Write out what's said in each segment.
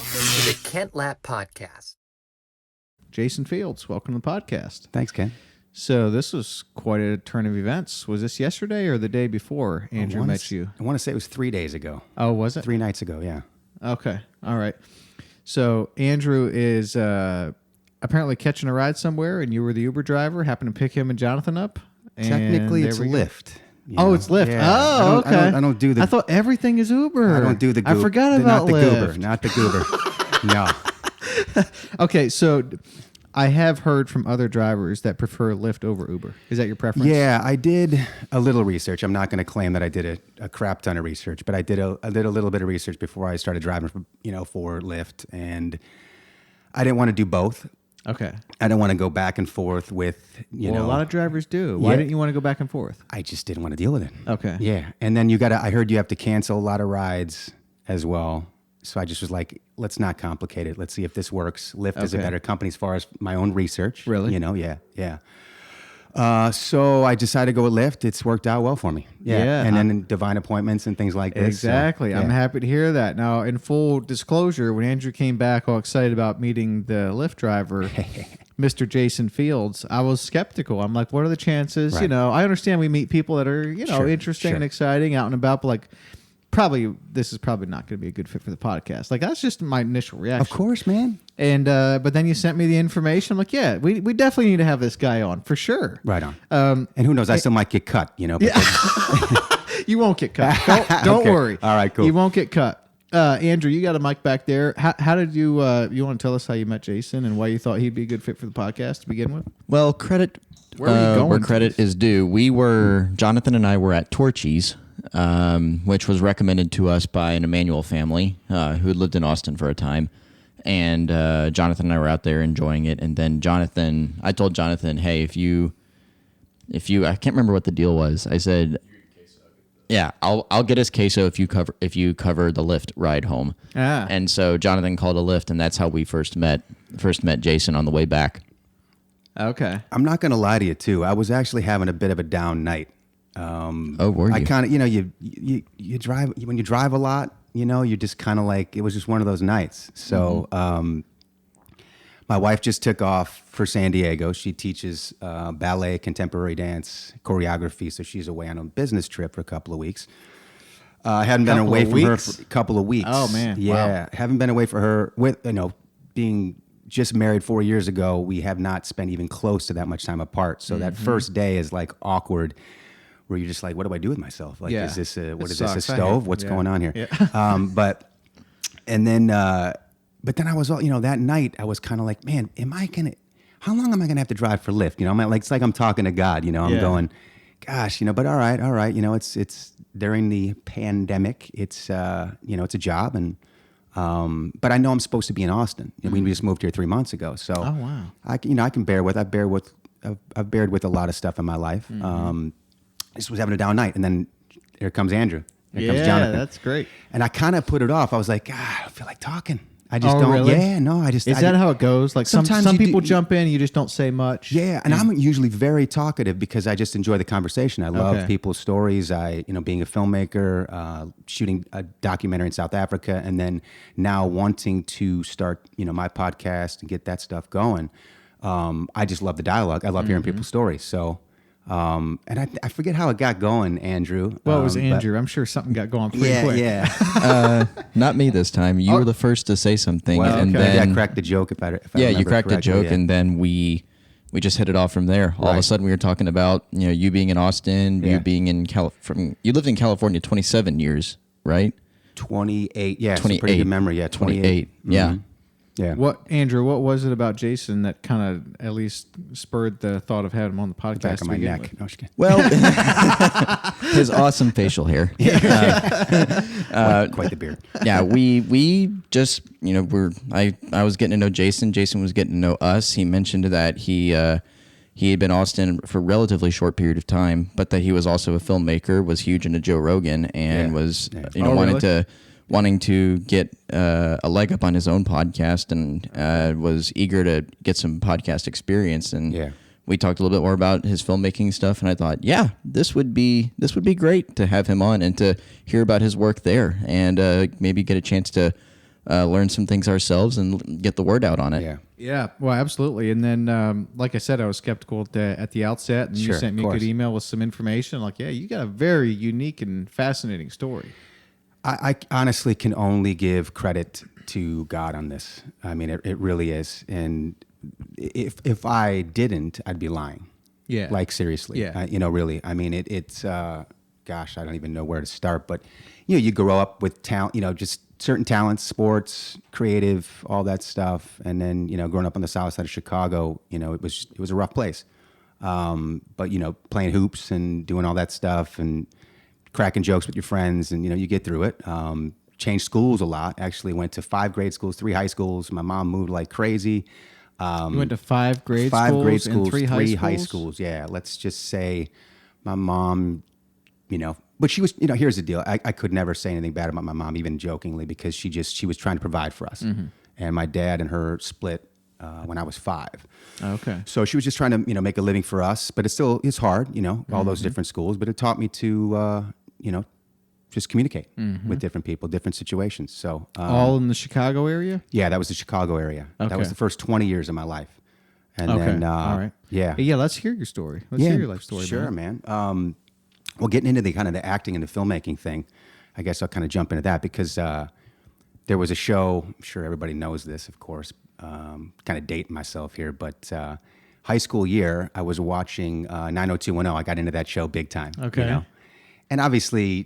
to the Kent Lapp Podcast. Jason Fields, welcome to the podcast. Thanks, Ken. So this was quite a turn of events. Was this yesterday or the day before Andrew met you? I want to say it was 3 days ago. Oh, was it? 3 nights ago, yeah. Okay. All right. So Andrew is apparently catching a ride somewhere, and you were the Uber driver, happened to pick him and Jonathan up. Technically, it's Lyft. Oh, it's Lyft. Yeah. Oh, okay. I don't do the... I thought everything is Uber. I don't do the... I forgot about Lyft. Not the goober. No. Okay, so I have heard from other drivers that prefer Lyft over Uber. Is that your preference? Yeah, I did a little research. I'm not going to claim that I did a crap ton of research, but I did a little bit of research before I started driving for Lyft, and I didn't want to do both. Okay. I didn't want to go back and forth with, a lot of drivers do. Why didn't you want to go back and forth? I just didn't want to deal with it. Okay. Yeah. And then I heard you have to cancel a lot of rides as well. So I just was like, let's not complicate it. Let's see if this works. Lyft is a better company as far as my own research. Really? Yeah. So I decided to go with Lyft. It's worked out well for me. Yeah. And then divine appointments and things like this. Exactly. So, I'm happy to hear that. Now, in full disclosure, when Andrew came back all excited about meeting the Lyft driver, Mr. Jason Fields, I was skeptical. I'm like, what are the chances? Right. I understand we meet people that are, interesting and exciting, out and about, but this is probably not going to be a good fit for the podcast. Like, that's just my initial reaction. Of course, man. And but then you sent me the information. I'm like, yeah, we definitely need to have this guy on for sure. Right on. And who knows? I still might get cut. But You won't get cut. Don't Okay. worry. All right, cool. You won't get cut. Andrew, you got a mic back there. How did you? You want to tell us how you met Jason and why you thought he'd be a good fit for the podcast to begin with? Well, credit Where are you going where to credit this? is due. Jonathan and I were at Torchy's, which was recommended to us by an Emmanuel family who had lived in Austin for a time. And Jonathan and I were out there enjoying it. And then I told Jonathan, hey, if you, I can't remember what the deal was. I said, yeah, I'll get us queso if you cover the Lyft ride home. Ah. And so Jonathan called a Lyft, and that's how we first met Jason on the way back. Okay. I'm not going to lie to you, too. I was actually having a bit of a down night. Were you? I kind of, you drive, when you drive a lot, you're just kind of like, it was just one of those nights. So, my wife just took off for San Diego. She teaches ballet, contemporary dance, choreography. So she's away on a business trip for a couple of weeks. I hadn't been away from her for a couple of weeks. Oh, man. Yeah. Wow. Haven't been away from her being just married 4 years ago. We have not spent even close to that much time apart. So that first day is like awkward, where you're just like, what do I do with myself? Like, is this a stove? What's going on here? Yeah. But then I was, that night I was kind of like, man, how long am I going to have to drive for Lyft? It's like I'm talking to God, I'm going, gosh, but all right. It's during the pandemic. It's, it's a job. And, but I know I'm supposed to be in Austin. We just moved here 3 months ago. So Oh, wow. I've bared with a lot of stuff in my life. Just was having a down night. And then here comes Andrew. Here comes Jonathan. That's great. And I kind of put it off. I was like, I don't feel like talking. I just Oh, don't. really? Yeah, no, Is that how it goes? Like some Sometimes you people do- jump in, you just don't say much. Yeah, and I'm usually very talkative because I just enjoy the conversation. I love Okay. people's stories. Being a filmmaker, shooting a documentary in South Africa, and then now wanting to start, my podcast and get that stuff going. I just love the dialogue. I love hearing people's stories. So, and I forget how it got going, Andrew. Well, it was but- Andrew. I'm sure something got going pretty quick. Yeah. Not me this time. You were the first to say something, Well, and maybe then I cracked the joke if I you remember cracked a correctly, joke, yeah. and then we just hit it off from there. All of a Right. sudden, we were talking about you being in Austin, Yeah. you being in you lived in California 27 years, right? 28. Yeah, 28. pretty good memory. Yeah, 28. Yeah. Yeah. Andrew, what was it about Jason that kind of at least spurred the thought of having him on the podcast? Back to of my begin neck. with? No, just kidding. Well, his awesome facial hair. Quite the beard. Yeah, we just I was getting to know Jason. Jason was getting to know us. He mentioned that he had been in Austin for a relatively short period of time, but that he was also a filmmaker, was huge into Joe Rogan, and was wanting to get a leg up on his own podcast, and was eager to get some podcast experience. And we talked a little bit more about his filmmaking stuff, and I thought, this would be great to have him on and to hear about his work there, and maybe get a chance to learn some things ourselves and get the word out on it. Yeah. Yeah, well, absolutely. And then, like I said, I was skeptical at the outset, and you Sure, sent me of a good course. email with some information. Like, yeah, you got a very unique and fascinating story. I honestly can only give credit to God on this. I mean, it really is. And if I didn't, I'd be lying. Yeah. Like, seriously. Yeah. Really. I mean, it's, gosh, I don't even know where to start. But, you grow up with talent, just certain talents, sports, creative, all that stuff. And then, growing up on the south side of Chicago, it was a rough place. But, playing hoops and doing all that stuff and cracking jokes with your friends, and you get through it. Changed schools a lot. Actually went to 5 grade schools, 3 high schools. My mom moved like crazy. You went to 5 grade 5 schools grade schools, and 3 3 high high schools? schools. Yeah, let's just say my mom, but she was, here's the deal. I could never say anything bad about my mom, even jokingly, because she was trying to provide for us. Mm-hmm. And my dad and her split when I was 5. Okay. So she was just trying to, make a living for us, but it's hard, all Mm-hmm. those different schools, but it taught me to, just communicate with different people, different situations. So, All in the Chicago area? yeah, that was the Chicago area. That was Okay. the first 20 years of my life. And Okay. then, All right. yeah. Hey, yeah, let's hear your story. Let's hear your life story. Sure, man. Well, getting into the kind of the acting and the filmmaking thing, I guess I'll kind of jump into that because there was a show. I'm sure everybody knows this, of course. Kind of dating myself here, but high school year, I was watching 90210. I got into that show big time. Okay. And obviously,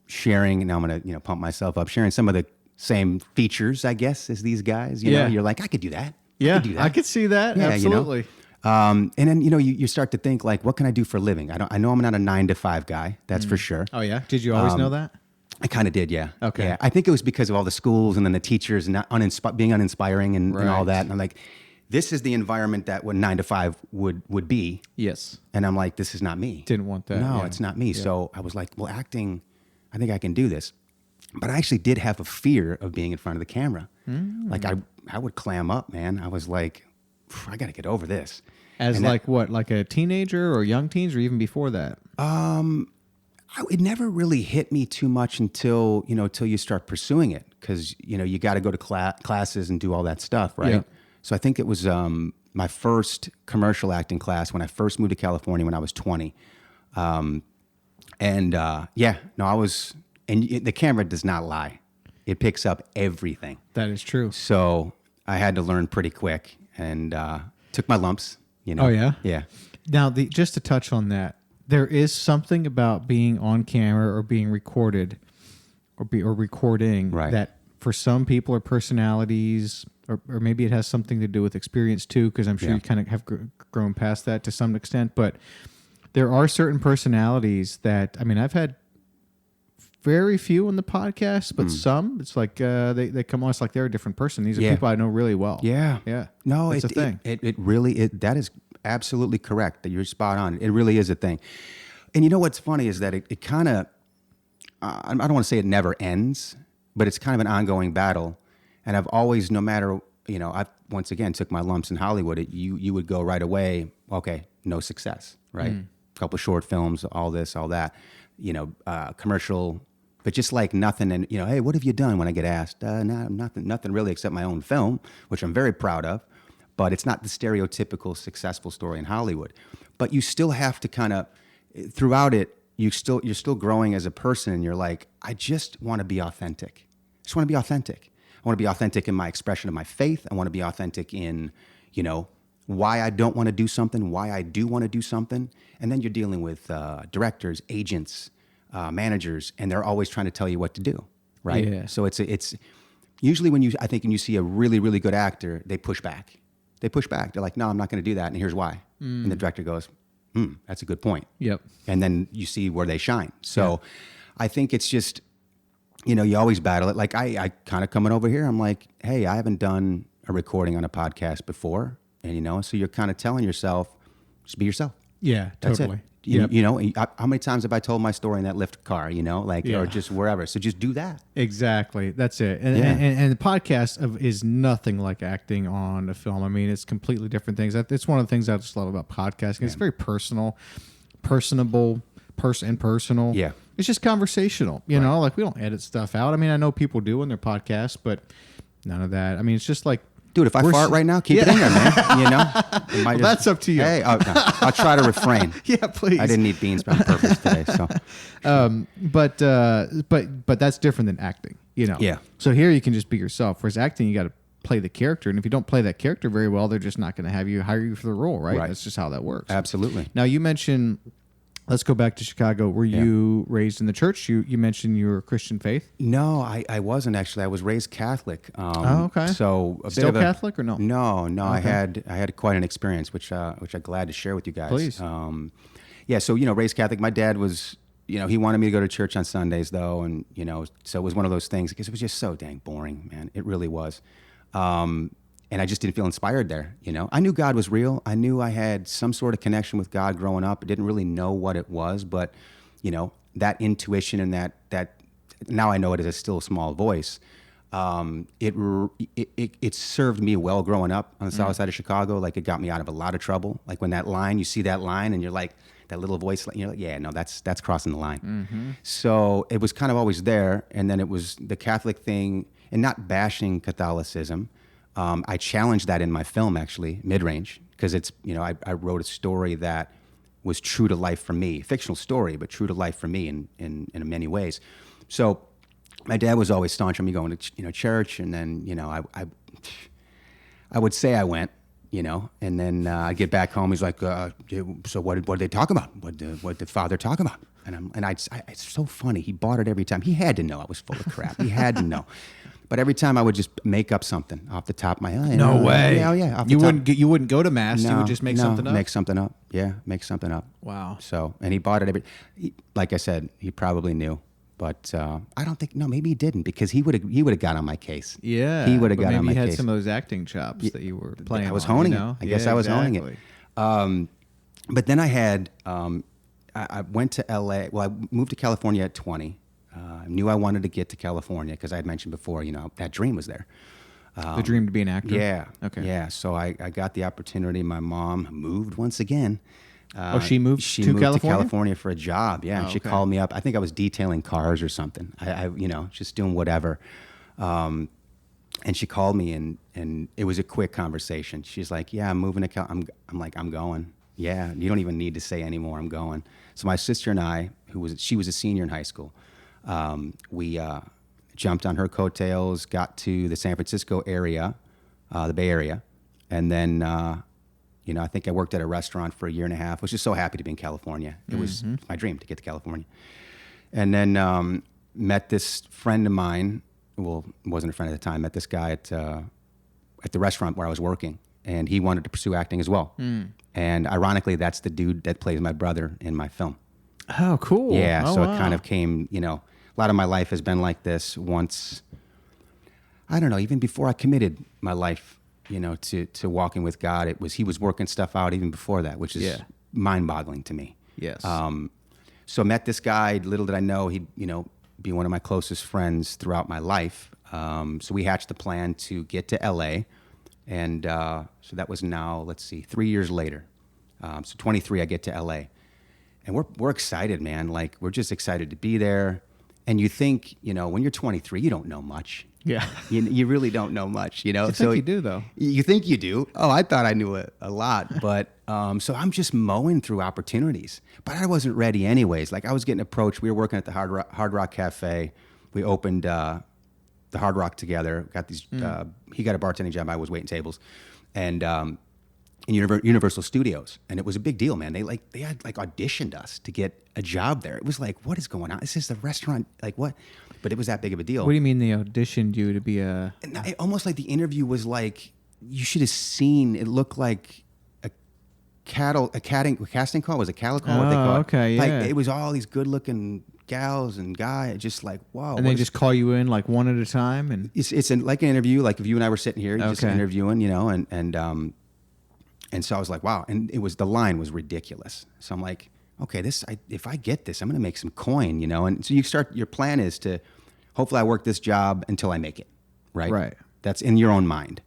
sharing. And now I'm gonna pump myself up, sharing some of the same features, I guess, as these guys. Yeah. You're like, I could do that. Yeah, could do that. I could see that. Yeah, Absolutely. And then you start to think like, what can I do for a living? I know I'm not a 9 to 5 guy, that's for sure. Oh, yeah? Did you always know that? I kind of did, yeah. Okay. Yeah. I think it was because of all the schools and then the teachers and not being uninspiring and all Right. that. And I'm like, this is the environment that what 9 to 5 would be. Yes. And I'm like, this is not me. Didn't want that, No, yeah. it's not me. So I was like, well, acting, I think I can do this. But I actually did have a fear of being in front of the camera. Like I would clam up, man. I was like, I got to get over this. As And like what? Like a teenager or young teens or even before that? it never really hit me too much until you start pursuing it, because you got to go to classes and do all that stuff, right? Yeah. So I think it was my first commercial acting class when I first moved to California when I was 20. I was, and the camera does not lie. It picks up everything. That is true. So I had to learn pretty quick and took my lumps, Oh, yeah? Yeah. Now, just to touch on that, there is something about being on camera or being recorded or recording Right. that for some people are personalities or maybe it has something to do with experience too, because I'm sure Yeah. you kind of have grown past that to some extent. But there are certain personalities that, I mean, I've had very few on the podcast, but some, it's like they come on, it's like they're a different person. These are Yeah. people I know really well. Yeah. Yeah. No, it's a thing. It really, that is absolutely correct. That you're spot on. It really is a thing. And you know what's funny is that it kind of, I don't want to say it never ends, but it's kind of an ongoing battle. And I've always, no matter, I once again took my lumps in Hollywood. You would go right away. Okay, no success, right? A couple short films, all this, all that, commercial. But just like nothing, and hey, what have you done? When I get asked, nothing really, except my own film, which I'm very proud of. But it's not the stereotypical successful story in Hollywood. But you still have to kind of, throughout it, you're still growing as a person, and you're like, I just want to be authentic. I just want to be authentic. I want to be authentic in my expression of my faith. I want to be authentic in, why I don't want to do something, why I do want to do something. And then you're dealing with directors, agents, managers, and they're always trying to tell you what to do, right? Yeah. So it's usually when you see a really, really good actor, they push back. They're like, no, I'm not going to do that, and here's why. And the director goes, that's a good point. Yep. And then you see where they shine. So I think it's just, you always battle it. Like I kind of coming over here, I'm like, hey, I haven't done a recording on a podcast before. And, so you're kind of telling yourself, just be yourself. Yeah, That's totally. it. Yep. How many times have I told my story in that Lyft car, Yeah. or just wherever. So just do that. Exactly. That's it. And, Yeah. and the podcast is nothing like acting on a film. I mean, it's completely different things. It's one of the things I just love about podcasting. It's very personal, personable, personal. Yeah. It's just conversational. You know, like we don't edit stuff out. I mean, I know people do in their podcasts, but none of that. I mean, it's just like, Dude, if I fart right now, keep it in there, man. You know, it might that's up to you. Hey, no, I'll try to refrain. Yeah, please. I didn't eat beans on purpose today, so But that's different than acting. You know. Yeah. So here you can just be yourself. Whereas acting, you got to play the character, and if you don't play that character very well, they're just not going to hire you for the role, right? Right. That's just how that works. absolutely. Now you mentioned. Let's go back to Chicago. Were you raised in the church? You mentioned you were Christian faith. No, I wasn't actually. I was raised Catholic. Okay. So Still Catholic or no? No. Okay. I had quite an experience, which I'm glad to share with you guys. Please. Yeah. So raised Catholic. My dad was, he wanted me to go to church on Sundays though, and so it was one of those things because it was just so dang boring, man. It really was. And I just didn't feel inspired there. I knew God was real. I knew I had some sort of connection with God growing up. I didn't really know what it was, but that intuition and that now I know it as a still small voice. It served me well growing up on the south side of Chicago. Like it got me out of a lot of trouble. Like when you see that line and you're like, that little voice, you're like, yeah, no, that's crossing the line. Mm-hmm. So it was kind of always there. And then it was the Catholic thing, and not bashing Catholicism. I challenged that in my film, actually, Mid-Range, because it's, I wrote a story that was true to life for me, fictional story, but true to life for me in many ways. So my dad was always staunch on me going to, church, and then, I would say I went, and then I'd get back home. He's like, so what did they talk about? What did Father talk about? And it's so funny. He bought it every time. He had to know I was full of crap. He had to know. But every time I would just make up something off the top of my head. No way. Yeah, yeah. Off the You top. you wouldn't go to mass. No, You would just make something up. Make something up. Yeah, make something up. Wow. So, and he bought it like I said, he probably knew, but I don't think. No, maybe he didn't, because he would have got on my case. Yeah. he would have but got on my maybe you had case. some of those acting chops that you were playing. I was on, honing you know? it. I guess I was honing it. But then I had. I went to LA. Well, I moved to California at 20. I knew I wanted to get to California because I had mentioned before, that dream was there. The dream to be an actor. Yeah. Okay. Yeah. So I got the opportunity. My mom moved once again. She moved She to moved California? to California for a job. Yeah. And she okay. called me up. I think I was detailing cars or something. I just doing whatever. And she called me, and it was a quick conversation. She's like, "Yeah, I'm moving to I'm like, "I'm going." Yeah. You don't even need to say anymore. I'm going. So my sister and I, she was a senior in high school. We jumped on her coattails, got to the San Francisco area, the Bay Area, and then I think I worked at a restaurant for a year and a half. Was just so happy to be in California. It was my dream to get to California. And then met this friend of mine. Well, wasn't a friend at the time. Met this guy at the restaurant where I was working, and he wanted to pursue acting as well. And ironically, that's the dude that plays my brother in my film. Oh, cool. Yeah, Oh, so wow. it kind of came, a lot of my life has been like this once, I don't know, even before I committed my life, to walking with God, he was working stuff out even before that, which is mind-boggling to me. Yes. So met this guy, little did I know he'd, be one of my closest friends throughout my life. So we hatched the plan to get to LA, and so that was now, let's see, 3 years later. So 23, I get to LA. And we're excited, man. Like, we're just excited to be there. And you think, when you're 23, you don't know much. Yeah. You really don't know much, You think you do, though. You think you do. Oh, I thought I knew a lot. But so I'm just mowing through opportunities. But I wasn't ready anyways. Like, I was getting approached. We were working at the Hard Rock Cafe. We opened the Hard Rock together. Got these. He got a bartending job. I was waiting tables. And in Universal Studios, and it was a big deal, man. They had auditioned us to get a job there. It was like, what is going on? This is the restaurant, like what? But it was that big of a deal. What do you mean they auditioned you to be a? And almost like the interview was like, you should have seen. It looked like a casting call. Was a cattle call? What they call it. Okay, yeah. Like, it was all these good-looking gals and guys, just like, wow. And they just call you in like one at a time, and it's like an interview. Like if you and I were sitting here, just Okay. interviewing, and so I was like, wow. And the line was ridiculous. So I'm like, okay, if I get this, I'm going to make some coin, And so your plan is to, hopefully I work this job until I make it, right? Right. That's in your own mind.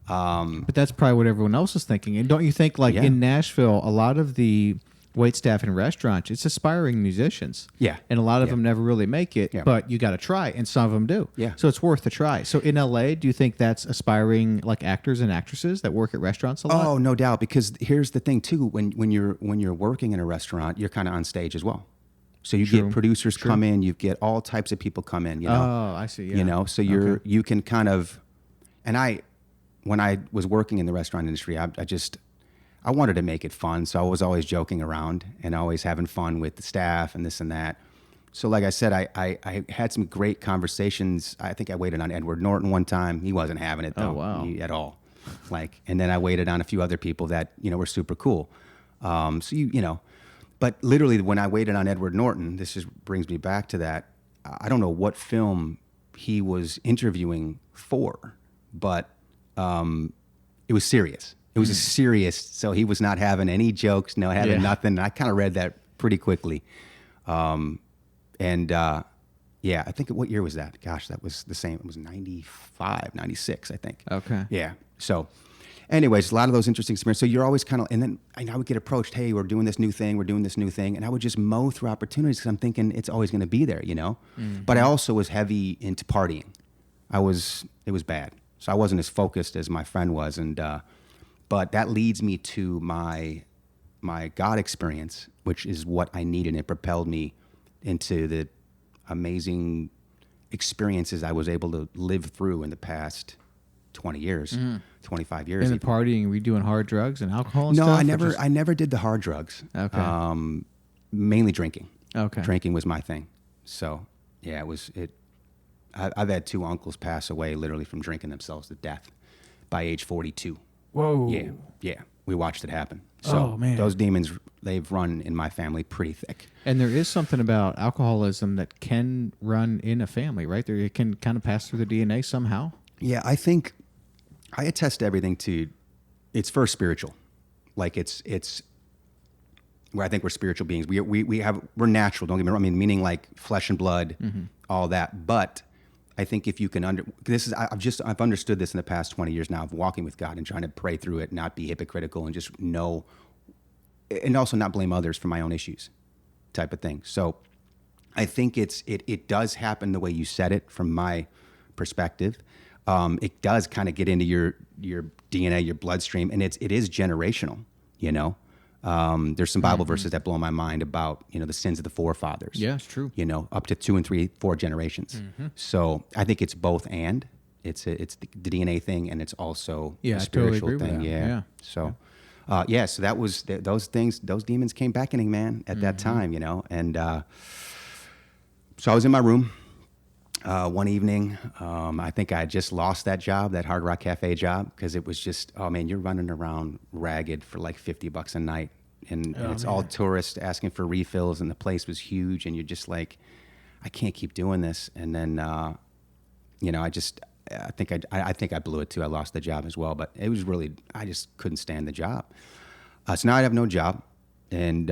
but that's probably what everyone else is thinking. And don't you think, like Yeah. in Nashville, a lot of the wait staff in restaurants, it's aspiring musicians. Yeah. And a lot of Yeah. them never really make it, Yeah. but you got to try, and some of them do. Yeah. So it's worth a try. So in LA, do you think that's aspiring like actors and actresses that work at restaurants a lot? Oh, no doubt. Because here's the thing too: when you're working in a restaurant, you're kind of on stage as well. So you True. get producers come in, you get all types of people come in. You know, Oh, I see. Yeah. you know. So you can kind of, and when I was working in the restaurant industry, I wanted to make it fun. So I was always joking around and always having fun with the staff and this and that. So like I said, I had some great conversations. I think I waited on Edward Norton one time. He wasn't having it though, at all. And then I waited on a few other people that, were super cool. But literally when I waited on Edward Norton, this just brings me back to that. I don't know what film he was interviewing for, but it was serious. It was a serious, so he was not having any jokes, having nothing. I kind of read that pretty quickly. I think, what year was that? Gosh, that was the same. It was 95, 96, I think. Okay. Yeah. So anyways, a lot of those interesting experiences. So you're always kind of, and then I would get approached, hey, we're doing this new thing. And I would just mow through opportunities because I'm thinking it's always going to be there, But I also was heavy into partying. It was bad. So I wasn't as focused as my friend was. But that leads me to my God experience, which is what I needed. It propelled me into the amazing experiences I was able to live through in the past 20 years, 25 years. In the partying, were you doing hard drugs and alcohol and No, stuff? I never did the hard drugs. Okay. Mainly drinking. Okay. Drinking was my thing. So yeah, I've had two uncles pass away literally from drinking themselves to death by age 42. Whoa. Yeah. We watched it happen. So Oh, man. those demons, they've run in my family pretty thick. And there is something about alcoholism that can run in a family, right? It can kind of pass through the DNA somehow. Yeah, I think I attest everything to it's first spiritual. Like it's where I think we're spiritual beings. We're natural, don't get me wrong. I mean, meaning like flesh and blood, all that. But I think if you can I've understood this in the past 20 years now of walking with God and trying to pray through it, not be hypocritical and just know, and also not blame others for my own issues type of thing. So I think it does happen the way you said it from my perspective. It does kind of get into your DNA, your bloodstream, and it is generational, There's some Bible verses that blow my mind about, the sins of the forefathers. Yeah, it's true. Up to 2 and 3, 4 generations. So I think it's both and. It's the DNA thing, and it's also a spiritual totally agree thing. with that. Yeah. So, so that was those things. Those demons came beckoning, man, at that time, And so I was in my room one evening. I think I had just lost that job, that Hard Rock Cafe job, because it was just, oh man, you're running around ragged for like $50 a night, and it's all tourists asking for refills, and the place was huge, and you're just like, I can't keep doing this. And then, I think I blew it too. I lost the job as well, but it was really, I just couldn't stand the job. So now I have no job, and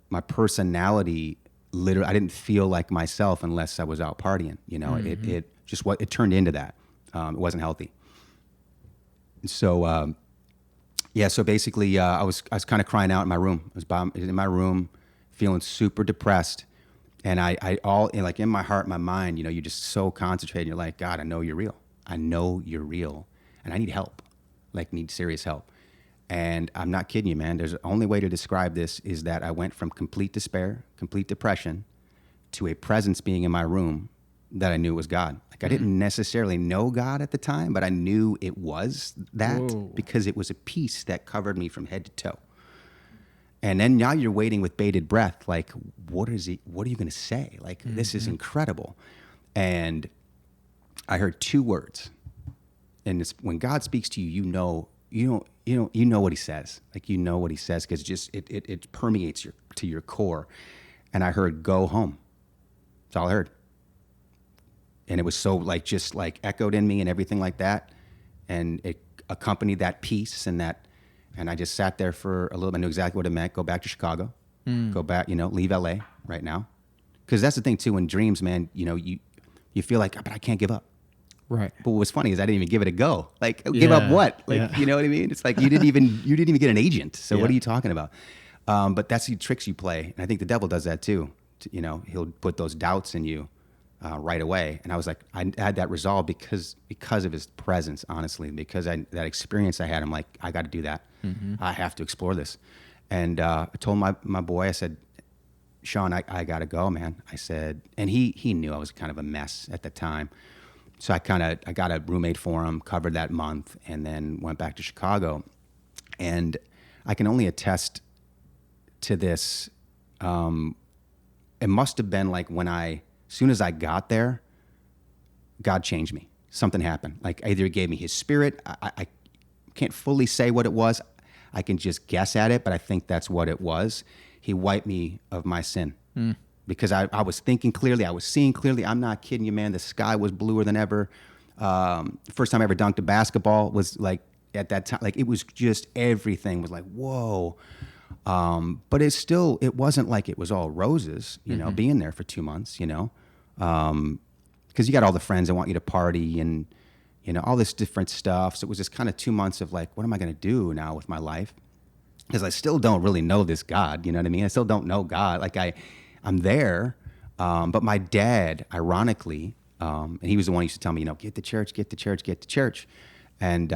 my personality, literally, I didn't feel like myself unless I was out partying. It turned into that. It wasn't healthy. So, so basically, I was kind of crying out in my room. I was in my room, feeling super depressed. And in my heart, my mind, you're just so concentrated. You're like, God, I know you're real. I know you're real. And I need help, need serious help. And I'm not kidding you, man. There's the only way to describe this is that I went from complete despair, complete depression, to a presence being in my room that I knew was God. I didn't necessarily know God at the time, but I knew it was that because it was a peace that covered me from head to toe. And then now you're waiting with bated breath, like, what are you going to say? This is incredible. And I heard 2 words. And it's when God speaks to you, you know what he says. You know what he says, because it permeates to your core. And I heard, go home. That's all I heard. And it was so just echoed in me and everything like that. And it accompanied that peace and I just sat there for a little bit. I knew exactly what it meant. Go back to Chicago, go back, leave LA right now. Because that's the thing too, in dreams, man, you feel like, but I can't give up. Right. But what was funny is I didn't even give it a go. Give up what? You know what I mean? It's like you didn't even get an agent. So what are you talking about? But that's the tricks you play. And I think the devil does that too. He'll put those doubts in you right away. And I was like, I had that resolve because of his presence, honestly, because that experience I had. I'm like, I got to do that. I have to explore this. And I told my boy, I said, Sean, I got to go, man. I said, and he knew I was kind of a mess at the time. So I got a roommate for him, covered that month, and then went back to Chicago. And I can only attest to this. It must have been like as soon as I got there, God changed me. Something happened. Like either he gave me his spirit. I can't fully say what it was. I can just guess at it, but I think that's what it was. He wiped me of my sin because I was thinking clearly. I was seeing clearly. I'm not kidding you, man. The sky was bluer than ever. The first time I ever dunked a basketball was like at that time. Like it was just everything was like, whoa. But it wasn't like it was all roses, being there for 2 months, because you got all the friends that want you to party and, all this different stuff. So it was just kind of 2 months of like, what am I going to do now with my life? Because I still don't really know this God, you know what I mean? I still don't know God. Like I'm there. But my dad, ironically, and he was the one who used to tell me, get to church, get to church, get to church. And,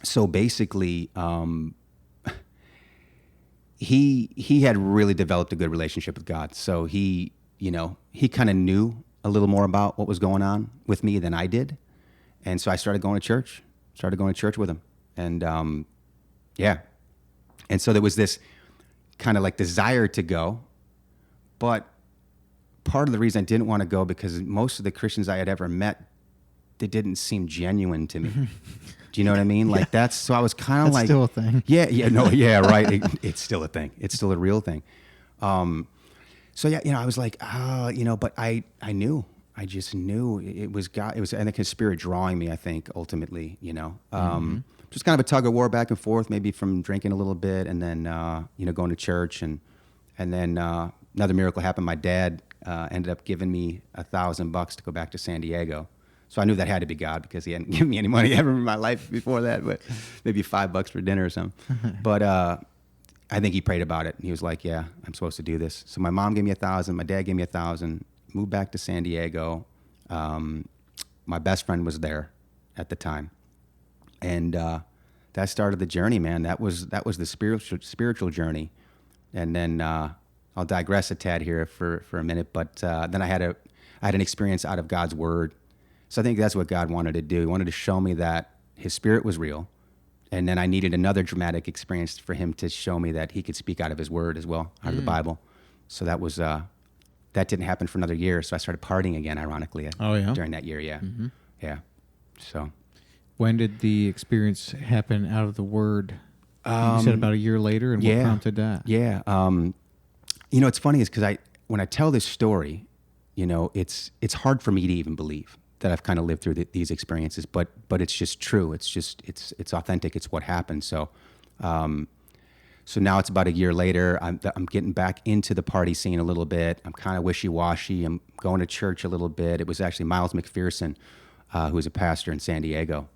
so basically, he had really developed a good relationship with God. So he kind of knew a little more about what was going on with me than I did. And so I started going to church with him. And, yeah. And so there was this kind of like desire to go, but part of the reason I didn't want to go because most of the Christians I had ever met, they didn't seem genuine to me. Do you know what I mean? Like so I was kind of like, still a thing. Yeah, right. It's still a thing. It's still a real thing. So yeah, I was like, but I just knew it was God. It was, I think his spirit drawing me, I think ultimately, just kind of a tug of war back and forth, maybe from drinking a little bit and then, going to church and then, another miracle happened. My dad, ended up giving me $1,000 to go back to San Diego. So I knew that had to be God because he hadn't given me any money ever in my life before that, but maybe $5 for dinner or something. But I think he prayed about it. He was like, yeah, I'm supposed to do this. So my mom gave me $1,000. My dad gave me $1,000. Moved back to San Diego. My best friend was there at the time. And that started the journey, man. That was the spiritual journey. And then I'll digress a tad here for a minute, but then I had an experience out of God's word. So I think that's what God wanted to do. He wanted to show me that his spirit was real. And then I needed another dramatic experience for him to show me that he could speak out of his word as well, out of the Bible. So that was, that didn't happen for another year. So I started partying again, ironically. Oh, yeah? During that year, yeah. Mm-hmm. Yeah. So. When did the experience happen out of the word? You said about a year later, and what prompted that? Yeah. It's funny is because when I tell this story, it's hard for me to even believe that I've kind of lived through these experiences, but it's just true. It's authentic. It's what happened. So, so now it's about a year later. I'm getting back into the party scene a little bit. I'm kind of wishy-washy. I'm going to church a little bit. It was actually Miles McPherson, who was a pastor in San Diego.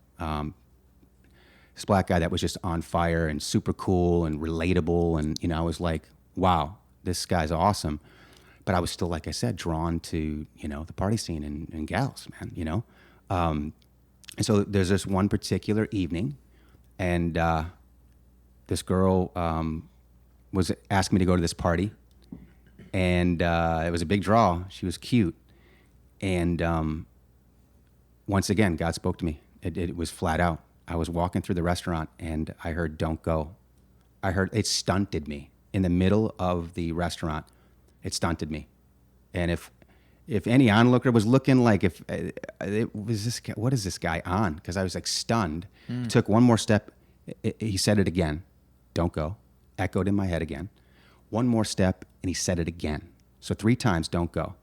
This black guy that was just on fire and super cool and relatable. And, I was like, wow, this guy's awesome. But I was still, like I said, drawn to, the party scene and gals, man, And so there's this one particular evening, and this girl was asking me to go to this party. And it was a big draw. She was cute. And once again, God spoke to me. It was flat out. I was walking through the restaurant, and I heard, "Don't go." I heard, it stunted me. In the middle of the restaurant, it stunted me. And if any onlooker was looking like, if it was this guy, what is this guy on? Because I was like stunned. Took one more step. He said it again. "Don't go." Echoed in my head again. One more step, and he said it again. So 3 times, "Don't go."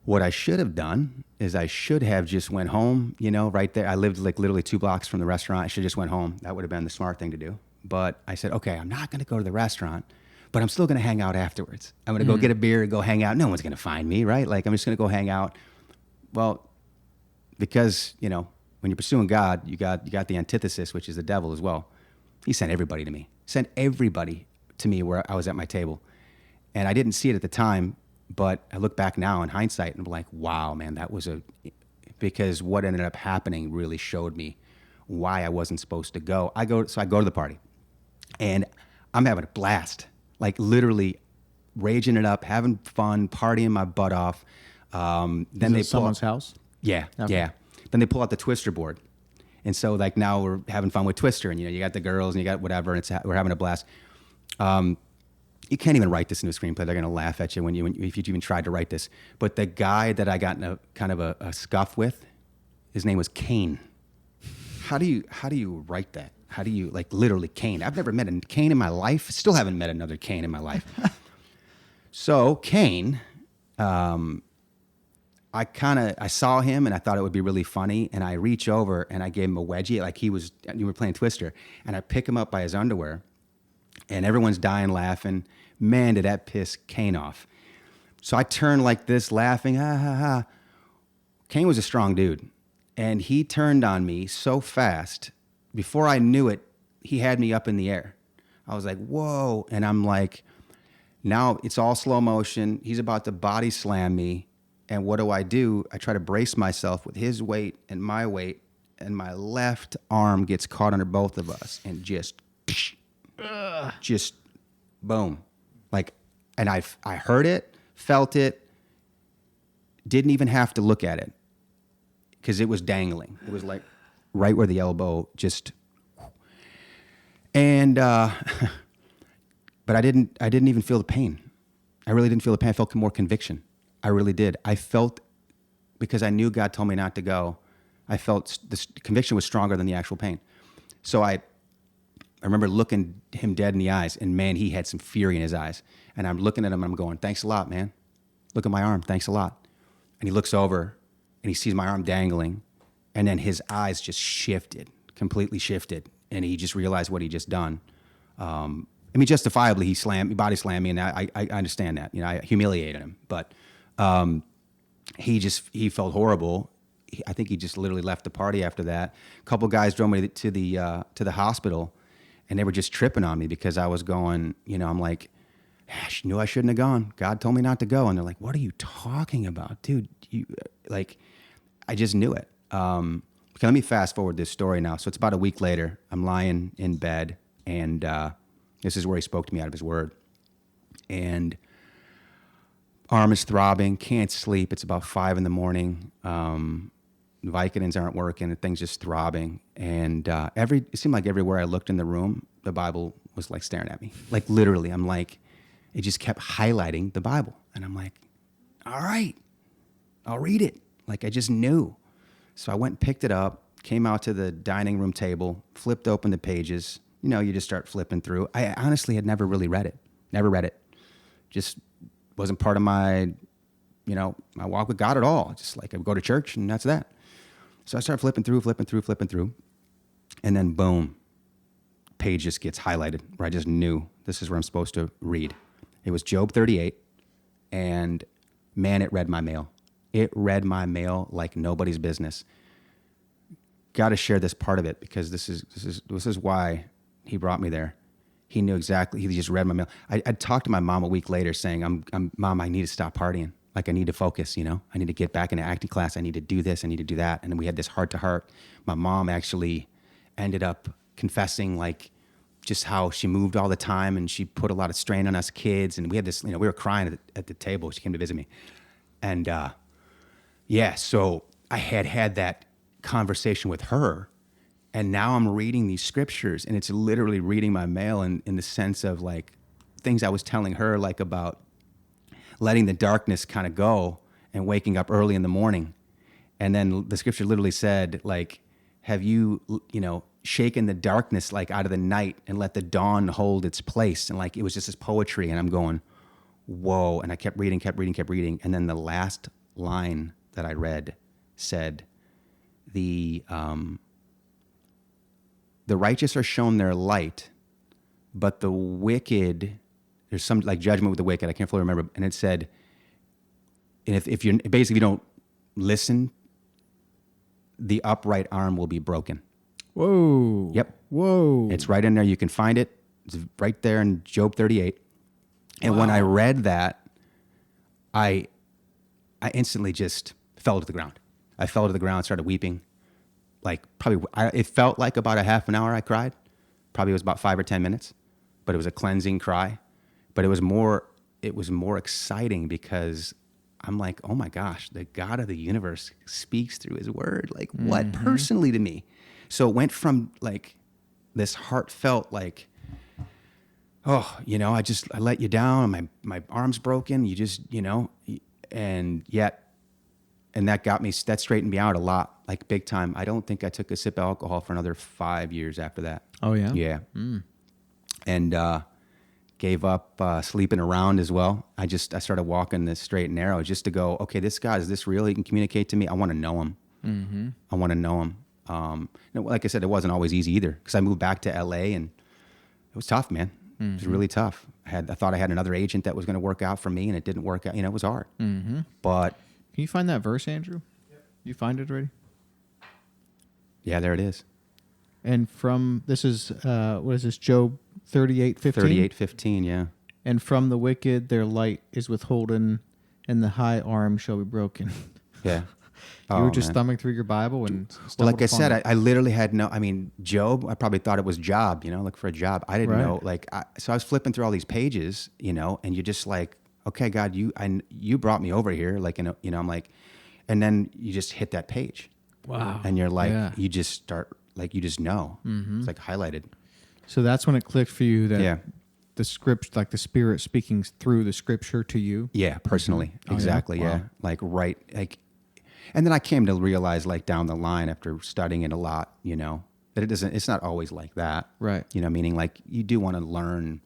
What I should have done is I should have just went home, right there. I lived like literally 2 blocks from the restaurant. I should have just went home. That would have been the smart thing to do. But I said, okay, I'm not going to go to the restaurant, but I'm still going to hang out afterwards. I'm going to go get a beer and go hang out. No one's going to find me, right? Like, I'm just going to go hang out. Well, because, when you're pursuing God, you got the antithesis, which is the devil as well. He sent everybody to me. Sent everybody to me where I was at my table. And I didn't see it at the time, but I look back now in hindsight and I'm like, wow, man, because what ended up happening really showed me why I wasn't supposed to go. So I go to the party and I'm having a blast, like literally raging it up, having fun, partying my butt off. Then Is they it someone's house? Yeah, Okay. yeah. Then they pull out the Twister board. And so like now we're having fun with Twister and you got the girls and you got whatever and we're having a blast. You can't even write this into a screenplay. They're going to laugh at you if you even tried to write this. But the guy that I got in a kind of a scuff with, his name was Cain. How do you write that? How do you literally Cain? I've never met a Cain in my life. Still haven't met another Cain in my life. So Cain, I saw him and I thought it would be really funny. And I reach over and I gave him a wedgie, like you were playing Twister. And I pick him up by his underwear and everyone's dying laughing. Man, did that piss Cain off. So I turn like this laughing, ha ha ha. Cain was a strong dude. And he turned on me so fast. Before I knew it, he had me up in the air. I was like, whoa. And I'm like, now it's all slow motion. He's about to body slam me. And what do? I try to brace myself with his weight and my weight. And my left arm gets caught under both of us. And just boom. And I heard it, felt it, didn't even have to look at it. Because it was dangling. It was like right where the elbow just, and but I didn't even feel the pain. I really didn't feel the pain. I felt more conviction. I really did. I felt, because I knew God told me not to go, I felt the conviction was stronger than the actual pain. So I remember looking him dead in the eyes, and man, he had some fury in his eyes. And I'm looking at him and I'm going, thanks a lot, man. Look at my arm, thanks a lot. And he looks over and he sees my arm dangling, and then his eyes just completely shifted, and he just realized what he just done. Justifiably, he body slammed me, and I understand that. I humiliated him, but he felt horrible. I think he just literally left the party after that. A couple guys drove me to the hospital, and they were just tripping on me because I was going. I'm like, I knew I shouldn't have gone. God told me not to go, and they're like, "What are you talking about, dude?" I just knew it. Okay, let me fast forward this story now. So it's about a week later. I'm lying in bed, and this is where he spoke to me out of his word. And arm is throbbing, can't sleep. It's about 5 a.m. Vicodins aren't working, and things just throbbing. And it seemed like everywhere I looked in the room, the Bible was like staring at me. Like literally, I'm like, it just kept highlighting the Bible. And I'm like, all right, I'll read it. Like I just knew. So I went and picked it up, came out to the dining room table, flipped open the pages. You just start flipping through. I honestly had never really read it. Never read it. Just wasn't part of my walk with God at all. Just like I would go to church and that's that. So I started flipping through. And then boom, page just gets highlighted where I just knew this is where I'm supposed to read. It was Job 38. And man, it read my mail. It read my mail like nobody's business. Got to share this part of it because this is why he brought me there. He knew exactly. He just read my mail. I talked to my mom a week later saying, Mom, I need to stop partying. Like I need to focus, I need to get back into acting class. I need to do this. I need to do that. And then we had this heart to heart. My mom actually ended up confessing like just how she moved all the time and she put a lot of strain on us kids. And we had this, we were crying at the table. She came to visit me. And, so I had that conversation with her, and now I'm reading these scriptures, and it's literally reading my mail in the sense of like things I was telling her, like about letting the darkness kind of go and waking up early in the morning. And then the scripture literally said, like, have you shaken the darkness like out of the night and let the dawn hold its place? And like, it was just this poetry, and I'm going, whoa. And I kept reading. And then the last line that I read said, the righteous are shown their light, but the wicked, there's some like judgment with the wicked. I can't fully remember. And it said, and if you don't listen, the upright arm will be broken. Whoa. Yep. Whoa. It's right in there. You can find it. It's right there in Job 38. And when I read that, I instantly just fell to the ground. I fell to the ground, started weeping. Like it felt like about a half an hour I cried. Probably was about 5 or 10 minutes, but it was a cleansing cry. But it was more exciting because I'm like, oh my gosh, the God of the universe speaks through his word. Like what personally to me? So it went from like this heartfelt, like, oh, I let you down. My arm's broken. You just, and that straightened me out a lot, like big time. I don't think I took a sip of alcohol for another 5 years after that. Oh yeah. Yeah. And, gave up sleeping around as well. I started walking this straight and narrow just to go, okay, this God, is this real? He can communicate to me. I want to know him. I want to know him. Like I said, it wasn't always easy either because I moved back to LA and it was tough, man. It was really tough. I thought I had another agent that was going to work out for me and it didn't work out. It was hard. But can you find that verse, Andrew? You find it already? yeah, there it is. And this is, what is this, Job 38:15? 38:15, yeah. And from the wicked their light is withholden, and the high arm shall be broken. Yeah. You were just thumbing through your Bible and Well, like I said, I literally had Job, I probably thought it was job, look for a job. I didn't know, so I was flipping through all these pages, and you're just like, okay, God, you brought me over here, I'm like, and then you just hit that page. Wow. And you're like, you just start, like, you just know. It's like highlighted. So that's when it clicked for you that the script, like the Spirit speaking through the scripture to you. Yeah, personally, exactly. Wow. Yeah, like, and then I came to realize, like down the line after studying it a lot, that it's not always like that, right? Meaning like you do want to learn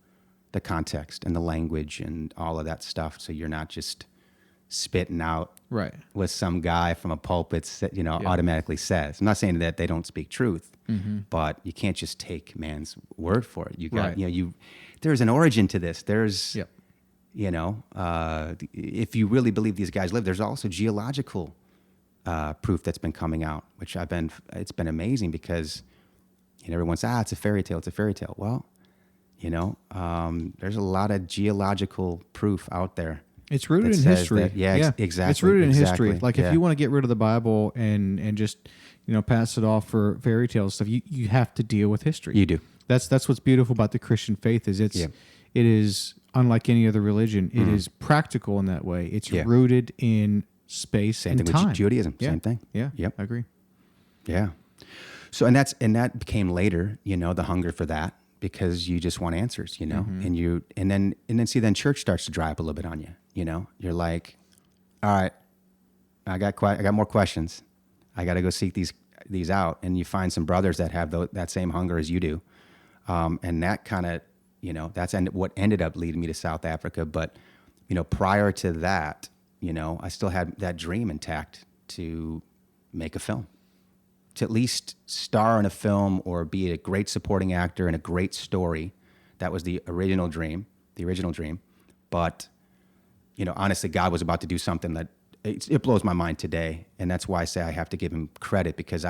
the context and the language and all of that stuff, so you're not just spitting out what some guy from a pulpit automatically says. I'm not saying that they don't speak truth, but you can't just take man's word for it. You got there's an origin to this. There's if you really believe these guys live, there's also geological proof that's been coming out, which it's been amazing because everyone says, it's a fairy tale, it's a fairy tale. Well, there's a lot of geological proof out there. It's rooted in history. Exactly. It's rooted in history. Like if you want to get rid of the Bible and just pass it off for fairy tale stuff, you have to deal with history. You do. That's what's beautiful about the Christian faith is it is unlike any other religion. It is practical in that way. It's rooted in space Same and thing time. with Judaism. Same thing. Yeah. Yep. I agree. Yeah. So and that became later. The hunger for that. Because you just want answers, and then church starts to dry up a little bit on you. You're like, all right, I got more questions. I got to go seek these out, and you find some brothers that have that same hunger as you do, and that kind of, that's what ended up leading me to South Africa. But prior to that, I still had that dream intact to make a film. To at least star in a film or be a great supporting actor in a great story. That was the original dream. But, honestly, God was about to do something that it blows my mind today. And that's why I say I have to give him credit because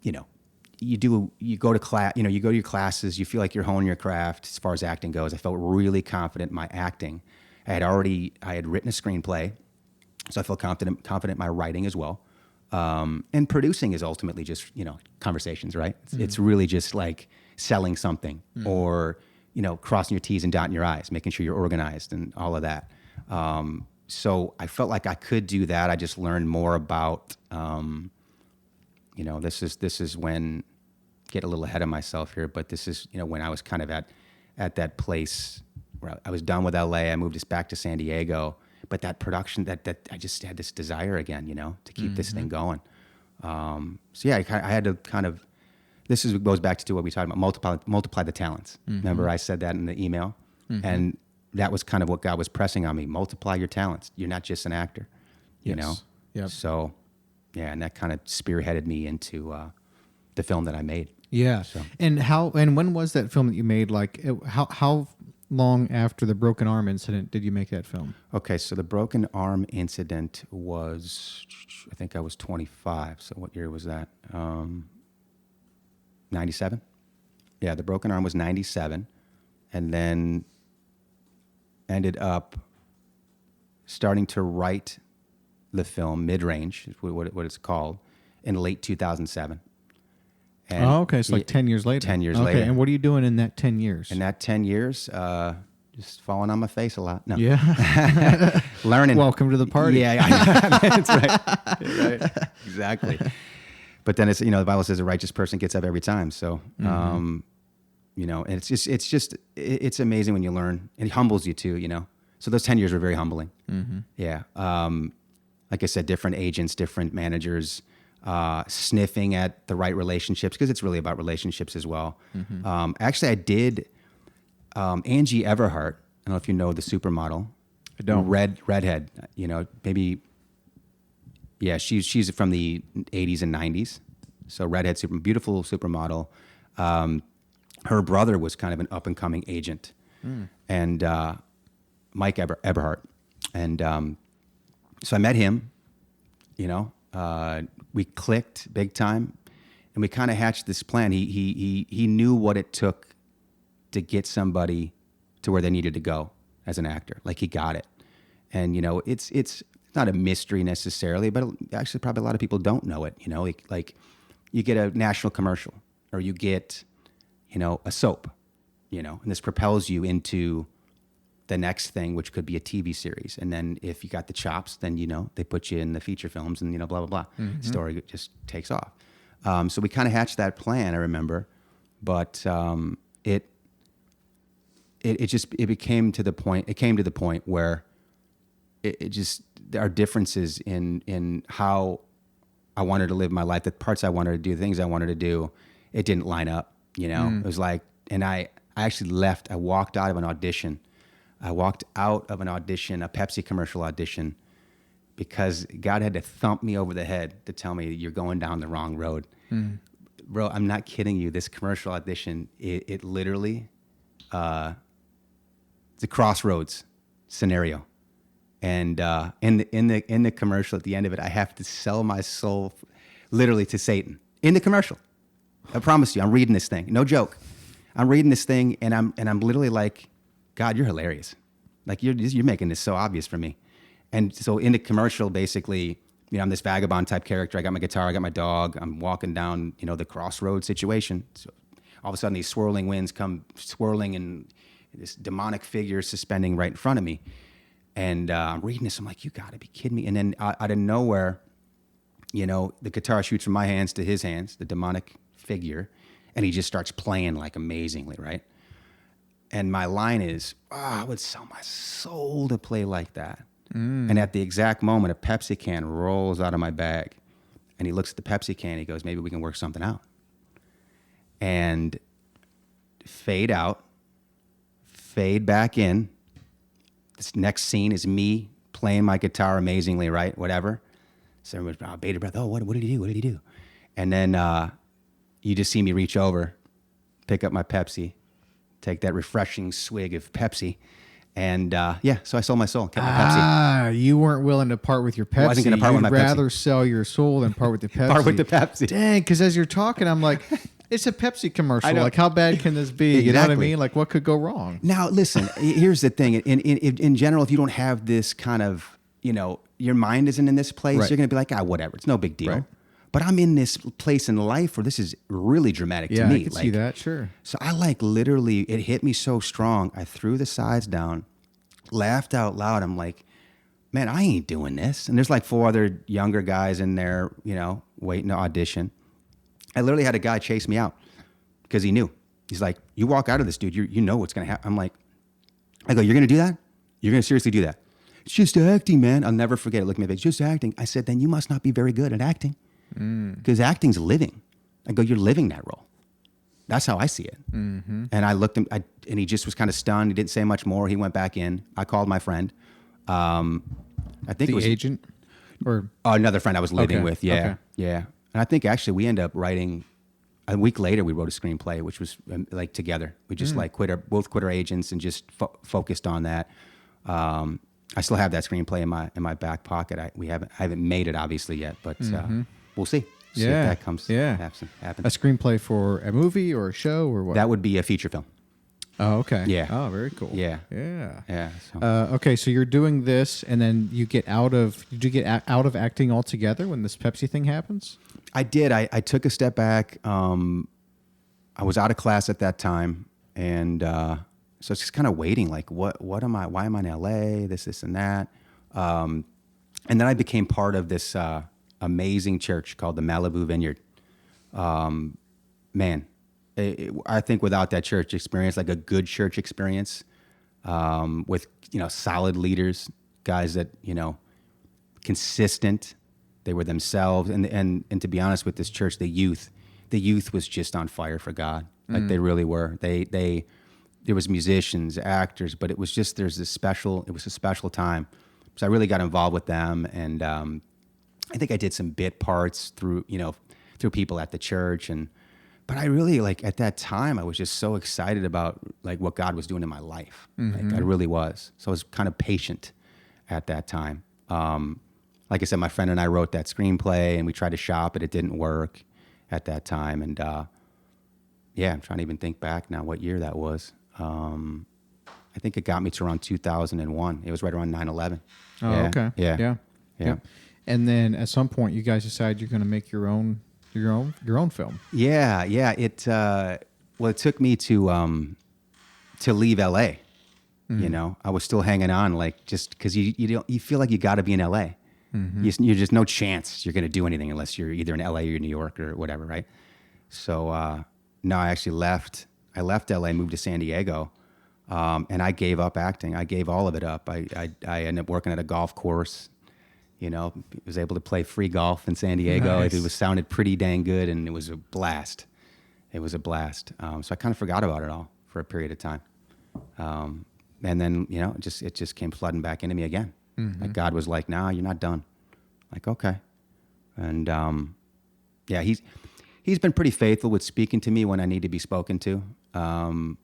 you go to class, you go to your classes, you feel like you're honing your craft as far as acting goes. I felt really confident in my acting. I had written a screenplay, so I felt confident in my writing as well. And producing is ultimately just, conversations, right? It's really just like selling something or, crossing your T's and dotting your I's, making sure you're organized and all of that. So I felt like I could do that. I just learned more about, this is when, get a little ahead of myself here, but this is, when I was kind of at that place where I was done with LA, I moved us back to San Diego. But that production, that I just had this desire again, to keep this thing going. I had to kind of. Goes back to what we talked about. Multiply the talents. Remember, I said that in the email, and that was kind of what God was pressing on me. Multiply your talents. You're not just an actor, you know. Yep. So, and that kind of spearheaded me into the film that I made. Yeah. So. And when was that film that you made? Like, how long after the broken arm incident did you make that film? Okay, so the broken arm incident was, I think I was 25. So what year was that? 97? Yeah, the broken arm was 97. and then ended up starting to write the film Mid-Range, is what it's called, in late 2007. And okay. It's like 10 years later. 10 years okay. later. And what are you doing in that 10 years? In that 10 years, just falling on my face a lot. No. Yeah. Learning. Welcome to the party. Yeah, that's right. Right. Exactly. But then it's, the Bible says a righteous person gets up every time. So, and it's amazing when you learn. It humbles you too, So those 10 years were very humbling. Mm-hmm. Yeah. Like I said, different agents, different managers, sniffing at the right relationships, because it's really about relationships as well. Mm-hmm. Actually, I did Angie Everhart. I don't know if you know the supermodel. I don't. Redhead. Maybe. Yeah, she's from the 80s and 90s. So redhead, beautiful supermodel. Her brother was kind of an up and coming agent, and Mike Eberhardt, and so I met him. We clicked big time, and we kind of hatched this plan. He knew what it took to get somebody to where they needed to go as an actor. Like, he got it, and it's not a mystery necessarily, but actually probably a lot of people don't know it. Like you get a national commercial, or you get a soap, and this propels you into the next thing, which could be a TV series. And then if you got the chops, then, they put you in the feature films, and, blah, blah, blah. Mm-hmm. Story just takes off. So we kind of hatched that plan, I remember, but it came to the point where it just, there are differences in how I wanted to live my life, the parts I wanted to do, the things I wanted to do. It didn't line up, It was like, and I actually left. I walked out of an audition. a Pepsi commercial audition, because God had to thump me over the head to tell me, you're going down the wrong road. Bro, I'm not kidding you. This commercial audition, it literally, it's a crossroads scenario. And in the commercial, at the end of it, I have to sell my soul literally to Satan. In the commercial. I promise you, I'm reading this thing. No joke. I'm reading this thing, and I'm literally like, God, you're hilarious. Like, you're making this so obvious for me. And so in the commercial, basically, I'm this vagabond type character. I got my guitar, I got my dog. I'm walking down, the crossroad situation. So all of a sudden, these swirling winds come swirling, and this demonic figure suspending right in front of me. And I'm reading this. I'm like, you got to be kidding me. And then out of nowhere, the guitar shoots from my hands to his hands, the demonic figure, and he just starts playing like amazingly, right? And my line is, I would sell my soul to play like that. And at the exact moment, a Pepsi can rolls out of my bag, and he looks at the Pepsi can. He goes, maybe we can work something out. And fade out, fade back in. This next scene is me playing my guitar amazingly, right? Whatever. So everyone's bated breath. Oh, what did he do? What did he do? And then you just see me reach over, pick up my Pepsi, take that refreshing swig of Pepsi. And so I sold my soul, kept my Pepsi. You weren't willing to part with your Pepsi. Wasn't going to part with my Pepsi. You'd rather sell your soul than part with the Pepsi. Part with the Pepsi. Dang, because as you're talking, I'm like, it's a Pepsi commercial. I know. Like, how bad can this be? Exactly. You know what I mean? Like, what could go wrong? Now, listen, here's the thing. In general, if you don't have this kind of, your mind isn't in this place, Right. you're going to be like, whatever. It's no big deal. Right. But I'm in this place in life where this is really dramatic Yeah, to me. I can see that, sure. So I literally, it hit me so strong. I threw the sides down, laughed out loud. I'm like, man, I ain't doing this. And there's like 4 other younger guys in there, waiting to audition. I literally had a guy chase me out because he knew. He's like, you walk out of this, dude, you know what's going to happen. I'm like, I go, you're going to do that? You're going to seriously do that? It's just acting, man. I'll never forget it. Look at me, it's just acting. I said, then you must not be very good at acting. Because acting's living. I go, you're living that role. That's how I see it. Mm-hmm. And I looked, and he just was kind of stunned. He didn't say much more. He went back in. I called my friend. I think it was agent, or another friend I was living Okay, with. Yeah, okay. yeah. And I think actually we ended up writing. A week later, we wrote a screenplay, which was like together. We just both quit our agents and just focused on that. I still have that screenplay in my back pocket. I haven't made it obviously yet, but we'll see. See if that comes. Yeah. Happens. A screenplay for a movie or a show or what? That would be a feature film. Oh, okay. Yeah. Oh, very cool. Yeah. Yeah. Yeah. So. Okay, so you're doing this, and then you get out of. Did you get out of acting altogether when this Pepsi thing happens? I did. I took a step back. I was out of class at that time, and so it's just kind of waiting. Like, what am I? Why am I in LA? This, and that. And then I became part of this amazing church called the Malibu Vineyard. Man, I think without that church experience, like a good church experience, with solid leaders, guys that consistent. They were themselves, and to be honest with this church, the youth was just on fire for God. Like they really were. There was musicians, actors, but it was just it was a special time. So I really got involved with them, and I think I did some bit parts through people at the church, but I really, like, at that time, I was just so excited about like what God was doing in my life. Like I really was. So I was kind of patient at that time. Like I said, my friend and I wrote that screenplay, and we tried to shop it. It didn't work at that time. And yeah, I'm trying to even think back now what year that was. I think it got me to around 2001. It was right around 9/11. Oh, Yeah, okay. Yeah. Yeah. And then at some point, you guys decide you're going to make your own film. Yeah. It took me to leave LA. I was still hanging on, like, just because you feel like you got to be in LA. You're just no chance you're going to do anything unless you're either in LA or New York or whatever, right? So no, I actually left. I left LA, moved to San Diego, and I gave up acting. I gave all of it up. I ended up working at a golf course. Was able to play free golf in San Diego. Nice. It sounded pretty dang good, and it was a blast. So I kind of forgot about it all for a period of time. And then, it just came flooding back into me again. Like God was like, "Nah, you're not done." Like, okay. And yeah, he's been pretty faithful with speaking to me when I need to be spoken to. I've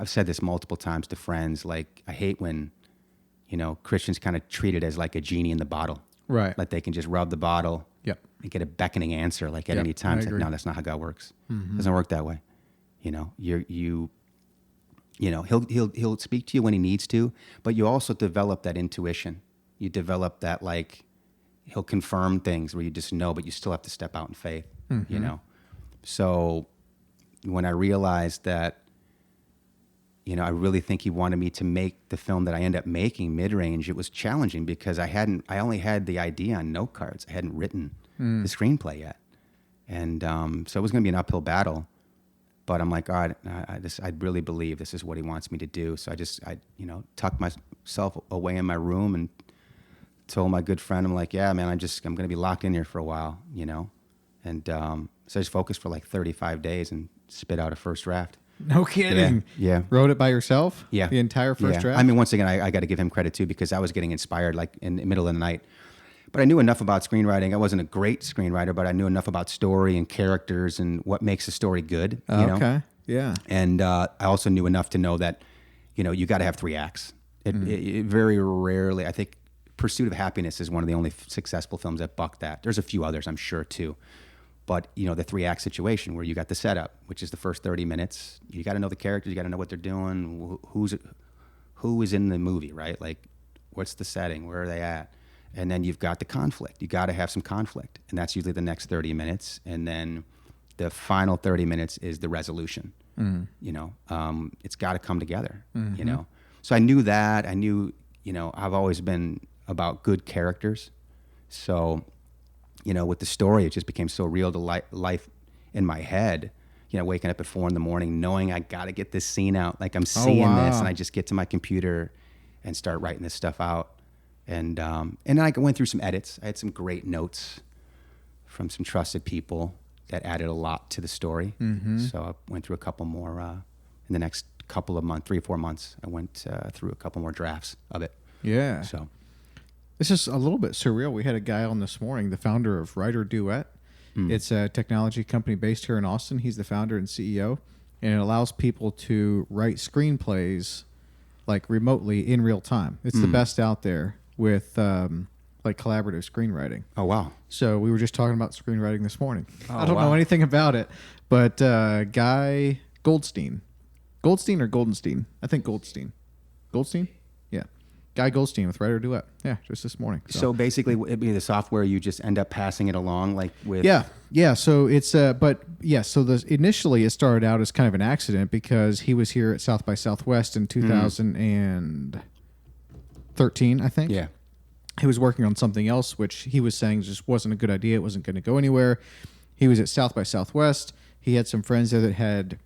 said this multiple times to friends. Like, I hate when Christians kind of treat it as like a genie in the bottle. Right. Like they can just rub the bottle. Yep. And get a beckoning answer like at Yep, any time. I It's like, agree. no, that's not how God works. It doesn't work that way. He'll speak to you when he needs to, but you also develop that intuition. You develop that, like, he'll confirm things where you just know, but you still have to step out in faith, So when I realized that, I really think he wanted me to make the film that I ended up making, Mid-Range, it was challenging because I only had the idea on note cards. I hadn't written the screenplay yet. And so it was going to be an uphill battle. But I'm like, all right, I really believe this is what he wants me to do. So I tucked myself away in my room and told my good friend, I'm like, yeah, man, I'm going to be locked in here for a while, And so I just focused for like 35 days and spit out a first draft. No kidding. Yeah. Wrote it by yourself? Yeah. The entire first draft? I mean, once again, I got to give him credit too, because I was getting inspired like in the middle of the night. But I knew enough about screenwriting. I wasn't a great screenwriter, but I knew enough about story and characters and what makes a story good. Okay. Yeah. And I also knew enough to know that, you got to have 3 acts. It very rarely, I think Pursuit of Happiness is one of the only successful films that buck that. There's a few others, I'm sure, too. But, the 3-act situation where you got the setup, which is the first 30 minutes. You got to know the characters. You got to know what they're doing. Who is in the movie, right? Like, what's the setting? Where are they at? And then you've got the conflict. You got to have some conflict. And that's usually the next 30 minutes. And then the final 30 minutes is the resolution. It's got to come together, So I knew that. I knew, I've always been about good characters. So, with the story, it just became so real to life in my head. Waking up at 4 a.m, knowing I got to get this scene out. Like I'm seeing this, and I just get to my computer and start writing this stuff out. And then I went through some edits. I had some great notes from some trusted people that added a lot to the story. So I went through a couple more in the next couple of months, 3 or 4 months. I went through a couple more drafts of it. Yeah. So this is a little bit surreal. We had a guy on this morning, the founder of Writer Duet. It's a technology company based here in Austin. He's the founder and CEO, and it allows people to write screenplays like remotely in real time. It's the best out there with like collaborative screenwriting. Oh, wow. So we were just talking about screenwriting this morning. Oh, I don't know anything about it, but Guy Goldstein. Goldstein or Goldenstein? I think Goldstein. Goldstein? Yeah. Guy Goldstein with Writer Duet. Yeah, just this morning. So basically, it'd be the software, you just end up passing it along, like with. Yeah. So it's initially it started out as kind of an accident because he was here at South by Southwest in 2013, I think. Yeah. He was working on something else, which he was saying just wasn't a good idea. It wasn't going to go anywhere. He was at South by Southwest. He had some friends there that had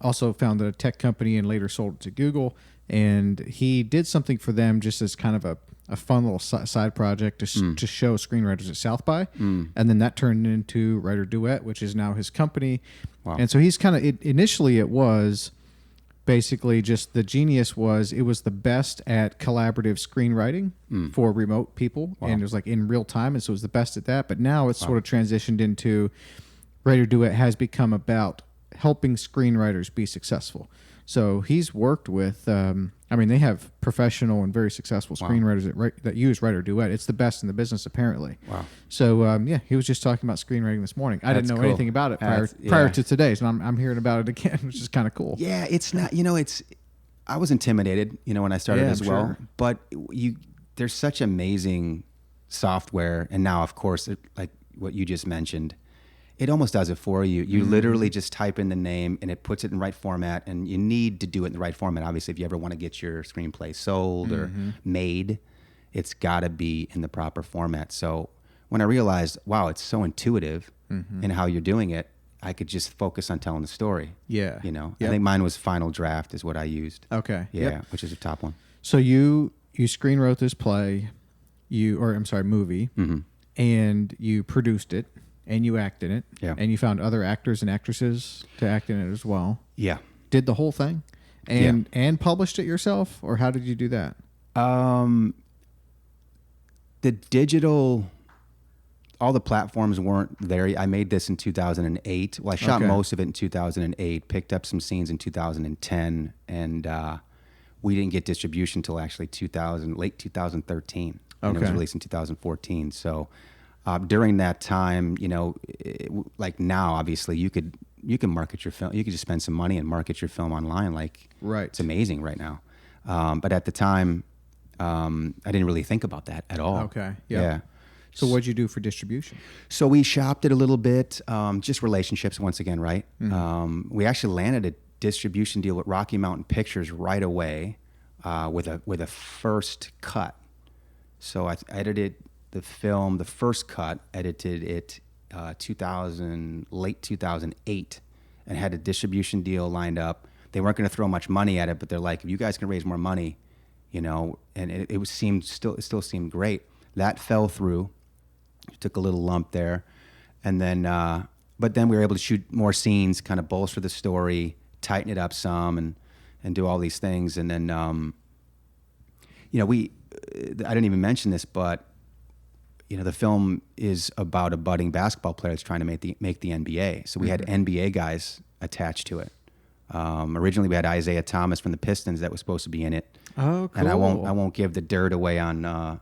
also founded a tech company and later sold it to Google. And he did something for them just as kind of a fun little side project to show screenwriters at South by. And then that turned into Writer Duet, which is now his company. Wow. And so he's kind of, initially it was basically just the genius was it was the best at collaborative screenwriting for remote people. Wow. And it was like in real time. And so it was the best at that. But now it's sort of transitioned into Writer Duet has become about helping screenwriters be successful. So he's worked with, they have professional and very successful screenwriters that use Writer Duet. It's the best in the business, apparently. Wow. So, he was just talking about screenwriting this morning. I didn't know cool. anything about it prior to today, so I'm hearing about it again, which is kind of cool. Yeah, it's not, I was intimidated, when I started as well. Sure. But there's such amazing software. And now, of course, like what you just mentioned, it almost does it for you. You literally just type in the name and it puts it in the right format. And you need to do it in the right format. Obviously, if you ever want to get your screenplay sold or made, it's got to be in the proper format. So when I realized, wow, it's so intuitive in how you're doing it, I could just focus on telling the story. Yeah. I think mine was Final Draft is what I used. Okay. Yeah, Yep. which is a top one. So you screenwrote this movie, and you produced it. And you act in it, and you found other actors and actresses to act in it as well. Yeah. Did the whole thing, and published it yourself, or how did you do that? The digital, all the platforms weren't there. I made this in 2008. Well, I shot most of it in 2008, picked up some scenes in 2010, and we didn't get distribution until actually late 2013. And it was released in 2014. So during that time, like now, obviously, you can market your film. You could just spend some money and market your film online. Like, it's amazing right now. But at the time, I didn't really think about that at all. Okay. Yeah. So what'd you do for distribution? So we shopped it a little bit, just relationships once again, right? We actually landed a distribution deal with Rocky Mountain Pictures right away with a first cut. So I edited the film, the first cut, edited it late 2008, and had a distribution deal lined up. They weren't going to throw much money at it, but they're like, if you guys can raise more money, and it still seemed great. That fell through. Took a little lump there, and then but then we were able to shoot more scenes, kind of bolster the story, tighten it up some, and do all these things. And then I didn't even mention this, but the film is about a budding basketball player that's trying to make the NBA. So we had NBA guys attached to it. Originally, we had Isaiah Thomas from the Pistons that was supposed to be in it. Oh, cool. And I won't give the dirt away on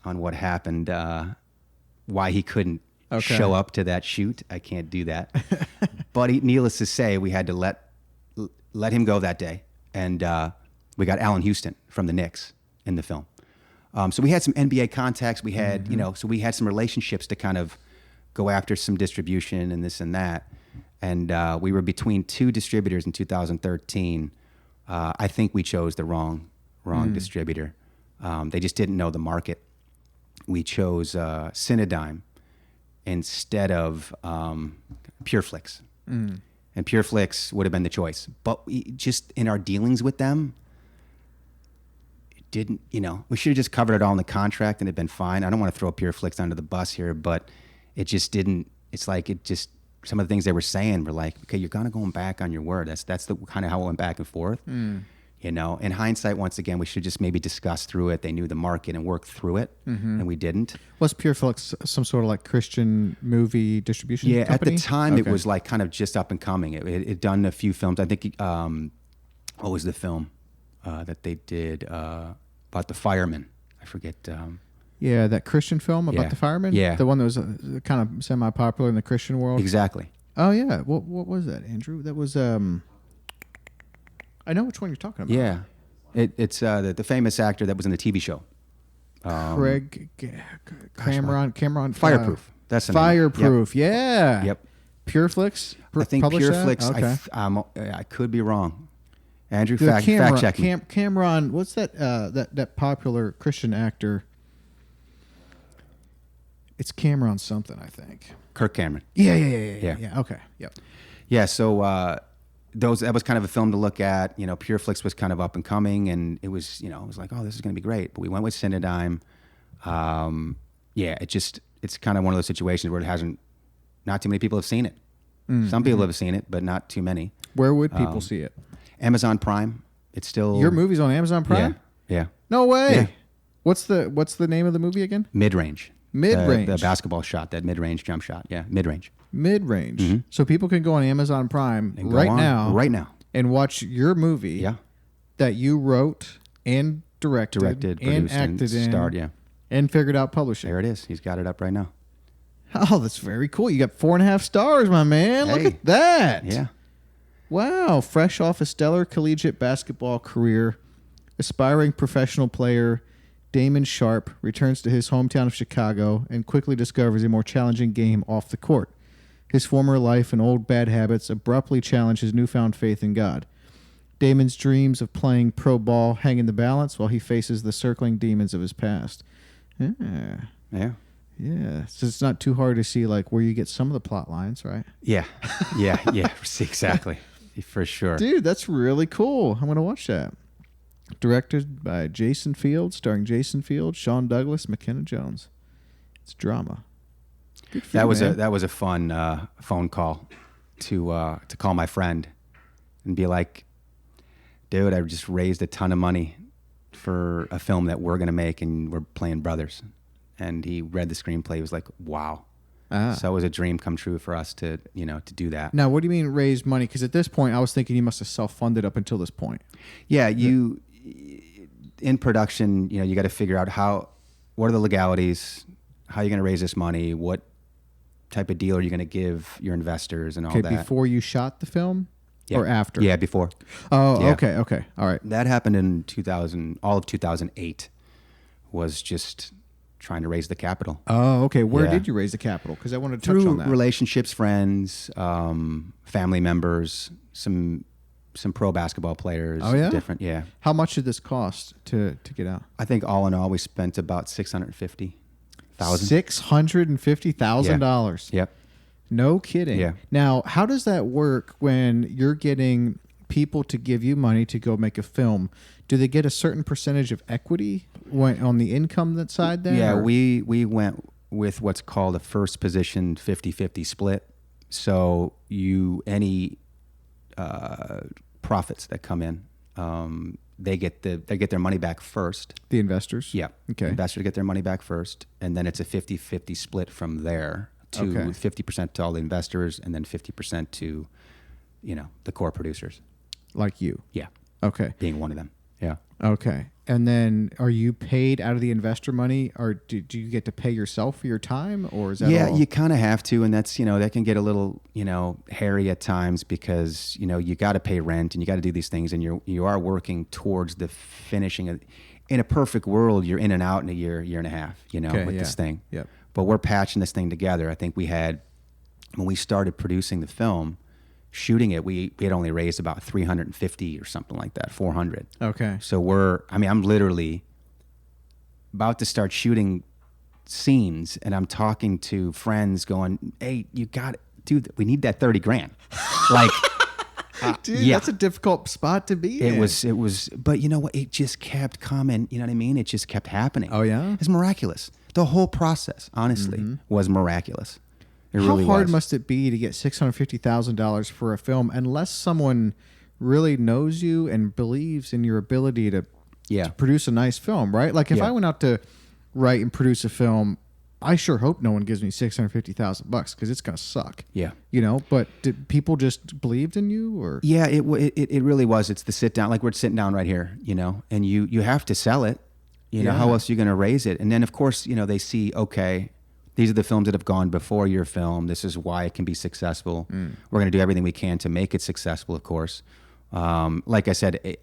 what happened, why he couldn't show up to that shoot. I can't do that. But needless to say, we had to let him go that day, and we got Allen Houston from the Knicks in the film. So we had some NBA contacts. We had, so we had some relationships to kind of go after some distribution and this and that. And we were between two distributors in 2013. I think we chose the wrong distributor. They just didn't know the market. We chose Cinedigm instead of PureFlix. And PureFlix would have been the choice. But just in our dealings with them, didn't, we should have just covered it all in the contract and it'd been fine. I don't want to throw PureFlix under the bus here, but it just didn't, some of the things they were saying were like, okay, you're kind of going back on your word. That's the kind of how it went back and forth. In hindsight, once again, we should just maybe discuss through it. They knew the market and worked through it, and we didn't. Was PureFlix some sort of like Christian movie distribution company? At the time, it was like kind of just up and coming. It done a few films. I think, what was the film that they did about the firemen? I forget. That Christian film about the firemen? Yeah. The one that was kind of semi-popular in the Christian world? Exactly. Oh, yeah. What was that, Andrew? That was... I know which one you're talking about. Yeah, it's the famous actor that was in the TV show. Cameron Fireproof. That's the name. Fireproof. Yeah. Yep. Pureflix. I think published that? Pureflix. Okay. I could be wrong. Andrew, The fact check me. Cameron. What's that? That popular Christian actor. It's Cameron something, I think. Kirk Cameron. Yeah. Okay. Yep. Yeah. So that was kind of a film to look at. You know, Pureflix was kind of up and coming, and it was it was like, oh, this is going to be great. But we went with Cinedigm. It's kind of one of those situations where not too many people have seen it. Some people have seen it, but not too many. Where would people see it? Amazon Prime. It's still Your movie's on Amazon Prime? Yeah. No way. Yeah. What's the name of the movie again? Mid-range. Mid-range. The basketball shot, that mid-range jump shot. Yeah, mid-range. Mid-range. So people can go on Amazon Prime And go right on now and watch your movie Yeah. that you wrote and directed Directed, and produced, acted in starred. Yeah. and figured out publishing. There it is. He's got it up right now. Oh, that's very cool. You got 4.5 stars, my man. Look Hey. at that. Yeah. Wow. Fresh off a stellar collegiate basketball career, aspiring professional player Damon Sharp returns to his hometown of Chicago and quickly discovers a more challenging game off the court. His former life and old bad habits abruptly challenge his newfound faith in God. Damon's dreams of playing pro ball hang in the balance while he faces the circling demons of his past. Yeah. Yeah. Yeah. So it's not too hard to see like where you get some of the plot lines, right? Yeah. Yeah. Exactly. For sure. Dude, that's really cool. I'm going to watch that. Directed by Jason Field, starring Jason Field, Sean Douglas, McKenna Jones. It's drama. Good for That you, was man. a fun phone call to call my friend and be like, dude, I just raised a ton of money for a film that we're gonna make, and we're playing brothers. And he read the screenplay. He was like, wow. So it was a dream come true for us to do that. Now, what do you mean raise money? Because at this point, I was thinking you must have self-funded up until this point. Yeah, in production, you got to figure out what are the legalities, how are you going to raise this money, what type of deal are you going to give your investors and all Okay, that. before you shot the film Yeah. or after? Yeah, before. Oh, Yeah. okay. All right. That happened in all of 2008 was just trying to raise the capital. Oh, okay. Where Yeah. did you raise the capital? Because I wanted to touch Through on that. relationships, friends, family members, some pro basketball players. Oh, yeah? Different, yeah. How much did this cost to get out? I think all in all, we spent about $650,000. $650,000. Yep. No kidding. Yeah. Now, how does that work when you're getting people to give you money to go make a film? Do they get a certain percentage of equity on the income side then? Yeah, or- we went with what's called a first position 50-50 split. So any profits that come in, they get their money back first. The investors? Yeah. Okay. Investors get their money back first, and then it's a 50-50 split from there to Okay. 50% to all the investors, and then 50% to, the core producers. Like you. Yeah, Okay. being one of them. Yeah. Okay. And then are you paid out of the investor money, or do you get to pay yourself for your time, or is that Yeah, all? you kind of have to, and that's that can get a little hairy at times because you got to pay rent and you got to do these things, and you are working towards the finishing of. In a perfect world, you're in and out in a year and a half, Okay, with yeah. this thing. Yep. But we're patching this thing together. I think we had when we started producing the film, shooting it, we had only raised about 350 or something like that, 400. Okay. So I'm literally about to start shooting scenes, and I'm talking to friends going, hey, you got it. Dude, we need that 30 grand. Like, Dude, yeah. that's a difficult spot to be in. it was, but you know what? It just kept coming. You know what I mean? It just kept happening. Oh, yeah? It's miraculous. The whole process, honestly, was miraculous. It How really hard was. must it be to get $650,000 for a film unless someone really knows you and believes in your ability to produce a nice film, right? Like if Yeah. I went out to write and produce a film, I sure hope no one gives me $650,000 because it's gonna suck. Yeah. But did people just believed in you, or Yeah, it really was. It's the sit down, like we're sitting down right here, and you have to sell it. Yeah. How else are you going to raise it? And then of course, they see, okay, these are the films that have gone before your film. This is why it can be successful. We're going to do everything we can to make it successful, of course. Like I said,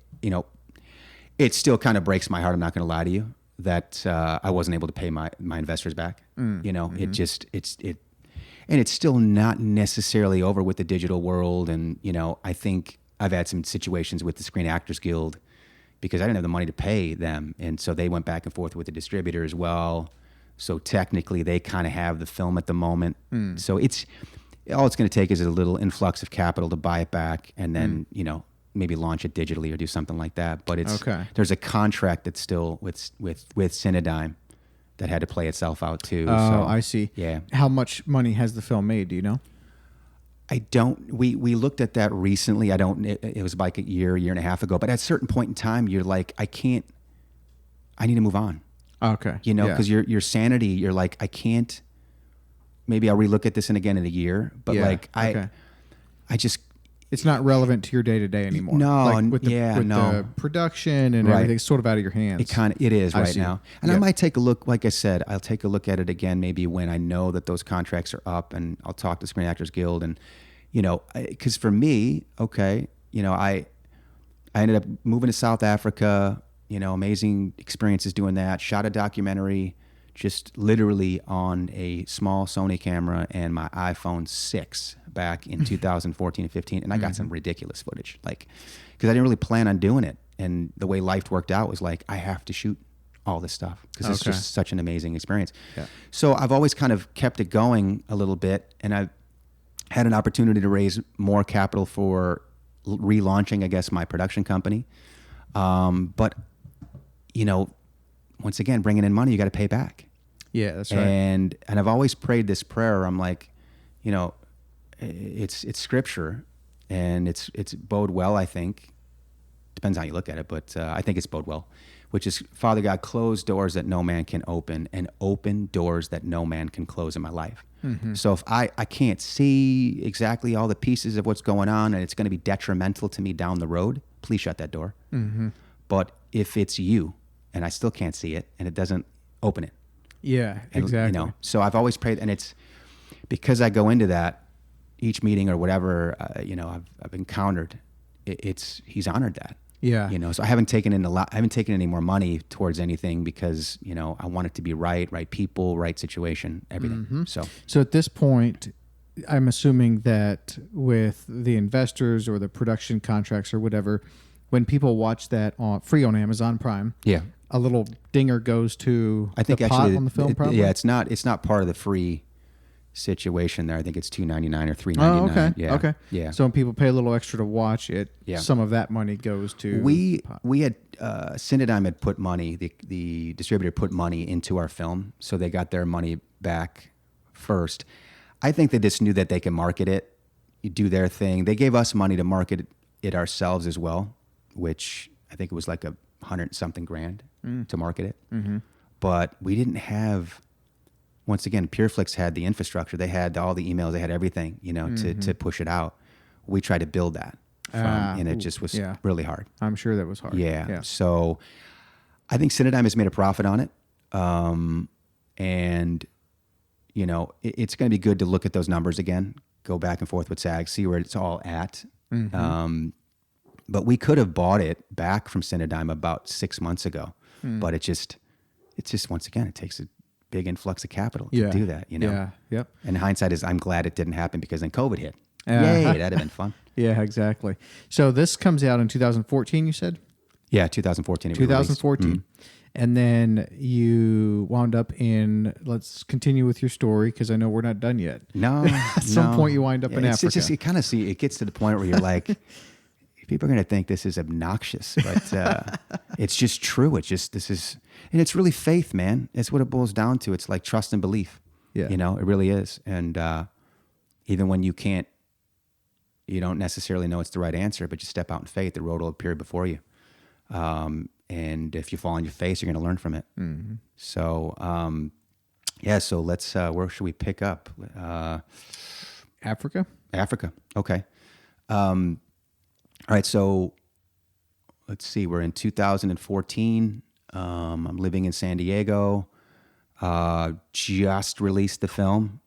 it still kind of breaks my heart. I'm not going to lie to you that I wasn't able to pay my investors back. And it's still not necessarily over with the digital world. And, I think I've had some situations with the Screen Actors Guild because I didn't have the money to pay them. And so they went back and forth with the distributor as well. So technically they kind of have the film at the moment. So all it's going to take is a little influx of capital to buy it back and then, maybe launch it digitally or do something like that. But there's a contract that's still with Cinedigm that had to play itself out too. Oh, So, I see. yeah. How much money has the film made? Do you know? I don't. We looked at that recently. I don't. It was like a year and a half ago. But at a certain point in time, you're like, I can't. I need to move on. Okay. Because your sanity. You're like, I can't. Maybe I'll relook at this again in a year. But I just. It's not relevant to your day to day anymore. No, like with the production and everything's sort of out of your hands. It is right now. And I Yeah. might take a look. Like I said, I'll take a look at it again maybe when I know that those contracts are up, and I'll talk to Screen Actors Guild, and because for me, I ended up moving to South Africa. Amazing experiences doing that. Shot a documentary, just literally on a small Sony camera and my iPhone 6 back in 2014 and 15. And I got some ridiculous footage, because I didn't really plan on doing it. And the way life worked out was like, I have to shoot all this stuff because it's just such an amazing experience. Yeah. So I've always kind of kept it going a little bit. And I've had an opportunity to raise more capital for relaunching, I guess, my production company. But, once again, bringing in money, you got to pay back. Yeah, that's right. And I've always prayed this prayer. I'm like, it's scripture, and it's bode well. I think depends how you look at it, but I think it's bode well, which is, Father God, close doors that no man can open, and open doors that no man can close in my life. So if I can't see exactly all the pieces of what's going on, and it's going to be detrimental to me down the road, please shut that door. But if it's you, and I still can't see it, and it doesn't, open it. Yeah, And, exactly. so I've always prayed, and it's because I go into that each meeting or whatever, I've encountered. He's honored that. Yeah. So I haven't taken any more money towards anything because I want it to be right people, right situation, everything. So at this point, I'm assuming that with the investors or the production contracts or whatever, when people watch that free on Amazon Prime, yeah, a little dinger goes to I think the actually pot on the film. Probably. Yeah, it's not part of the free situation there. I think it's $2.99 or $3.99. Oh, okay. Yeah. Okay. Yeah. So when people pay a little extra to watch it, Yeah. some of that money goes to we pot. had Cinedigm had put money. The distributor put money into our film, so they got their money back first. I think they just knew that they could market it, do their thing. They gave us money to market it ourselves as well, which I think it was like $100-something grand to market it. But we didn't have. Once again, PureFlix had the infrastructure. They had all the emails. They had everything, to push it out. We tried to build that, and it just was really hard. I'm sure that was hard. Yeah. So I think Cinedigm has made a profit on it. And, it's going to be good to look at those numbers again, go back and forth with SAG, see where it's all at. But we could have bought it back from Cinedigm about 6 months ago. But it's just, once again, it takes a big influx of capital to do that, Yeah. Yep. And hindsight is, I'm glad it didn't happen because then COVID hit. Yeah. Yay, that'd have been fun. Yeah, exactly. So this comes out in 2014, you said? Yeah, 2014. It was released. 2014. And then you wound up in, let's continue with your story because I know we're not done yet. No. At some point you wind up in it's Africa. Just, you kind of see, it gets to the point where you're like, people are going to think this is obnoxious, but it's just true. It's just, and it's really faith, man. It's what it boils down to. It's like trust and belief. Yeah. It really is. And even when you don't necessarily know it's the right answer, but you step out in faith, the road will appear before you. And if you fall on your face, you're going to learn from it. So, so let's, where should we pick up? Africa? Africa. Okay. All right. So let's see, we're in 2014. I'm living in San Diego. Just released the film,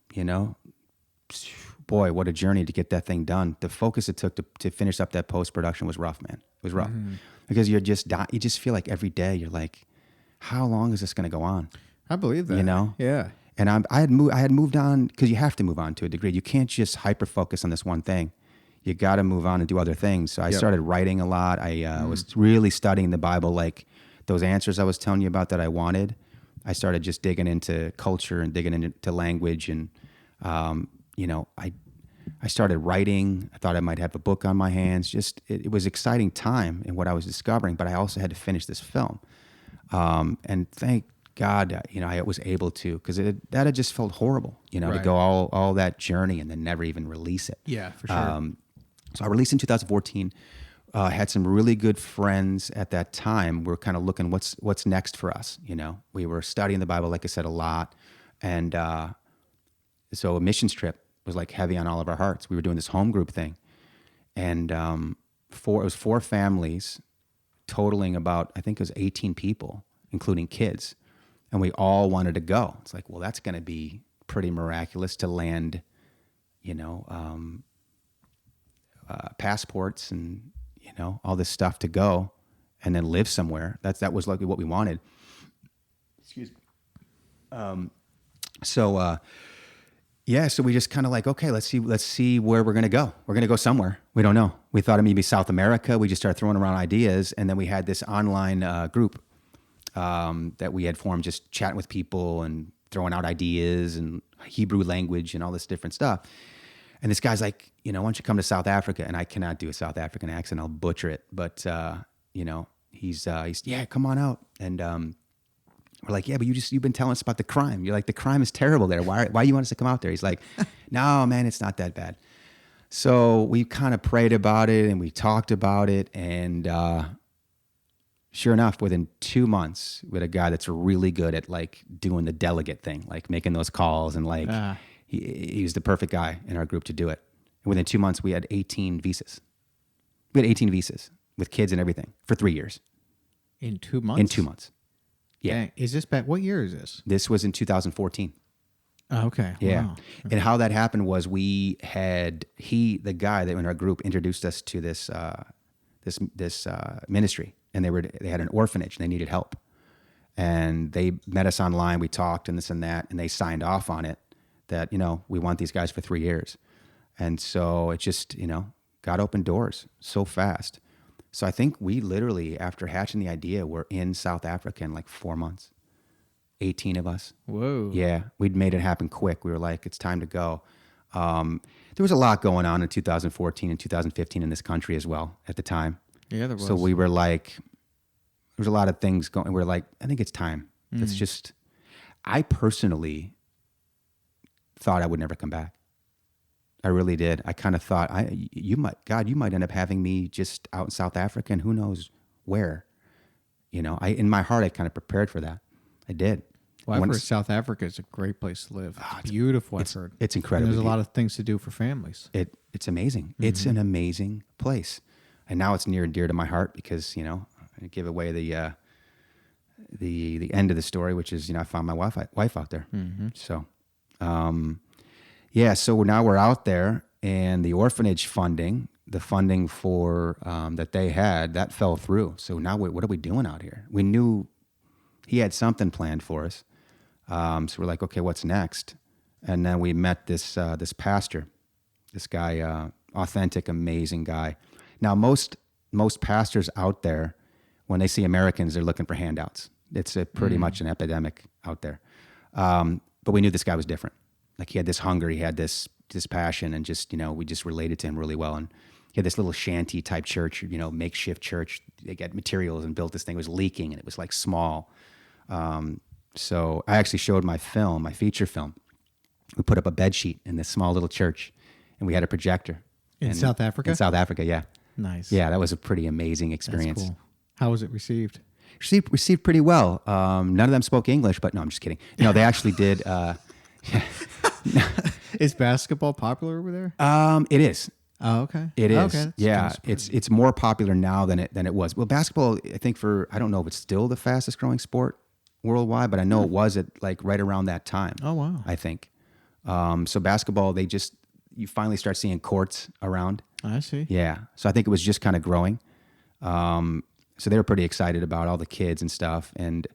boy, what a journey to get that thing done. The focus it took to finish up that post-production was rough, man. It was rough because you just feel like every day you're like, how long is this going to go on? I believe that. You know? Yeah. And I had moved on, because you have to move on to a degree. You can't just hyper focus on this one thing. You got to move on and do other things. So I started writing a lot. I was really studying the Bible, like those answers I was telling you about that I wanted. I started just digging into culture and digging into language, and I started writing. I thought I might have a book on my hands. Just it was exciting time in what I was discovering, but I also had to finish this film. And thank God, I was able to, because that had just felt horrible, to go all that journey and then never even release it. Yeah, for sure. So I released in 2014. Had some really good friends at that time. We were kind of looking what's next for us. We were studying the Bible, like I said, a lot, and so a missions trip was like heavy on all of our hearts. We were doing this home group thing, and it was 4 families, totaling about, I think it was 18 people, including kids, and we all wanted to go. It's like, well, that's going to be pretty miraculous to land, passports and all this stuff to go and then live somewhere. That was like what we wanted. Excuse me. So we just kind of like, okay, let's see where we're gonna go. We're gonna go somewhere. We don't know. We thought it may be South America. We just started throwing around ideas, and then we had this online group that we had formed, just chatting with people and throwing out ideas and Hebrew language and all this different stuff. And this guy's like, why don't you come to South Africa? And I cannot do a South African accent. I'll butcher it. But, he's yeah, come on out. And we're like, yeah, but you've been telling us about the crime. You're like, the crime is terrible there. Why you want us to come out there? He's like, no, man, it's not that bad. So we kind of prayed about it and we talked about it. And sure enough, within 2 months, we had a guy that's really good at like doing the delegate thing, like making those calls, and like he was the perfect guy in our group to do it. And within 2 months, we had 18 visas. We had 18 visas with kids and everything for 3 years. In 2 months? In 2 months. Yeah. Dang. Is this back? What year is this? This was in 2014. Oh, okay. Yeah. Wow. And how that happened was the guy that in our group introduced us to this ministry, and they had an orphanage and they needed help. And they met us online. We talked and this and that, and they signed off on it that, we want these guys for 3 years. And so it just, got open doors so fast. So I think we literally, after hatching the idea, were in South Africa in like 4 months. 18 of us. Whoa. Yeah, we'd made it happen quick. We were like, it's time to go. There was a lot going on in 2014 and 2015 in this country as well at the time. Yeah, there was. So we were like, there was a lot of things going. We were like, I think it's time. It's just, I personally thought I would never come back. I really did. I kind of thought, you might end up having me just out in South Africa and who knows where. In my heart, I kind of prepared for that. I did. Well, I've heard South Africa is a great place to live. It's beautiful, I've heard. It's incredible. And there's a lot of things to do for families. It's amazing. It's an amazing place. And now it's near and dear to my heart because, I give away the end of the story, which is, I found my wife out there. So, so now we're out there, and the orphanage funding, the funding for that they had, that fell through. So now what are we doing out here? We knew he had something planned for us. So we're like, okay, what's next? And then we met this pastor, this guy, authentic, amazing guy. Now, most pastors out there, when they see Americans, they're looking for handouts. It's pretty much an epidemic out there. But we knew this guy was different. Like, he had this hunger, he had this passion, and just, we just related to him really well. And he had this little shanty type church, makeshift church. They got materials and built this thing. It was leaking, and it was like small. So I actually showed my feature film. We put up a bed sheet in this small little church, and we had a projector. In South Africa? In South Africa, yeah. Nice. Yeah, that was a pretty amazing experience. That's cool. How was it received? Received pretty well. None of them spoke English, but no, I'm just kidding. No, they actually did. Is basketball popular over there? It is. Oh, okay. It is. Okay, yeah, it's more popular now than it was. Well, basketball, I think I don't know if it's still the fastest growing sport worldwide, but I know it was at like right around that time. Oh, wow. I think. So basketball, they just, you finally start seeing courts around. I see. Yeah. So I think it was just kind of growing. So they were pretty excited about all the kids and stuff. And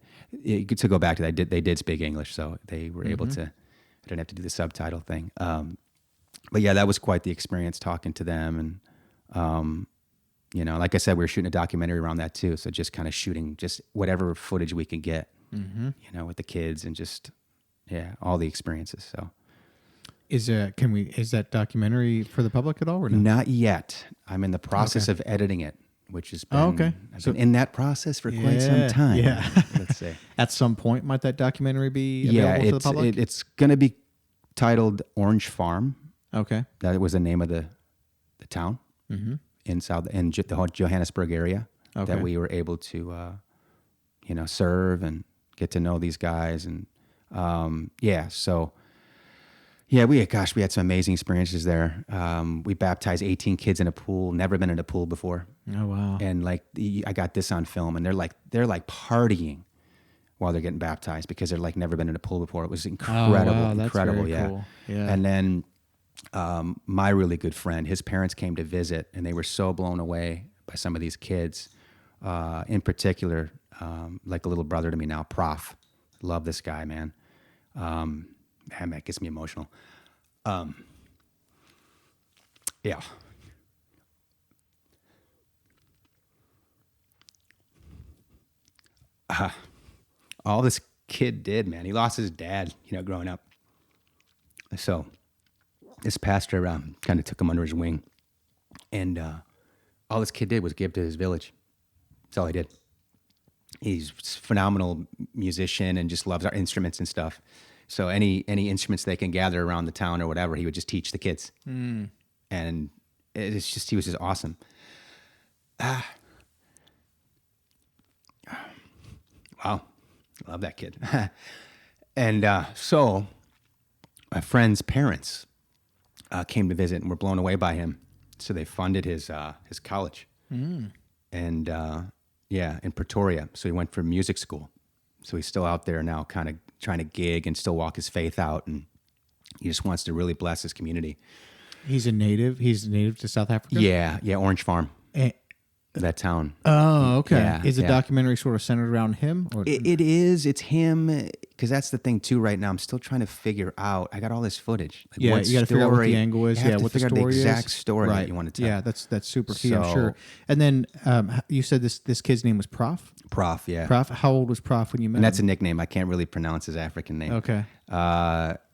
to go back to that, they did speak English, so they were able to. I didn't have to do the subtitle thing. But yeah, that was quite the experience talking to them. And like I said, we were shooting a documentary around that too. So just kind of shooting just whatever footage we could get, with the kids and just all the experiences. So. Is that documentary for the public at all or no? Not yet. I'm in the process of editing it, which has been I've been in that process for quite some time. Yeah. Let's say. At some point, might that documentary be available to the public? It's going to be titled Orange Farm. Okay. That was the name of the town in the Johannesburg area that we were able to, serve and get to know these guys. And so. Yeah, we had some amazing experiences there. We baptized 18 kids in a pool. Never been in a pool before. Oh wow! And I got this on film, and they're like partying while they're getting baptized because they're like never been in a pool before. It was incredible, That's incredible. Very Yeah. Cool. Yeah. And then my really good friend, his parents came to visit, and they were so blown away by some of these kids. In particular, like a little brother to me now, Prof. Love this guy, man. Man, that gets me emotional. Yeah. All this kid did, man. He lost his dad, growing up. So this pastor kind of took him under his wing. And all this kid did was give to his village. That's all he did. He's a phenomenal musician and just loves our instruments and stuff. So any instruments they can gather around the town or whatever, he would just teach the kids. And he was just awesome. Wow. Love that kid. And so my friend's parents came to visit and were blown away by him. So they funded his college. And in Pretoria. So he went for music school. So he's still out there now kind of trying to gig and still walk his faith out. And he just wants to really bless his community. He's native to South Africa? Yeah, Orange Farm. That town. Oh, okay. Yeah, is the documentary sort of centered around him? Or? It is. It's him. Because that's the thing, too, right now. I'm still trying to figure out. I got all this footage. Like, you got to figure out what the angle is. What the story is. The exact story that you want to tell. Yeah, that's super key, I'm sure. And then you said this kid's name was Prof? Prof, yeah. Prof. How old was Prof when you met him? And that's a nickname. I can't really pronounce his African name. Okay.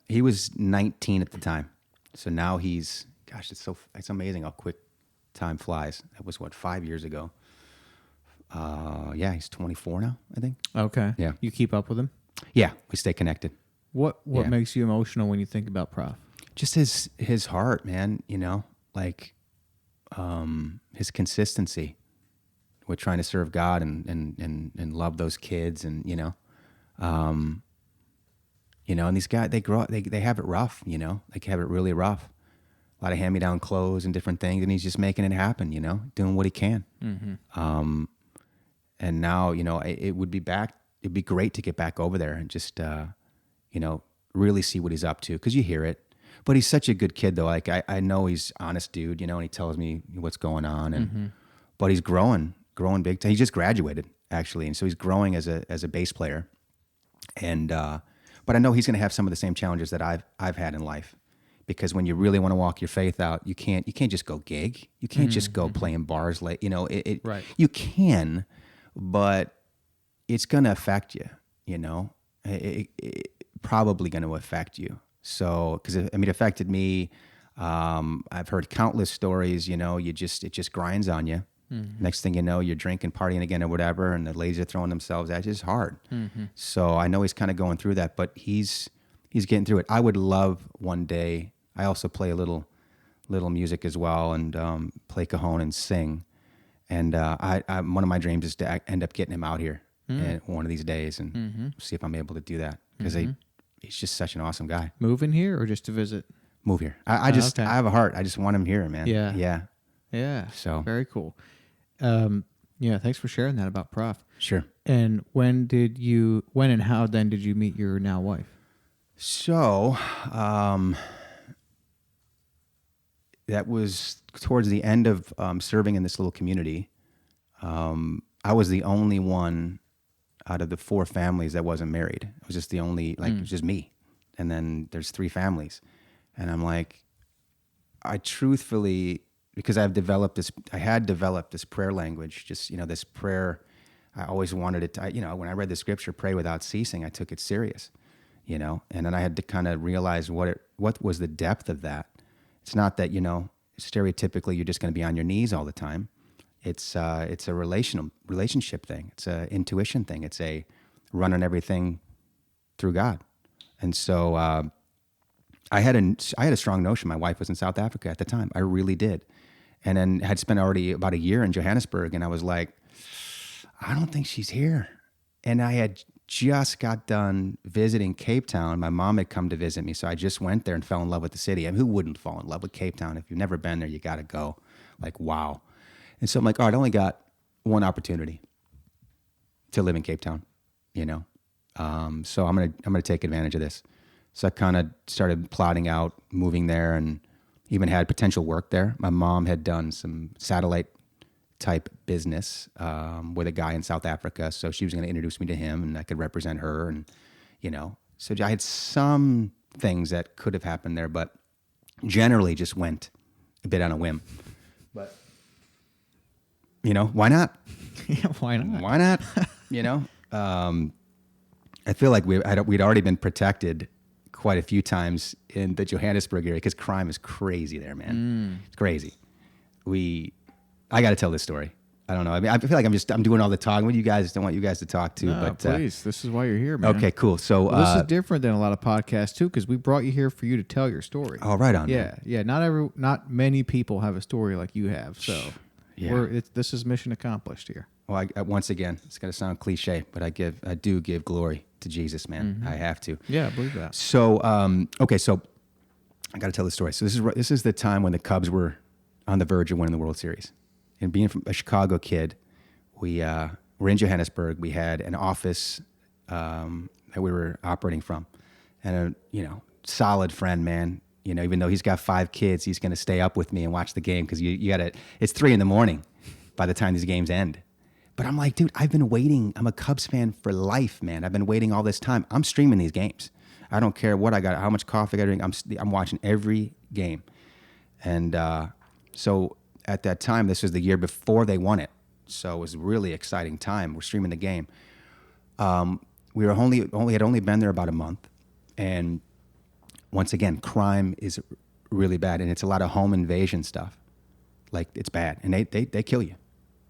He was 19 at the time. So now he's, gosh, it's amazing how quick time flies. That was, 5 years ago. He's 24 now, I think. Okay. Yeah. You keep up with him? Yeah, we stay connected. What makes you emotional when you think about Prof? Just his heart, man, his consistency with trying to serve God and love those kids and and these guys, they grow up, they have it rough, they have it really rough. A lot of hand-me-down clothes and different things, and he's just making it happen, doing what he can. Mm-hmm. And now, it'd be great to get back over there and just, really see what he's up to, because you hear it. But he's such a good kid, though. Like, I know he's honest dude, and he tells me what's going on. And but he's growing big time. He just graduated, actually, and so he's growing as a bass player. And but I know he's going to have some of the same challenges that I've had in life. Because when you really want to walk your faith out, you can't just go gig. You can't just go play in bars late. Right. You can, but it's going to affect you. It probably going to affect you. So, because it affected me. I've heard countless stories. It just grinds on you. Mm-hmm. Next thing you know, you're drinking, partying again, or whatever, and the ladies are throwing themselves at you. It's hard. Mm-hmm. So I know he's kind of going through that, but he's getting through it. I would love one day. I also play a little music as well, and play cajon and sing. And I one of my dreams is to end up getting him out here one of these days, and see if I'm able to do that, because he's just such an awesome guy. Moving here or just to visit? Move here. I I have a heart. I just want him here, man. Yeah. So very cool. Thanks for sharing that about Prof. Sure. And when and how then did you meet your now wife? So, that was towards the end of serving in this little community. I was the only one out of the 4 families that wasn't married. It was just the only, like, it was just me. And then there's 3 families. And I'm like, I truthfully, because I had developed this prayer language, just, this prayer. I always wanted it to, when I read the scripture, pray without ceasing, I took it serious, and then I had to kind of realize what was the depth of that. It's not that, stereotypically you're just going to be on your knees all the time. It's a relationship thing. It's a intuition thing. It's a running everything through God. And so I had a strong notion. My wife was in South Africa at the time. I really did. And then had spent already about a year in Johannesburg. And I was like, I don't think she's here. And I had just got done visiting Cape Town. My mom had come to visit me. So I just went there and fell in love with the city. I mean, who wouldn't fall in love with Cape Town? If you've never been there, you got to go. Like, wow. And so I'm like, all right, I only got one opportunity to live in Cape Town, So I'm gonna take advantage of this. So I kind of started plotting out moving there, and even had potential work there. My mom had done some satellite type business with a guy in South Africa, so she was going to introduce me to him, and I could represent her, and So I had some things that could have happened there, but generally just went a bit on a whim. But why not? Yeah, why not? Why not? I feel like we'd already been protected quite a few times in the Johannesburg area because crime is crazy there, man. It's crazy. I got to tell this story. I don't know. I mean, I feel like I'm doing all the talking. What do you guys don't want you guys to talk to? No, but please, this is why you're here, man. Okay, cool. So this is different than a lot of podcasts too, because we brought you here for you to tell your story. Oh, right on. Yeah, man. yeah. Not many people have a story like you have. So Yeah. this is mission accomplished here. Well, once again, it's going to sound cliche, but I do give glory to Jesus, man. Mm-hmm. I have to. Yeah, I believe that. So, okay, so I got to tell the story. So this is the time when the Cubs were on the verge of winning the World Series. And being from a Chicago kid, we were in Johannesburg. We had an office that we were operating from, and a solid friend, man. Even though he's got 5 kids, he's going to stay up with me and watch the game because you got to. It's 3 a.m. by the time these games end. But I'm like, dude, I've been waiting. I'm a Cubs fan for life, man. I've been waiting all this time. I'm streaming these games. I don't care what I got, how much coffee I got to drink. I'm watching every game. And so at that time, this was the year before they won it. So it was a really exciting time. We're streaming the game. We were had only been there about a month. And once again, crime is really bad. And it's a lot of home invasion stuff. Like, it's bad. And they kill you.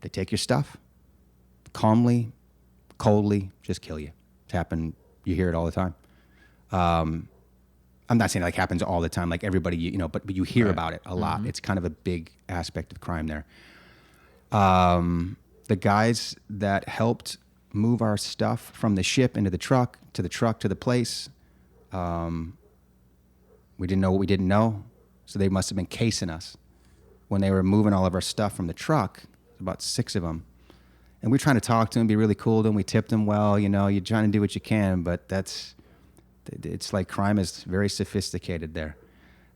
They take your stuff. Calmly, coldly, just kill you. It's happened. You hear it all the time. I'm not saying it happens all the time, like everybody, but you hear about it a lot. Mm-hmm. It's kind of a big aspect of crime there. The guys that helped move our stuff from the ship into the truck to the place, we didn't know what we didn't know, so they must have been casing us. When they were moving all of our stuff from the truck, about 6 of them, and we're trying to talk to them, be really cool to them. We tipped them well, you're trying to do what you can, but it's like crime is very sophisticated there.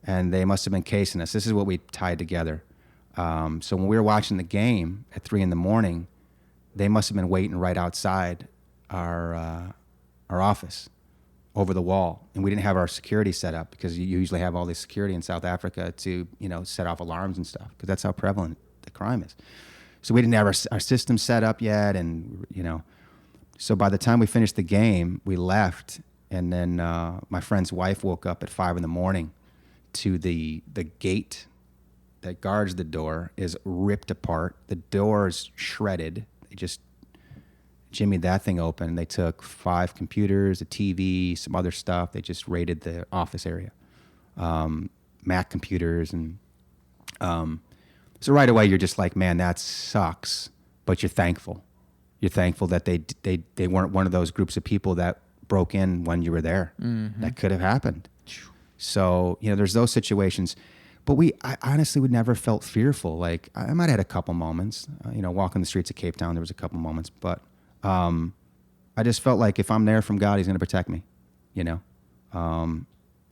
And they must have been casing us. This is what we tied together. So when we were watching the game at 3 a.m, they must have been waiting right outside our office over the wall. And we didn't have our security set up because you usually have all this security in South Africa to, set off alarms and stuff because that's how prevalent the crime is. So we didn't have our system set up yet. And, so by the time we finished the game, we left. And then my friend's wife woke up at 5 a.m. to the gate that guards the door is ripped apart. The door is shredded. They just jimmied that thing open. They took 5 computers, a TV, some other stuff. They just raided the office area, Mac computers. And so right away you're just like, man, that sucks. But you're thankful. You're thankful that they weren't one of those groups of people that broke in when you were there. Mm-hmm. That could have happened. So, there's those situations. But I honestly would never felt fearful. Like, I might have had a couple moments, walking the streets of Cape Town, there was a couple moments. But I just felt like if I'm there from God, he's going to protect me,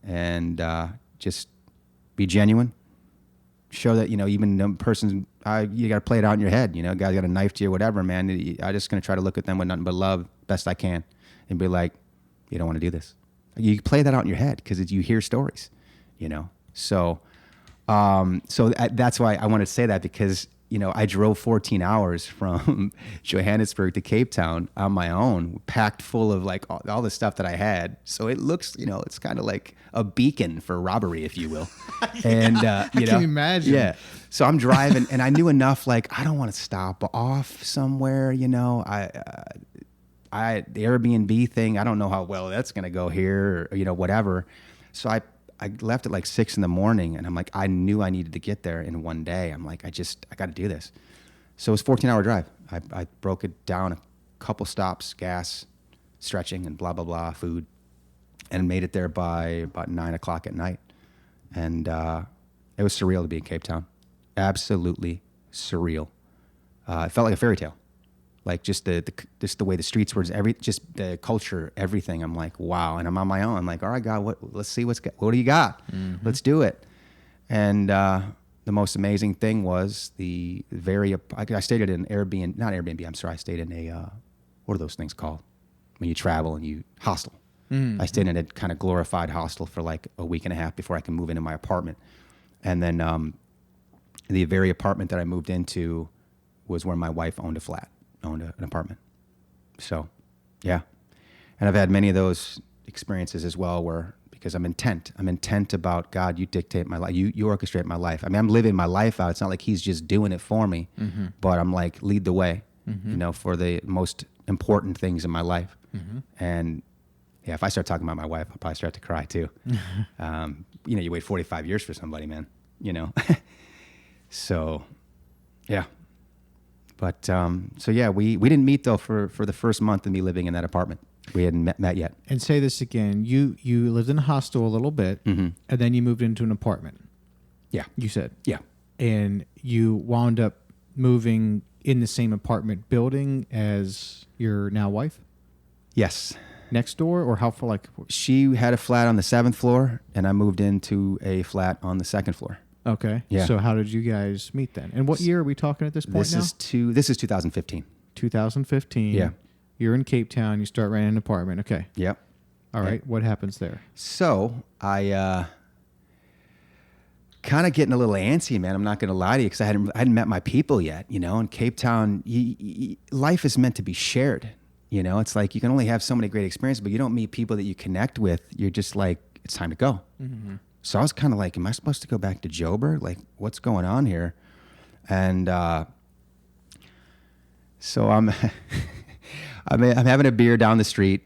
and just be genuine, show that, even the person, you got to play it out in your head. Guy's got a knife to you or whatever, man. I'm just going to try to look at them with nothing but love best I can and be like, you don't want to do this. You play that out in your head because you hear stories, So, that's why I wanted to say that because, I drove 14 hours from Johannesburg to Cape Town on my own, packed full of like all the stuff that I had. So it looks, it's kind of like a beacon for robbery, if you will. And, I can imagine. Yeah. So I'm driving and I knew enough, like, I don't want to stop off somewhere, the Airbnb thing, I don't know how well that's going to go here or, whatever. So I left at like 6 a.m. and I'm like, I knew I needed to get there in one day. I'm like, I got to do this. So it was a 14-hour drive. I broke it down a couple stops, gas, stretching and blah, blah, blah, food, and made it there by about 9 o'clock at night. And it was surreal to be in Cape Town. Absolutely surreal. It felt like a fairy tale. Like just the way the streets were, just the culture, everything. I'm like, wow. And I'm on my own. I'm like, all right, God, let's see what do you got? Mm-hmm. Let's do it. And the most amazing thing was I stayed at an Airbnb, not Airbnb. I'm sorry. I stayed in a, what are those things called when you travel and hostel. Mm-hmm. I stayed in a kind of glorified hostel for like a week and a half before I can move into my apartment. And then the very apartment that I moved into was where my wife owned an apartment. So, yeah. And I've had many of those experiences as well because I'm intent about, God, you dictate my life. You orchestrate my life. I mean, I'm living my life out. It's not like he's just doing it for me, mm-hmm. but I'm like, lead the way, mm-hmm. For the most important things in my life. Mm-hmm. And yeah, if I start talking about my wife, I'll probably start to cry too. You wait 45 years for somebody, man, So, yeah. But, so yeah, we didn't meet though for the first month of me living in that apartment. We hadn't met yet. And say this again, you lived in a hostel a little bit, mm-hmm. and then you moved into an apartment. Yeah. You said. Yeah. And you wound up moving in the same apartment building as your now wife? Yes. Next door, or how far? Like she had a flat on the 7th floor, and I moved into a flat on the 2nd floor. Okay. Yeah. So how did you guys meet then? And what year are we talking at this point now? This is 2015. 2015. Yeah. You're in Cape Town. You start renting an apartment. Okay. Yep. All right. What happens there? So I kind of getting a little antsy, man. I'm not going to lie to you because I hadn't met my people yet. In Cape Town, life is meant to be shared. It's like you can only have so many great experiences, but you don't meet people that you connect with. You're just like, it's time to go. Mm-hmm. So I was kind of like, am I supposed to go back to Joburg? Like, what's going on here? And so I'm I'm having a beer down the street,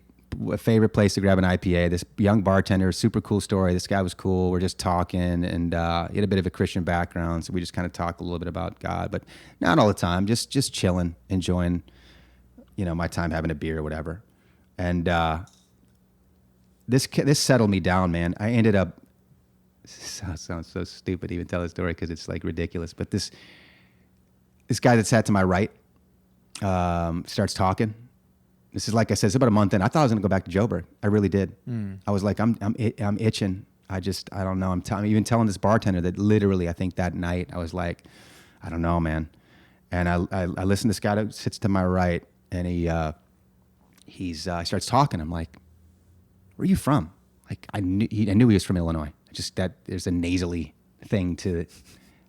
a favorite place to grab an IPA. This young bartender, super cool story. This guy was cool. We're just talking, and he had a bit of a Christian background, so we just kind of talked a little bit about God, but not all the time. Just chilling, enjoying, my time having a beer or whatever. And this settled me down, man. I ended up. Sounds so stupid to even tell the story because it's like ridiculous. But this guy that sat to my right starts talking. This is, like I said, it's about a month in. I thought I was going to go back to Joburg. I really did. I was like, I'm itching. I don't know. I'm even telling this bartender that literally, I think that night I was like, I don't know, man. And I listen to this guy that sits to my right, and he starts talking. I'm like, where are you from? Like I knew he was from Illinois. Just that there's a nasally thing to it.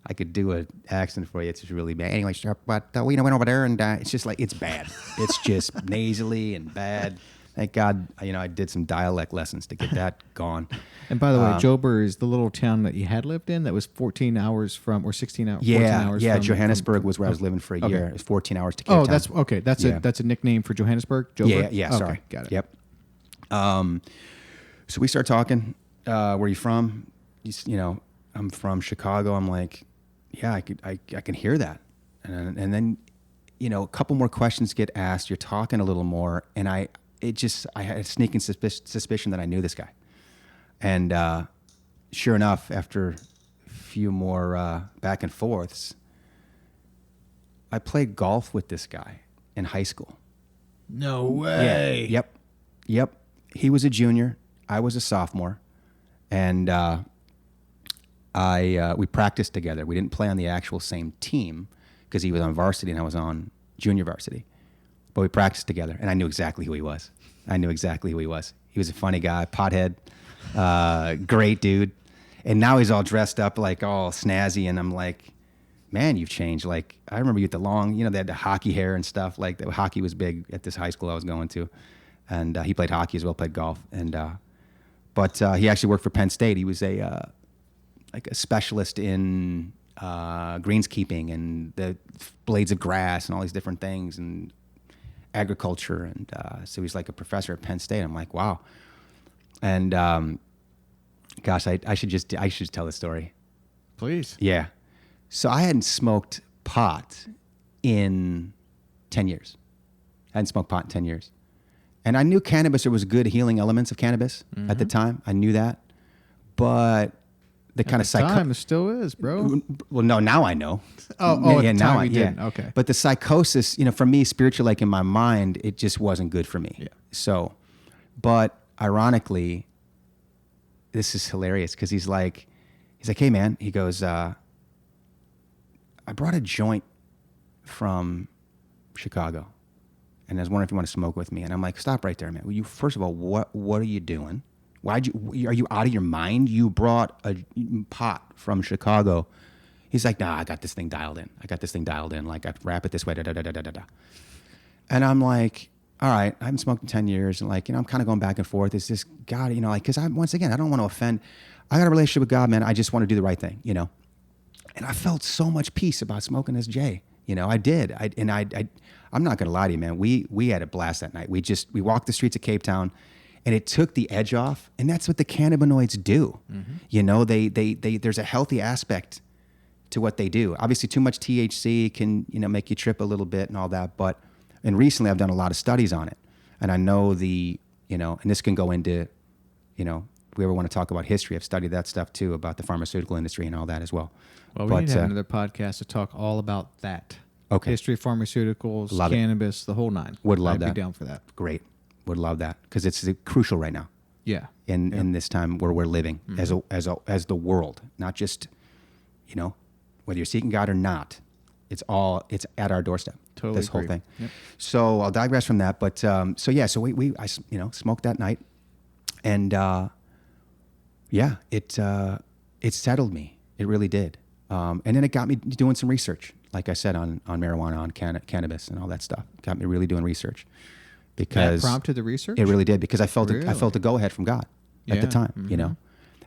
I could do an accent for you. It's just really bad. Anyway, but we went over there, and it's just like, it's bad. It's just nasally and bad. Thank God, I did some dialect lessons to get that gone. And by the way, Joburg is the little town that you had lived in that was 14 hours from, or 16 hours. Yeah, 14 hours yeah. from, Johannesburg was where I was living for a year. Okay. It was 14 hours to Cape Town. That's okay. That's a nickname for Johannesburg. Joburg? Yeah. Okay, Sorry, got it. Yep. So we start talking. Where are you from? I'm from Chicago. I'm like, yeah, I can hear that. And then, a couple more questions get asked. You're talking a little more, and I had a sneaking suspicion that I knew this guy. And sure enough, after a few more back and forths, I played golf with this guy in high school. No way. Yeah. Yep. He was a junior. I was a sophomore. And we practiced together. We didn't play on the actual same team because he was on varsity and I was on junior varsity. But we practiced together, and I knew exactly who he was. He was a funny guy, pothead, great dude. And now he's all dressed up, like all snazzy, and I'm like, man, you've changed. Like, I remember you with the long, they had the hockey hair and stuff. Like, the hockey was big at this high school I was going to. And he played hockey as well, played golf. But he actually worked for Penn State. He was a specialist in greenskeeping and the blades of grass and all these different things and agriculture. And so he's like a professor at Penn State. I'm like, wow. And gosh, I should tell the story. Please. Yeah. So I hadn't smoked pot in 10 years. And I knew cannabis, there was good healing elements of cannabis at the time. I knew that. But the kind of time it still is, bro. Well, no, now I know. Oh, yeah, at the now time I you didn't. Okay. But the psychosis, for me, spiritually, like in my mind, it just wasn't good for me. Yeah. So, but ironically, this is hilarious because he's like, hey man, he goes, I brought a joint from Chicago, and I was wondering if you want to smoke with me. And I'm like, stop right there, man. Well, first of all, what are you doing? Are you out of your mind? You brought a pot from Chicago. He's like, nah, I got this thing dialed in. Like, I wrap it this way, da-da-da-da-da-da. And I'm like, all right, I haven't smoked in 10 years. And like, I'm kind of going back and forth. It's this God, because once again, I don't want to offend. I got a relationship with God, man. I just want to do the right thing, And I felt so much peace about smoking this J. I did. I'm not going to lie to you, man. We had a blast that night. We walked the streets of Cape Town, and it took the edge off. And that's what the cannabinoids do. Mm-hmm. There's a healthy aspect to what they do. Obviously, too much THC can, make you trip a little bit and all that. And recently I've done a lot of studies on it. And I know and this can go into, if we ever want to talk about history, I've studied that stuff too, about the pharmaceutical industry and all that as well. Well, we need to have another podcast to talk all about that. Okay. History of pharmaceuticals, cannabis, the whole nine. I'd be down for that. Great. Would love that because it's crucial right now. Yeah. In this time where we're living as the world, not just, whether you're seeking God or not, it's at our doorstep. Totally this agree. Whole thing. Yep. So I'll digress from that, but I smoked that night, and it settled me. It really did. And then it got me doing some research, like I said, on marijuana, on cannabis, and all that stuff. Got me really doing research because that prompted the research. It really did because I felt a go ahead from God at the time,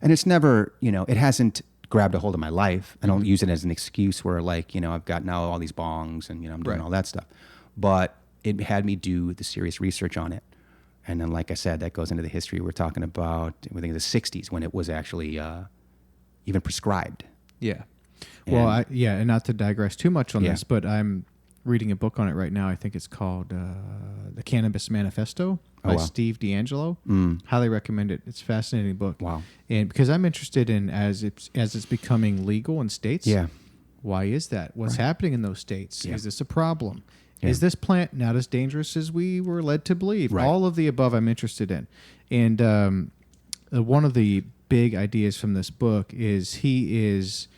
and it's never, it hasn't grabbed a hold of my life. I don't use it as an excuse where I've got now all these bongs and, I'm doing all that stuff. But it had me do the serious research on it. And then, like I said, that goes into the history we're talking about, I think the 60s when it was actually even prescribed. Yeah. Well, and not to digress too much on this, but I'm reading a book on it right now. I think it's called The Cannabis Manifesto by Steve D'Angelo. Highly recommend it. It's a fascinating book. Wow. And because I'm interested in as it's becoming legal in states. Yeah. Why is that? What's happening in those states? Yeah. Is this a problem? Yeah. Is this plant not as dangerous as we were led to believe? Right. All of the above I'm interested in. And one of the big ideas from this book is he is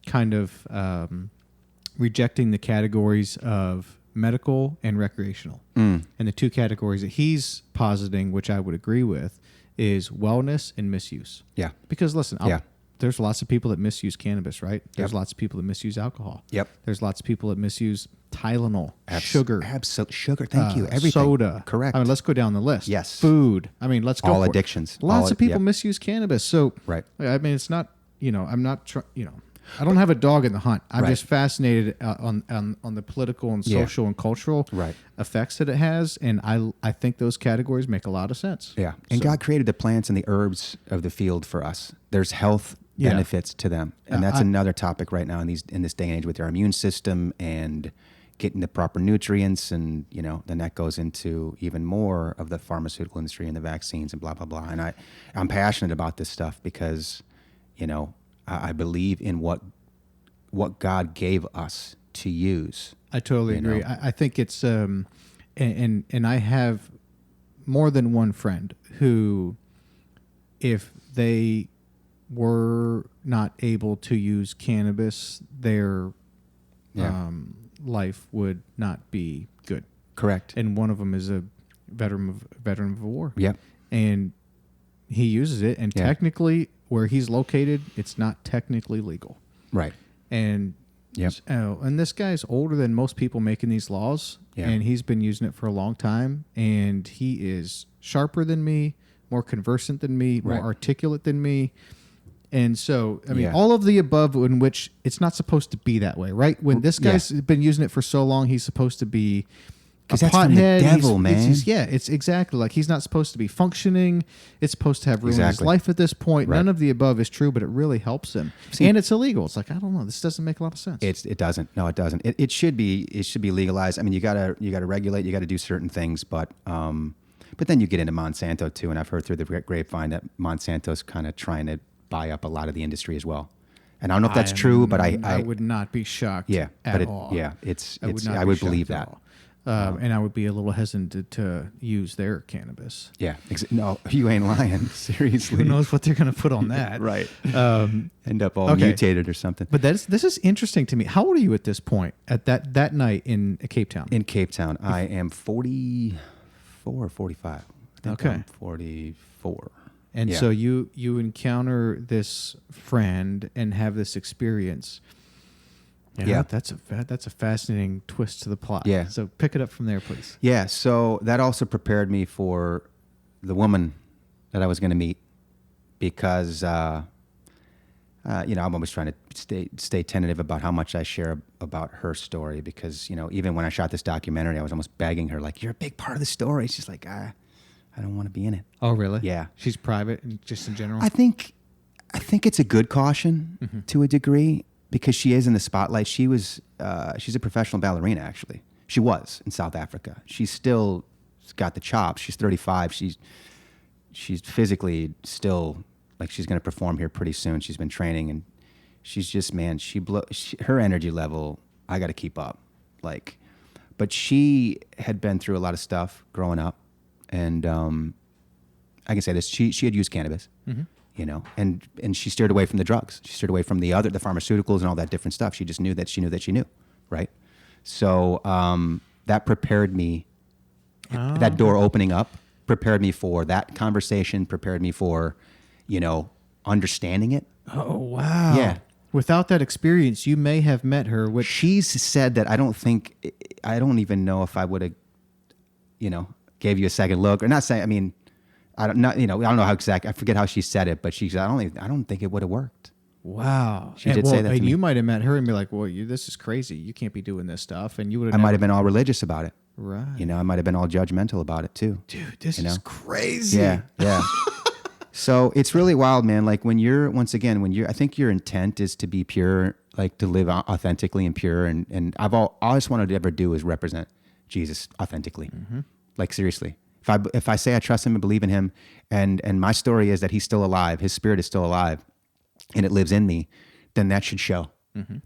kind of rejecting the categories of medical and recreational. And the two categories that he's positing, which I would agree with, is wellness and misuse. Yeah. Because listen, there's lots of people that misuse cannabis, right? There's lots of people that misuse alcohol. Yep. There's lots of people that misuse Tylenol, sugar. Absolutely. Sugar, thank you. Everything. Soda. Correct. I mean, let's go down the list. Yes. Food. I mean, let's go all for addictions. It. Lots of people misuse cannabis. So, right. I mean, it's not, I'm not, I don't have a dog in the hunt. I'm just fascinated on the political and social and cultural effects that it has, and I think those categories make a lot of sense. Yeah, and God created the plants and the herbs of the field for us. There's health benefits to them, and that's another topic right now in this day and age with our immune system and getting the proper nutrients, and then that goes into even more of the pharmaceutical industry and the vaccines and blah blah blah. And I'm passionate about this stuff because I believe in what God gave us to use. I totally agree. I think it's and I have more than one friend who, if they were not able to use cannabis, their Yeah. life would not be good. Correct. And one of them is a veteran of war. Yep. And he uses it, and Yeah. technically, where he's located, it's not technically legal. Right. And Yep. and this guy's older than most people making these laws, Yeah. and he's been using it for a long time, and he is sharper than me, more conversant than me, more Right. articulate than me. And so, I mean, Yeah. all of the above, in which it's not supposed to be that way, right? When this Yeah. guy's been using it for so long, he's supposed to be a 'Cause that's from the pothead. devil, man. Yeah, it's exactly like he's not supposed to be functioning. It's supposed to have ruined his Exactly. life at this point. Right. None of the above is true, but it really helps him. And it's illegal. It's like, I don't know. This doesn't make a lot of sense. It doesn't. No, it doesn't. It should be legalized. I mean, you gotta regulate. You gotta do certain things, but then you get into Monsanto too. And I've heard through the grapevine that Monsanto's kind of trying to buy up a lot of the industry as well. And I don't know if that's true, but I would not be shocked. yeah, at but all. I would believe that. And I would be a little hesitant to use their cannabis. Yeah. No, you ain't lying. Seriously. Who knows what they're going to put on that? Right. Um, End up all okay. mutated or something. but this is interesting to me. How old are you at this point? At that night in Cape Town? In Cape Town, I am 44 or 45. I think Okay. I'm 44. And Yeah. so you encounter this friend and have this experience. Yeah. that's a fascinating twist to the plot. Yeah. So pick it up from there, please. Yeah, so that also prepared me for the woman that I was going to meet because, I'm always trying to stay tentative about how much I share about her story because, even when I shot this documentary, I was almost begging her, like, you're a big part of the story. She's like, I don't want to be in it. Oh, really? Yeah. She's private and just in general. I think it's a good caution to a degree because she is in the spotlight. She's a professional ballerina, actually. She was in South Africa. She's still got the chops. She's 35. She's physically still like she's going to perform here pretty soon. She's been training and she's just, man, her energy level, I got to keep up. But she had been through a lot of stuff growing up. And I can say this, she had used cannabis. And she steered away from the drugs. She steered away from the pharmaceuticals and all that different stuff. She just knew that she knew, right? So that prepared me, that door opening up prepared me for that conversation, prepared me for, understanding it. Oh, wow. Yeah. Without that experience, you may have met her, which She's said that I don't even know if I would have, gave you a second look or not saying, I mean, I don't know how exactly, I forget how she said it, but she said, I don't think it would have worked. wow. She did say that to and me. you might have met her and be like, well, this is crazy. You can't be doing this stuff. And you would I might have been all religious about it. Right. I might have been all judgmental about it too. Dude, this You know? is crazy. Yeah, yeah. So it's really wild, man. Like I think your intent is to be pure, like to live authentically and pure. And all I just wanted to ever do is represent Jesus authentically. Like seriously, if I say I trust him and believe in him, and my story is that he's still alive, his spirit is still alive, and it lives in me, then that should show.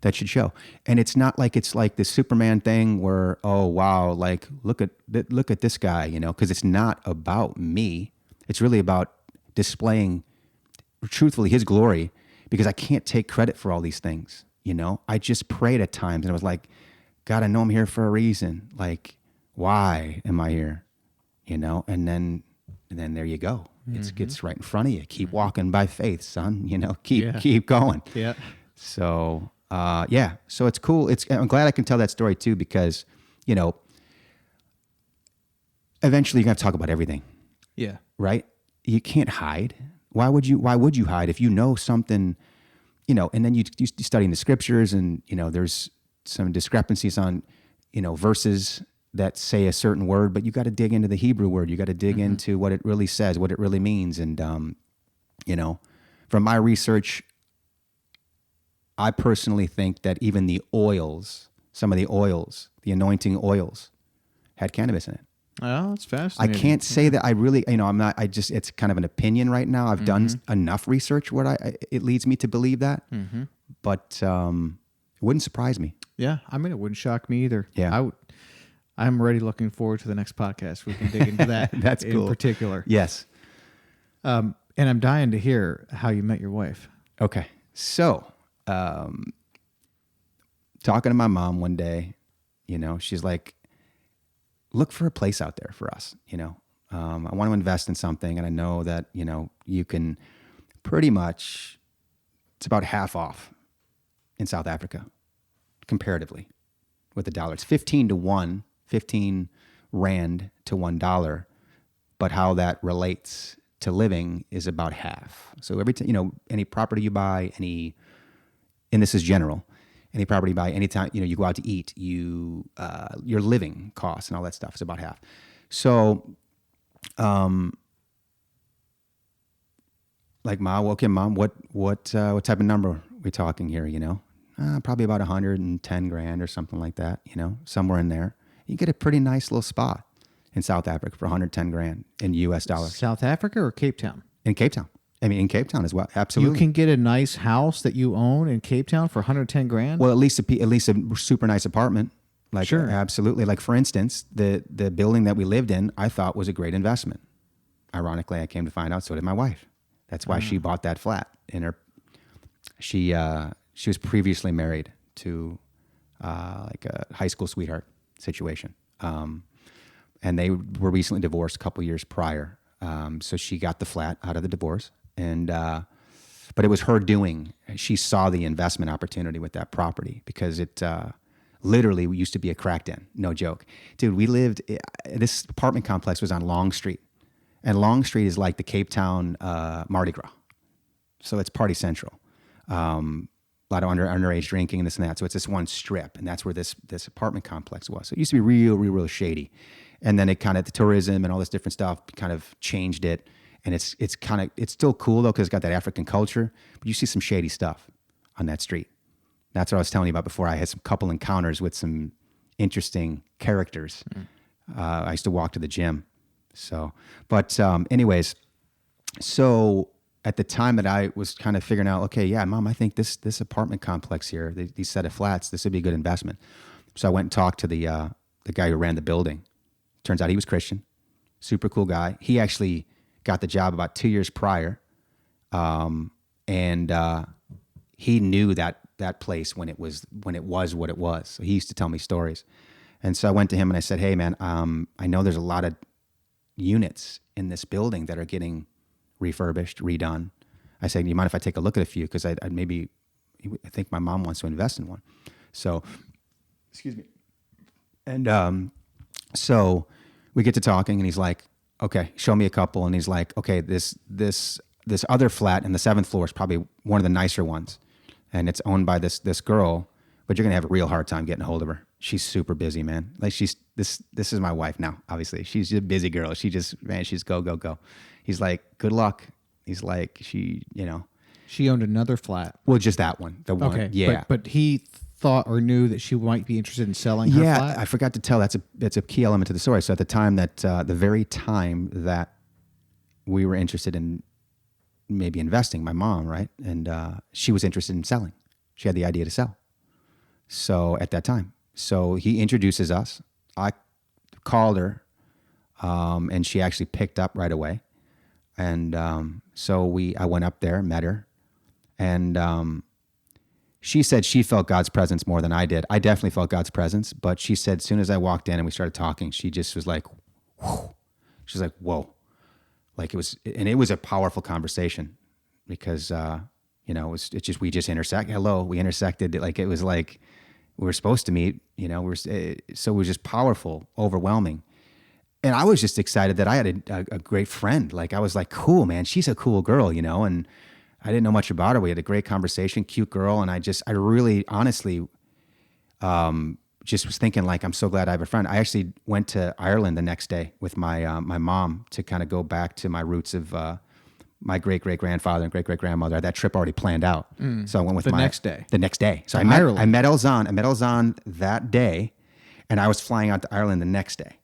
That should show. And it's not like it's like this Superman thing where, oh wow, like look at this guy, because it's not about me. It's really about displaying truthfully his glory, because I can't take credit for all these things. I just prayed at times and I was like, God, I know I'm here for a reason. Like, why am I here? And then there you go. It's right in front of you. Keep walking by faith, son. Keep going. Yeah. So so it's cool. I'm glad I can tell that story too, because eventually you're gonna have to talk about everything, Yeah. right? You can't hide. Why would you hide if you know something? And then you studying the scriptures, and there's some discrepancies on verses that say a certain word, but you got to dig into the Hebrew word. You got to dig into what it really says, what it really means. And, from my research, I personally think that even some of the oils, the anointing oils, had cannabis in it. Oh, that's I fascinating. can't say that I really, I'm not, it's kind of an opinion right now. I've done enough research where it leads me to believe that, but it wouldn't surprise me. Yeah. I mean, it wouldn't shock me either. Yeah. I'm already looking forward to the next podcast. We can dig into that. That's in cool. particular. Yes. And I'm dying to hear how you met your wife. Okay. So, talking to my mom one day, she's like, look for a place out there for us. I want to invest in something, and I know that, you can pretty much, it's about half off in South Africa comparatively with the dollar. It's 15 to 1, 15 Rand to $1, but how that relates to living is about half. So every time, any property you buy, and this is general, any property you buy, anytime, you go out to eat, your living costs and all that stuff is about half. So, like, Mom, what type of number are we talking here? Probably about 110 grand or something like that, somewhere in there. You get a pretty nice little spot in South Africa for 110 grand in US dollars. South Africa or Cape Town? In Cape Town. In Cape Town as well. Absolutely. You can get a nice house that you own in Cape Town for 110 grand? Well, at least a super nice apartment. Like, sure. Absolutely. Like, for instance, the building that we lived in, I thought was a great investment. Ironically, I came to find out so did my wife. That's why she bought that flat. She was previously married to like a high school sweetheart situation. And they were recently divorced a couple years prior. So she got the flat out of the divorce. But it was her doing. She saw the investment opportunity with that property because it literally used to be a crack den. No joke. Dude, this apartment complex was on Long Street. And Long Street is like the Cape Town Mardi Gras. So it's party central. A lot of underage drinking and this and that. So it's this one strip, and that's where this apartment complex was. So it used to be real shady. And then it kind of, the tourism and all this different stuff kind of changed it. And it's still cool though, because it's got that African culture, but you see some shady stuff on that street. That's what I was telling you about before. I had some couple encounters with some interesting characters. I used to walk to the gym. So, but anyways, so at the time that I was kind of figuring out, okay, yeah, Mom, I think this apartment complex here, these set of flats, this would be a good investment. So I went and talked to the guy who ran the building. Turns out he was Christian, super cool guy. He actually got the job about 2 years prior, and he knew that place when it was what it was. So he used to tell me stories, and so I went to him and I said, "Hey, man, I know there's a lot of units in this building that are getting refurbished, redone." I said, "Do you mind if I take a look at a few? Because I think my mom wants to invest in one." So, excuse me. And so we get to talking, and he's like, "Okay, show me a couple." And he's like, "Okay, this other flat in the 7th floor is probably one of the nicer ones, and it's owned by this girl, but you're gonna have a real hard time getting a hold of her. She's super busy, man. Like, this is my wife now. Obviously, she's a busy girl. She's go. He's like, good luck. He's like, she owned another flat. Well, just that one. The one. Okay. Yeah. But he thought or knew that she might be interested in selling her flat? I forgot to tell. That's a key element to the story. So at the very time that we were interested in maybe investing, my mom, right? And she was interested in selling. She had the idea to sell. So at that time. So he introduces us. I called her, and she actually picked up right away. And so I went up there, met her, and she said she felt God's presence more than I did. I definitely felt God's presence, but she said as soon as I walked in and we started talking, she just was like, whew. She's like, whoa. Like, it was a powerful conversation because, we just intersected. Hello, we intersected. Like, it was like we were supposed to meet, so it was just powerful, overwhelming. And I was just excited that I had a great friend. Like, I was like, cool, man, she's a cool girl, and I didn't know much about her. We had a great conversation, cute girl. And I really, honestly, just was thinking, like, I'm so glad I have a friend. I actually went to Ireland the next day with my mom to kind of go back to my roots of my great-great-grandfather and great-great-grandmother. I had that trip already planned out. So I went with the next day. The next day. So I Ireland. met Elzan that day, and I was flying out to Ireland the next day.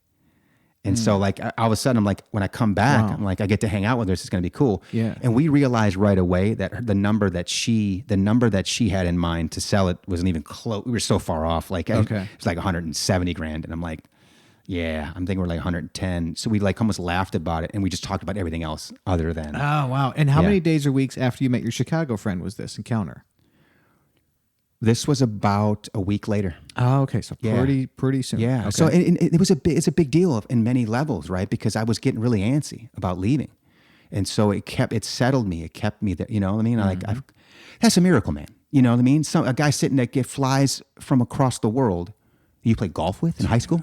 And so, like, all of a sudden, I'm like, when I come back, Wow. I'm like, I get to hang out with her. It's going to be cool. Yeah. And we realized right away that the number that she had in mind to sell it wasn't even close. We were so far off. Like, Okay. it was like 170 grand. And I'm like, Yeah, I'm thinking we're like 110. So we like almost laughed about it, and we just talked about everything else other than. Oh, wow. And how Yeah. many days or weeks after you met your Chicago friend was this encounter? This was about a week later. Oh, okay. So Yeah. pretty soon. Yeah. Okay. So it was it's a big deal in many levels, right? Because I was getting really antsy about leaving, and so it settled me. It kept me there. You know what I mean? That's a miracle, man. You know what I mean? A guy sitting that flies from across the world. You play golf with in high school,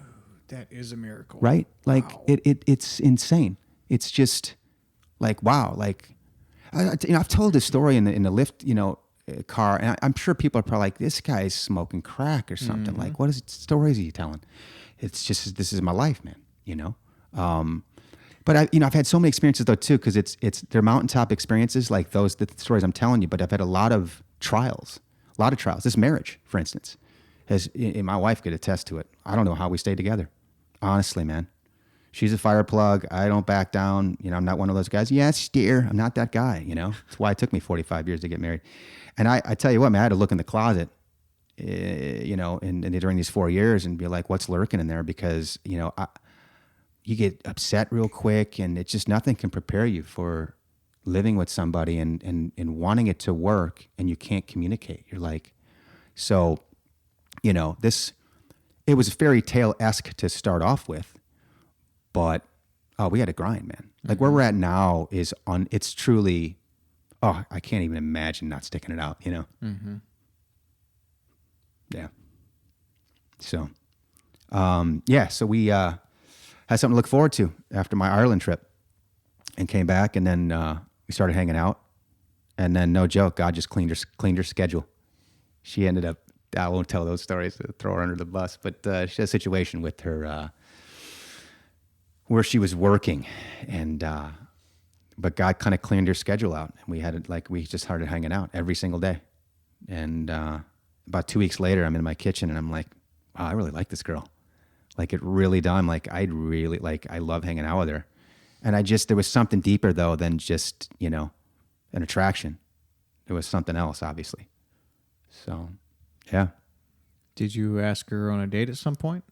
That is a miracle. right? Like it's insane. It's just like wow. Like I've told this story in the lift, car, and I'm sure people are probably like, this guy's smoking crack or something. Like, what stories are you telling? It's just this is my life, man. But I've had so many experiences though too, because they're mountaintop experiences like the stories I'm telling you. But I've had a lot of trials. This marriage, for instance, and my wife could attest to it. I don't know how we stayed together, honestly, man. She's a fire plug. I don't back down. I'm not one of those guys. Yes, dear. I'm not that guy. That's why it took me 45 years to get married. And I tell you what, man, I had to look in the closet, and during these 4 years and be like, what's lurking in there? Because, you get upset real quick, and it's just nothing can prepare you for living with somebody and wanting it to work, and you can't communicate. You're like, so, it was fairy tale-esque to start off with, but we had to grind, man. Like where we're at now it's truly, I can't even imagine not sticking it out, Mm-hmm. Yeah. So, so we had something to look forward to after my Ireland trip, and came back, and then we started hanging out, and then no joke, God just cleaned her schedule. She ended up, I won't tell those stories to throw her under the bus, but she had a situation with her where she was working, and but God kind of cleaned her schedule out, and we just started hanging out every single day. And about 2 weeks later, I'm in my kitchen, and I'm like, wow, I really like this girl. Like it really does. I'm like, I love hanging out with her. And there was something deeper though than just, an attraction. There was something else, obviously. So, yeah. Did you ask her on a date at some point?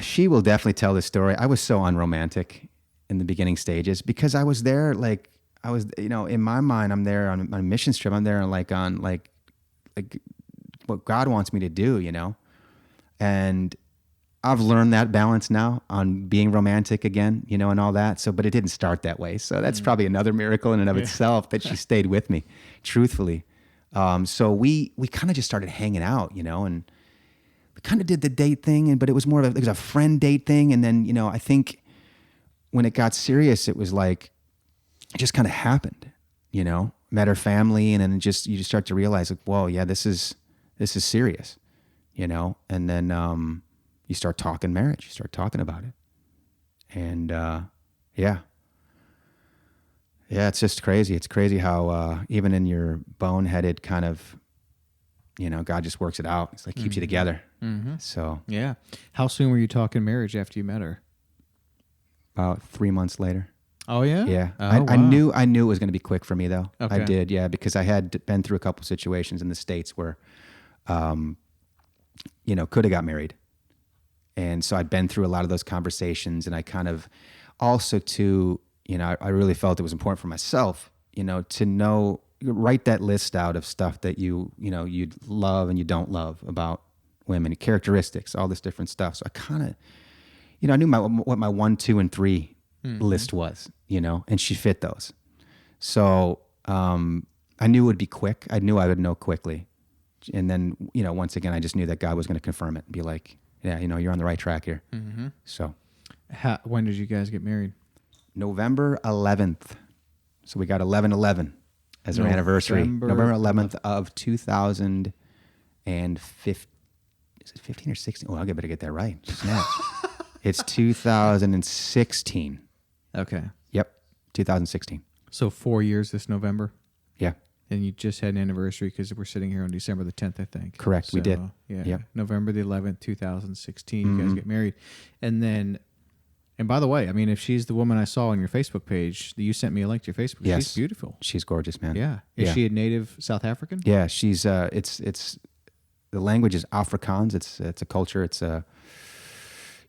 She will definitely tell this story. I was so unromantic in the beginning stages because I was there, in my mind, I'm there on a mission trip. I'm there on what God wants me to do, and I've learned that balance now on being romantic again, and all that. So, but it didn't start that way. So that's probably another miracle in and of itself that she stayed with me, truthfully. So we kind of just started hanging out, and we kind of did the date thing, but it was more of it was a friend date thing. And then, I think when it got serious, it was like, it just kind of happened, met her family. And then you just start to realize like, whoa, yeah, this is serious, and then, you start talking marriage, you start talking about it. And, yeah, it's just crazy. It's crazy how, even in your boneheaded kind of, God just works it out. It's like keeps you together. Mm-hmm. So yeah. How soon were you talking marriage after you met her? about 3 months later. Oh yeah. Yeah. Oh, I wow. knew it was going to be quick for me though. Okay. I did. Yeah. Because I had been through a couple situations in the States where, could have got married. And so I'd been through a lot of those conversations, and I kind of also too, I really felt it was important for myself, to write that list out of stuff that you'd love and you don't love about women, characteristics, all this different stuff. So I kind of, I knew what my 1, 2, and 3 list was, and she fit those. So I knew it would be quick. I knew I would know quickly. And then, once again, I just knew that God was going to confirm it and be like, yeah, you're on the right track here. Mm-hmm. So When did you guys get married? November 11th. So we got 11/11 as our anniversary. November 11th of 2015. Is it 15 or 16? Oh, I better get that right. Just now. It's 2016. Okay. Yep, 2016. So 4 years this November. Yeah, And you just had an anniversary because we're sitting here on December the 10th, I think. correct. We did. Yeah. Yep. November the 11th, 2016, you guys get married. And then, and by the way, I mean, if she's the woman I saw on your Facebook page, you sent me a link to your Facebook. Yes. She's beautiful. She's gorgeous, man. Yeah. Is she a native South African? Yeah, she's it's the language is Afrikaans. It's a culture. It's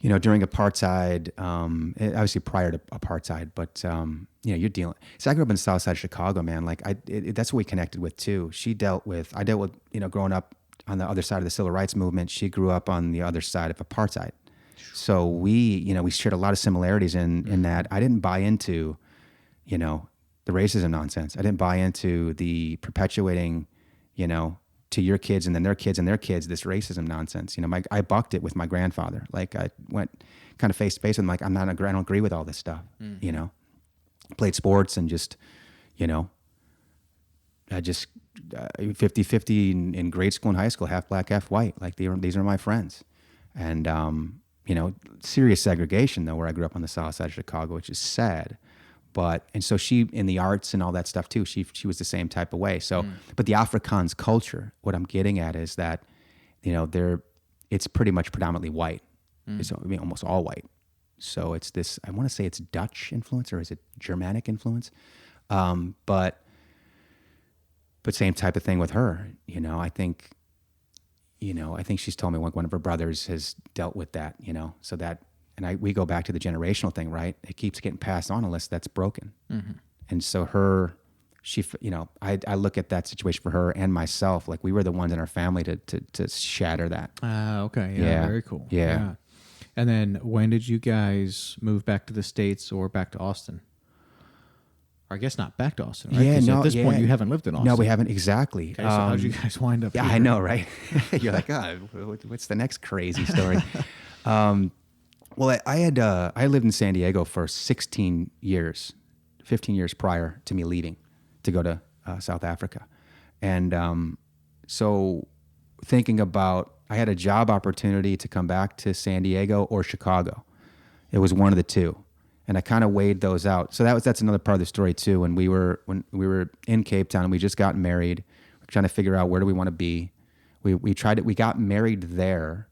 during apartheid, obviously prior to apartheid, but you're dealing. So I grew up in the South Side of Chicago, man. Like that's what we connected with too. I dealt with, growing up on the other side of the civil rights movement. She grew up on the other side of apartheid. So we shared a lot of similarities in that. I didn't buy into, the racism nonsense. I didn't buy into the perpetuating, to your kids and then their kids and their kids, this racism nonsense. I bucked it with my grandfather. Like I went kind of face to face with him. Like, I don't agree with all this stuff, played sports and just, I just 50-50 in grade school and high school, half black, half white. Like these are my friends. And, serious segregation though, where I grew up on the South Side of Chicago, which is sad. And so she, in the arts and all that stuff too, she was the same type of way. So, but the Afrikaans culture, what I'm getting at is that, it's pretty much predominantly white. It's almost all white. So it's this, I want to say it's Dutch influence, or is it Germanic influence? But same type of thing with her. I think she's told me one of her brothers has dealt with that, so that, and we go back to the generational thing, right? It keeps getting passed on unless that's broken. And so I look at that situation for her and myself, like we were the ones in our family to shatter that. Okay. Yeah. Very cool. Yeah. And then when did you guys move back to the States or back to Austin? Or I guess not back to Austin, right? Yeah, no. At this point, you haven't lived in Austin. No, we haven't. Exactly. Okay, so how'd you guys wind up Yeah, here? I know, right? You're like, what's the next crazy story? Well, I lived in San Diego for 16 years, 15 years prior to me leaving to go to South Africa. And so thinking about, I had a job opportunity to come back to San Diego or Chicago. It was one of the two. And I kind of weighed those out. So that's another part of the story too. When we were in Cape Town and we just got married, we're trying to figure out where do we want to be. We tried it. We got married there.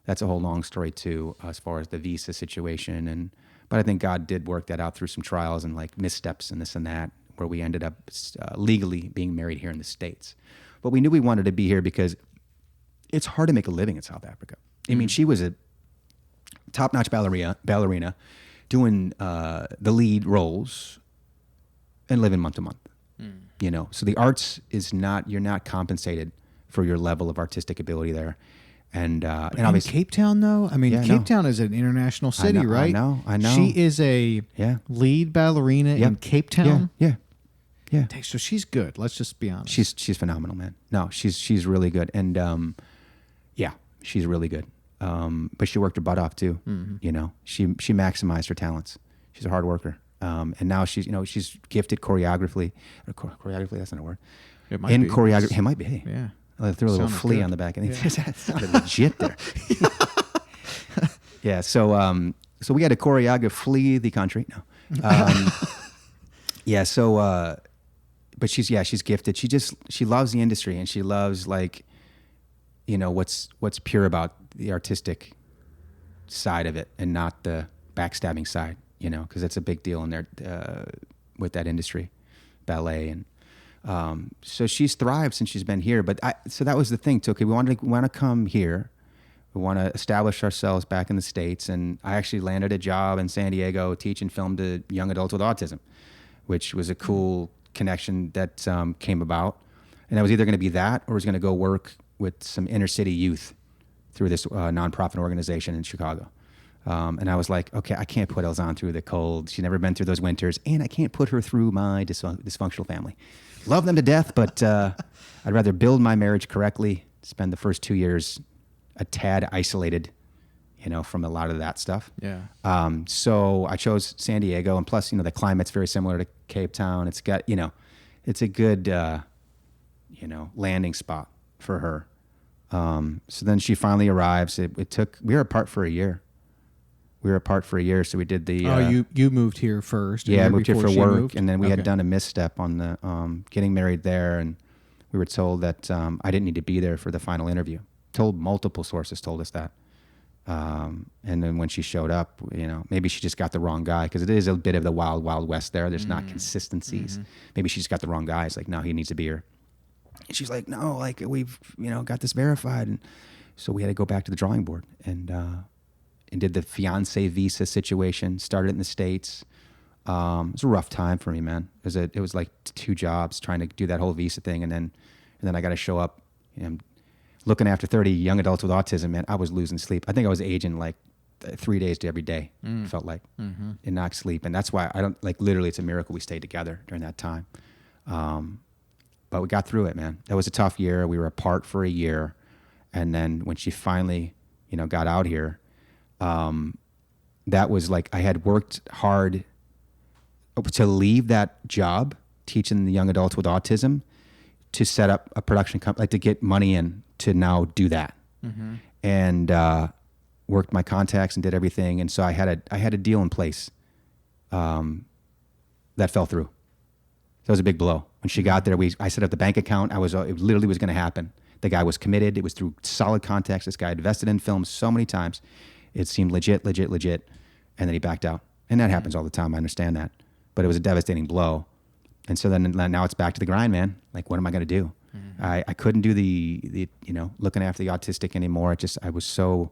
That's a whole long story too, as far as the visa situation. But I think God did work that out through some trials and like missteps and this and that, where we ended up legally being married here in the States. But we knew we wanted to be here because it's hard to make a living in South Africa. I mean, she was a top-notch ballerina doing the lead roles and living month to month. So the arts is not, you're not compensated for your level of artistic ability there. And obviously Cape Town, though, I mean, Cape Town is an international city, right? I know. She is a lead ballerina in Cape Town. Yeah. So she's good. Let's just be honest. She's phenomenal, man. No, she's really good, and she's really good. But she worked her butt off too. She maximized her talents. She's a hard worker, and now she's gifted choreographically. Choreographically, that's not a word. It might be. Choreography, it might be. Hey. Yeah. I threw a little flea good. on the back, and that sounded legit there. Yeah, so we had to choreograph "Flee the Country." No, but she's gifted. She loves the industry, and she loves what's pure about the artistic side of it, and not the backstabbing side. Because that's a big deal in there with that industry, ballet and. So she's thrived since she's been here, so that was the thing too. Okay, we want to come here. We want to establish ourselves back in the States. And I actually landed a job in San Diego teaching film to young adults with autism, which was a cool connection that came about. And I was either going to be that, or I was going to go work with some inner city youth through this nonprofit organization in Chicago. And I was like, okay, I can't put Elzan through the cold. She's never been through those winters, and I can't put her through my dysfunctional family. Love them to death, but I'd rather build my marriage correctly, spend the first 2 years a tad isolated, from a lot of that stuff. Yeah. So I chose San Diego, and plus, the climate's very similar to Cape Town. It's got, it's a good, landing spot for her. So then she finally arrives. We were apart for a year. So we did the. You moved here first. Yeah, I moved here for work, moved? and then we had done a misstep on the getting married there, and we were told that I didn't need to be there for the final interview. Multiple sources told us that, and then when she showed up, maybe she just got the wrong guy, because it is a bit of the wild, wild west there. There's not consistencies. Maybe she just got the wrong guy. It's like, no, he needs to be here. And she's like, no, we've got this verified, and so we had to go back to the drawing board, and and did the fiance visa situation. Started in the States. It was a rough time for me, man. It was like 2 jobs trying to do that whole visa thing, and then I got to show up. Looking after 30 young adults with autism, man, I was losing sleep. I think I was aging like 3 days to every day. Felt like, and not sleep, and that's why I don't like. Literally, it's a miracle we stayed together during that time. But we got through it, man. That was a tough year. We were apart for a year, and then when she finally, got out here, that was like I had worked hard to leave that job teaching the young adults with autism to set up a production company, like to get money in to now do that, and worked my contacts and did everything. And so I had a deal in place that fell through. That was a big blow. When she got there, I set up the bank account. It literally was going to happen. The guy was committed. It was through solid contacts. This guy had invested in films so many times. It seemed legit. And then he backed out. And that happens all the time. I understand that. But it was a devastating blow. And so then now it's back to the grind, man. Like, what am I going to do? I couldn't do the looking after the autistic anymore. I was so,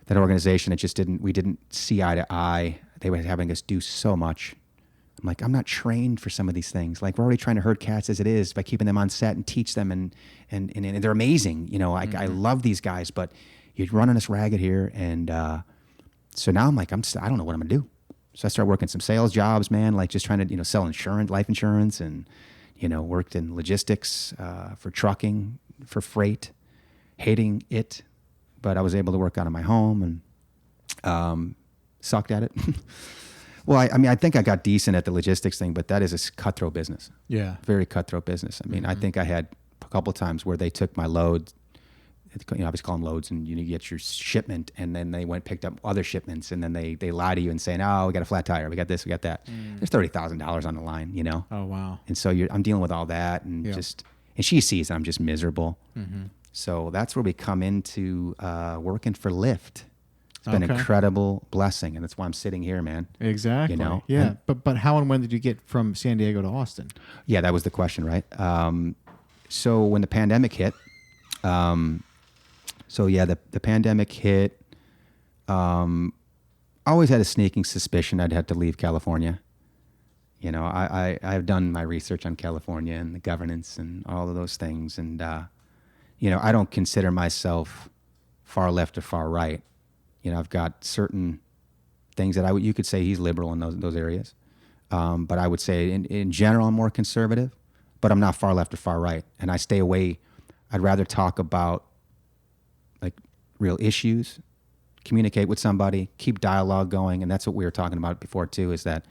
that organization, we didn't see eye to eye. They were having us do so much. I'm like, I'm not trained for some of these things. Like, we're already trying to herd cats as it is by keeping them on set and teach them, and they're amazing. I love these guys, but you're running us ragged here. And so now I'm like, I don't know what I'm gonna do. So I started working some sales jobs, man, like just trying to sell insurance, life insurance, and worked in logistics for trucking, for freight, hating it, but I was able to work out of my home and sucked at it. Well, I think I got decent at the logistics thing, but that is a cutthroat business. Yeah. Very cutthroat business. I mean, I think I had a couple of times where they took my load, I always call them loads, and you get your shipment, and then they went and picked up other shipments, and then they lie to you and saying, oh, we got a flat tire, we got this, we got that. There's $30,000 on the line, Oh, wow. And so I'm dealing with all that, and and she sees I'm just miserable. So that's where we come into working for Lyft. It's been an incredible blessing, and that's why I'm sitting here, man. Exactly. Yeah. But how and when did you get from San Diego to Austin? Yeah, that was the question, right? So when the pandemic hit, the pandemic hit. I always had a sneaking suspicion I'd have to leave California. I've done my research on California and the governance and all of those things, and I don't consider myself far left or far right. I've got certain things that you could say he's liberal in those areas. But I would say in general, I'm more conservative, but I'm not far left or far right. And I stay away. I'd rather talk about like real issues, communicate with somebody, keep dialogue going. And that's what we were talking about before too, is that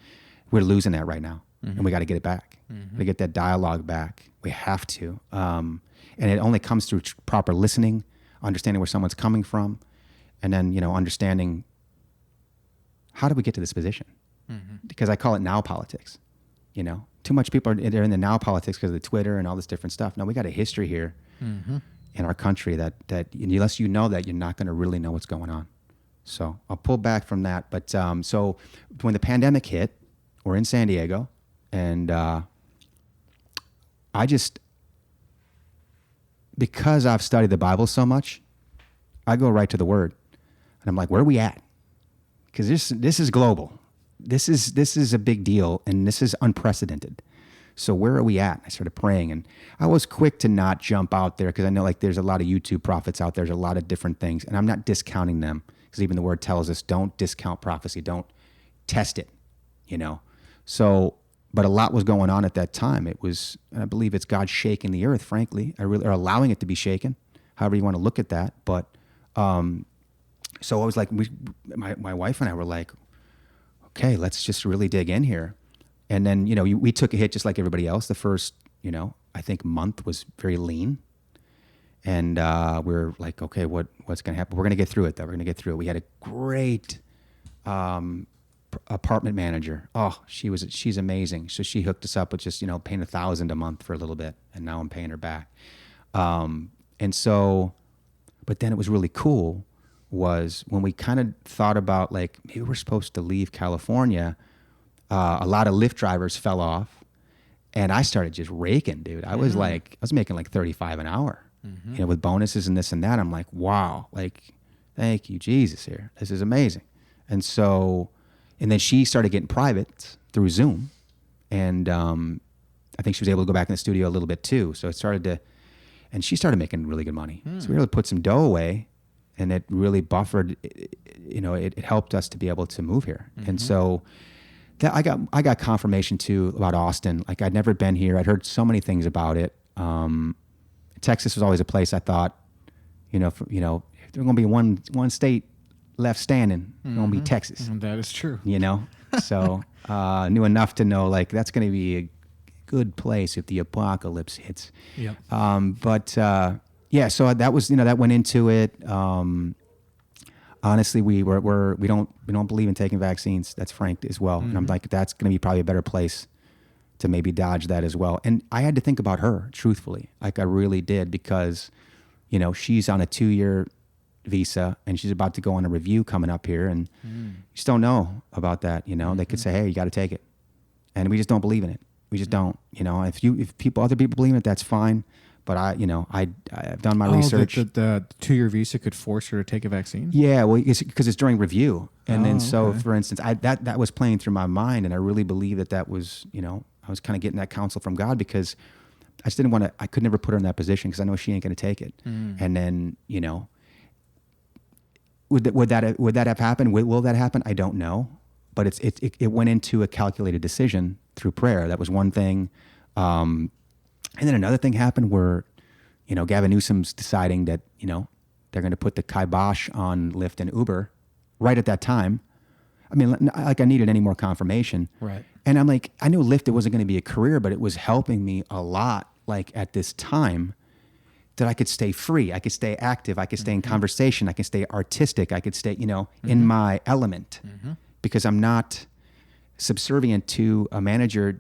we're losing that right now, and we got to get it back. We get that dialogue back. We have to. And it only comes through proper listening, understanding where someone's coming from, and then, understanding how did we get to this position? Because I call it now politics. Too much people are in the now politics because of the Twitter and all this different stuff. No, we got a history here in our country that unless you know that, you're not going to really know what's going on. So I'll pull back from that. But so when the pandemic hit, we're in San Diego, and because I've studied the Bible so much, I go right to the Word. And I'm like, where are we at? Because this is global. This is a big deal, and this is unprecedented. So where are we at? I started praying, and I was quick to not jump out there because I know like there's a lot of YouTube prophets out there. There's a lot of different things, and I'm not discounting them because even the Word tells us don't discount prophecy. Don't test it, So, but a lot was going on at that time. It was, and I believe it's God shaking the earth, frankly, or allowing it to be shaken, however you want to look at that. But so I was like, my wife and I were like, okay, let's just really dig in here. And then, we took a hit just like everybody else. The first, I think month was very lean. And we're like, okay, what's going to happen? We're going to get through it, though. We're going to get through it. We had a great apartment manager. Oh, she's amazing. So she hooked us up with just, paying $1,000 a month for a little bit. And now I'm paying her back. And so, but then it was really cool was when we kind of thought about like, maybe we're supposed to leave California. A lot of Lyft drivers fell off, and I started just raking, dude. I was making like $35 an hour, with bonuses and this and that. I'm like, wow, like Thank you, Jesus here. This is amazing. And so, and then she started getting privates through Zoom. And I think she was able to go back in the studio a little bit too. So it started to, and she started making really good money. So we were able to put some dough away, and it really buffered, it helped us to be able to move here. And so that I got confirmation too about Austin. Like, I'd never been here. I'd heard so many things about it. Texas was always a place I thought, if there's going to be one state left standing, it's going to be Texas. That is true. So knew enough to know, like, that's going to be a good place if the apocalypse hits. Yep. So that was, that went into it. Honestly, we don't believe in taking vaccines. That's frank as well. And I'm like, that's going to be probably a better place to maybe dodge that as well. And I had to think about her, truthfully. Like, I really did, because, she's on a 2-year visa and she's about to go on a review coming up here, and you just don't know about that. They could say, hey, you got to take it. And we just don't believe in it. We just don't, if other people believe in it, that's fine. But I've done my research. The 2-year visa could force her to take a vaccine? Yeah, well, because it's during review. And then for instance, that was playing through my mind, and I really believe that was, I was kind of getting that counsel from God, because I just didn't want to, I could never put her in that position, because I know she ain't going to take it. And then, would that have happened? Will that happen? I don't know. But it went into a calculated decision through prayer. That was one thing. And then another thing happened where, Gavin Newsom's deciding that, they're going to put the kibosh on Lyft and Uber right at that time. I mean, like, I needed any more confirmation. Right. And I'm like, I knew Lyft, it wasn't going to be a career, but it was helping me a lot, like, at this time, that I could stay free. I could stay active. I could stay in conversation. I could stay artistic. I could stay, in my element, because I'm not subservient to a manager,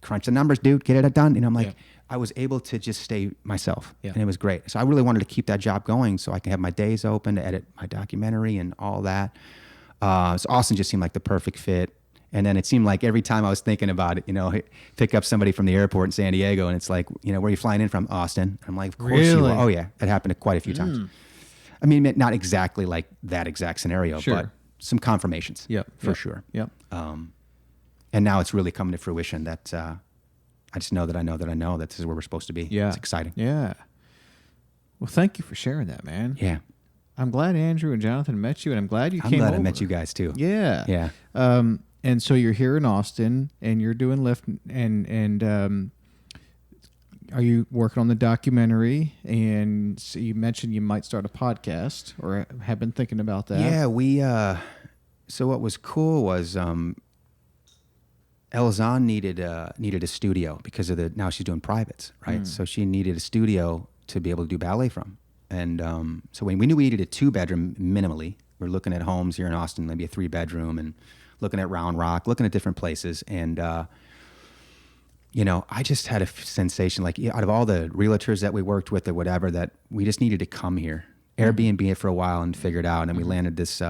crunch the numbers, dude, get it done. I'm like, I was able to just stay myself, and it was great. So I really wanted to keep that job going so I can have my days open to edit my documentary and all that. So Austin just seemed like the perfect fit. And then it seemed like every time I was thinking about it, pick up somebody from the airport in San Diego, and it's like, where are you flying in from? Austin. I'm like, of course you Really? are. Oh yeah, it happened quite a few times. I mean, not exactly like that exact scenario, Sure. but some confirmations. For sure. Yep. And now it's really coming to fruition that I just know that I know that this is where we're supposed to be. Yeah. It's exciting. Yeah. Well, thank you for sharing that, man. Yeah. I'm glad Andrew and Jonathan met you, and I'm glad you I'm came glad over. I met you guys too. Yeah. Yeah. And so you're here in Austin, and you're doing Lyft, and are you working on the documentary? And so you mentioned you might start a podcast, or have been thinking about that. Yeah, we. So what was cool was Elzan needed a studio because of now she's doing privates, right? So she needed a studio to be able to do ballet from, and so when we knew we needed a 2-bedroom minimally, we're looking at homes here in Austin, maybe a 3-bedroom, and looking at Round Rock, looking at different places, and I just had a sensation, like, out of all the realtors that we worked with or whatever, that we just needed to come here, Airbnb it for a while and figure it out. And then we landed this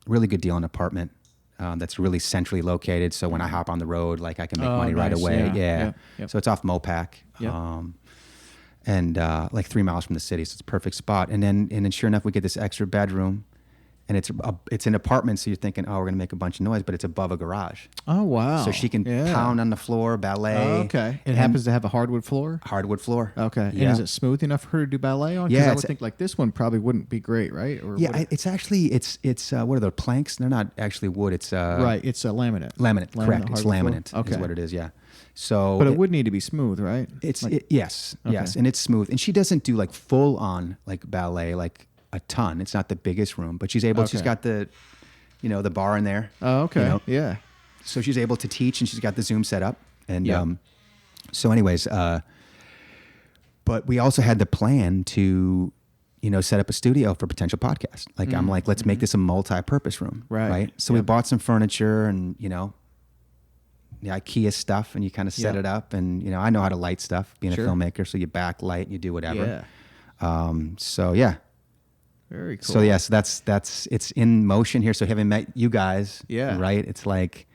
really good deal in an apartment that's really centrally located. So when I hop on the road, like, I can make money right nice. away. Yeah. Yeah. Yep. So it's off Mopac. Yep. And like 3 miles from the city. So it's a perfect spot. And then sure enough, we get this extra bedroom. And it's an apartment, so you're thinking, oh, we're going to make a bunch of noise, but it's above a garage. Oh, wow. So she can pound on the floor, ballet. Oh, okay. It happens to have a hardwood floor? Hardwood floor. Okay. Yeah. And is it smooth enough for her to do ballet on? Yeah, Because I would think, like, this one probably wouldn't be great, right? Or Yeah, it's actually, it's what are the planks? They're not actually wood. It's right. It's a laminate. Laminate, correct. It's hardwood laminate floor. Okay. is what it is, yeah. So, But it would need to be smooth, right? Yes, and it's smooth. And she doesn't do like full on like ballet, like a ton. It's not the biggest room, but she's able. Okay. She's got the, the bar in there. Oh, okay. Yeah. So she's able to teach, and she's got the Zoom set up. And Yeah. so, anyways, but we also had the plan to, set up a studio for potential podcast. Like, I'm like, let's make this a multi-purpose room, Right. So we bought some furniture and the IKEA stuff, and you kind of set Yeah. it up, and I know how to light stuff, being Sure. a filmmaker. So you backlight, you do whatever. Yeah. So yeah. Very cool. So yes, that's it's in motion here. So having met you guys, Yeah. right? It's like,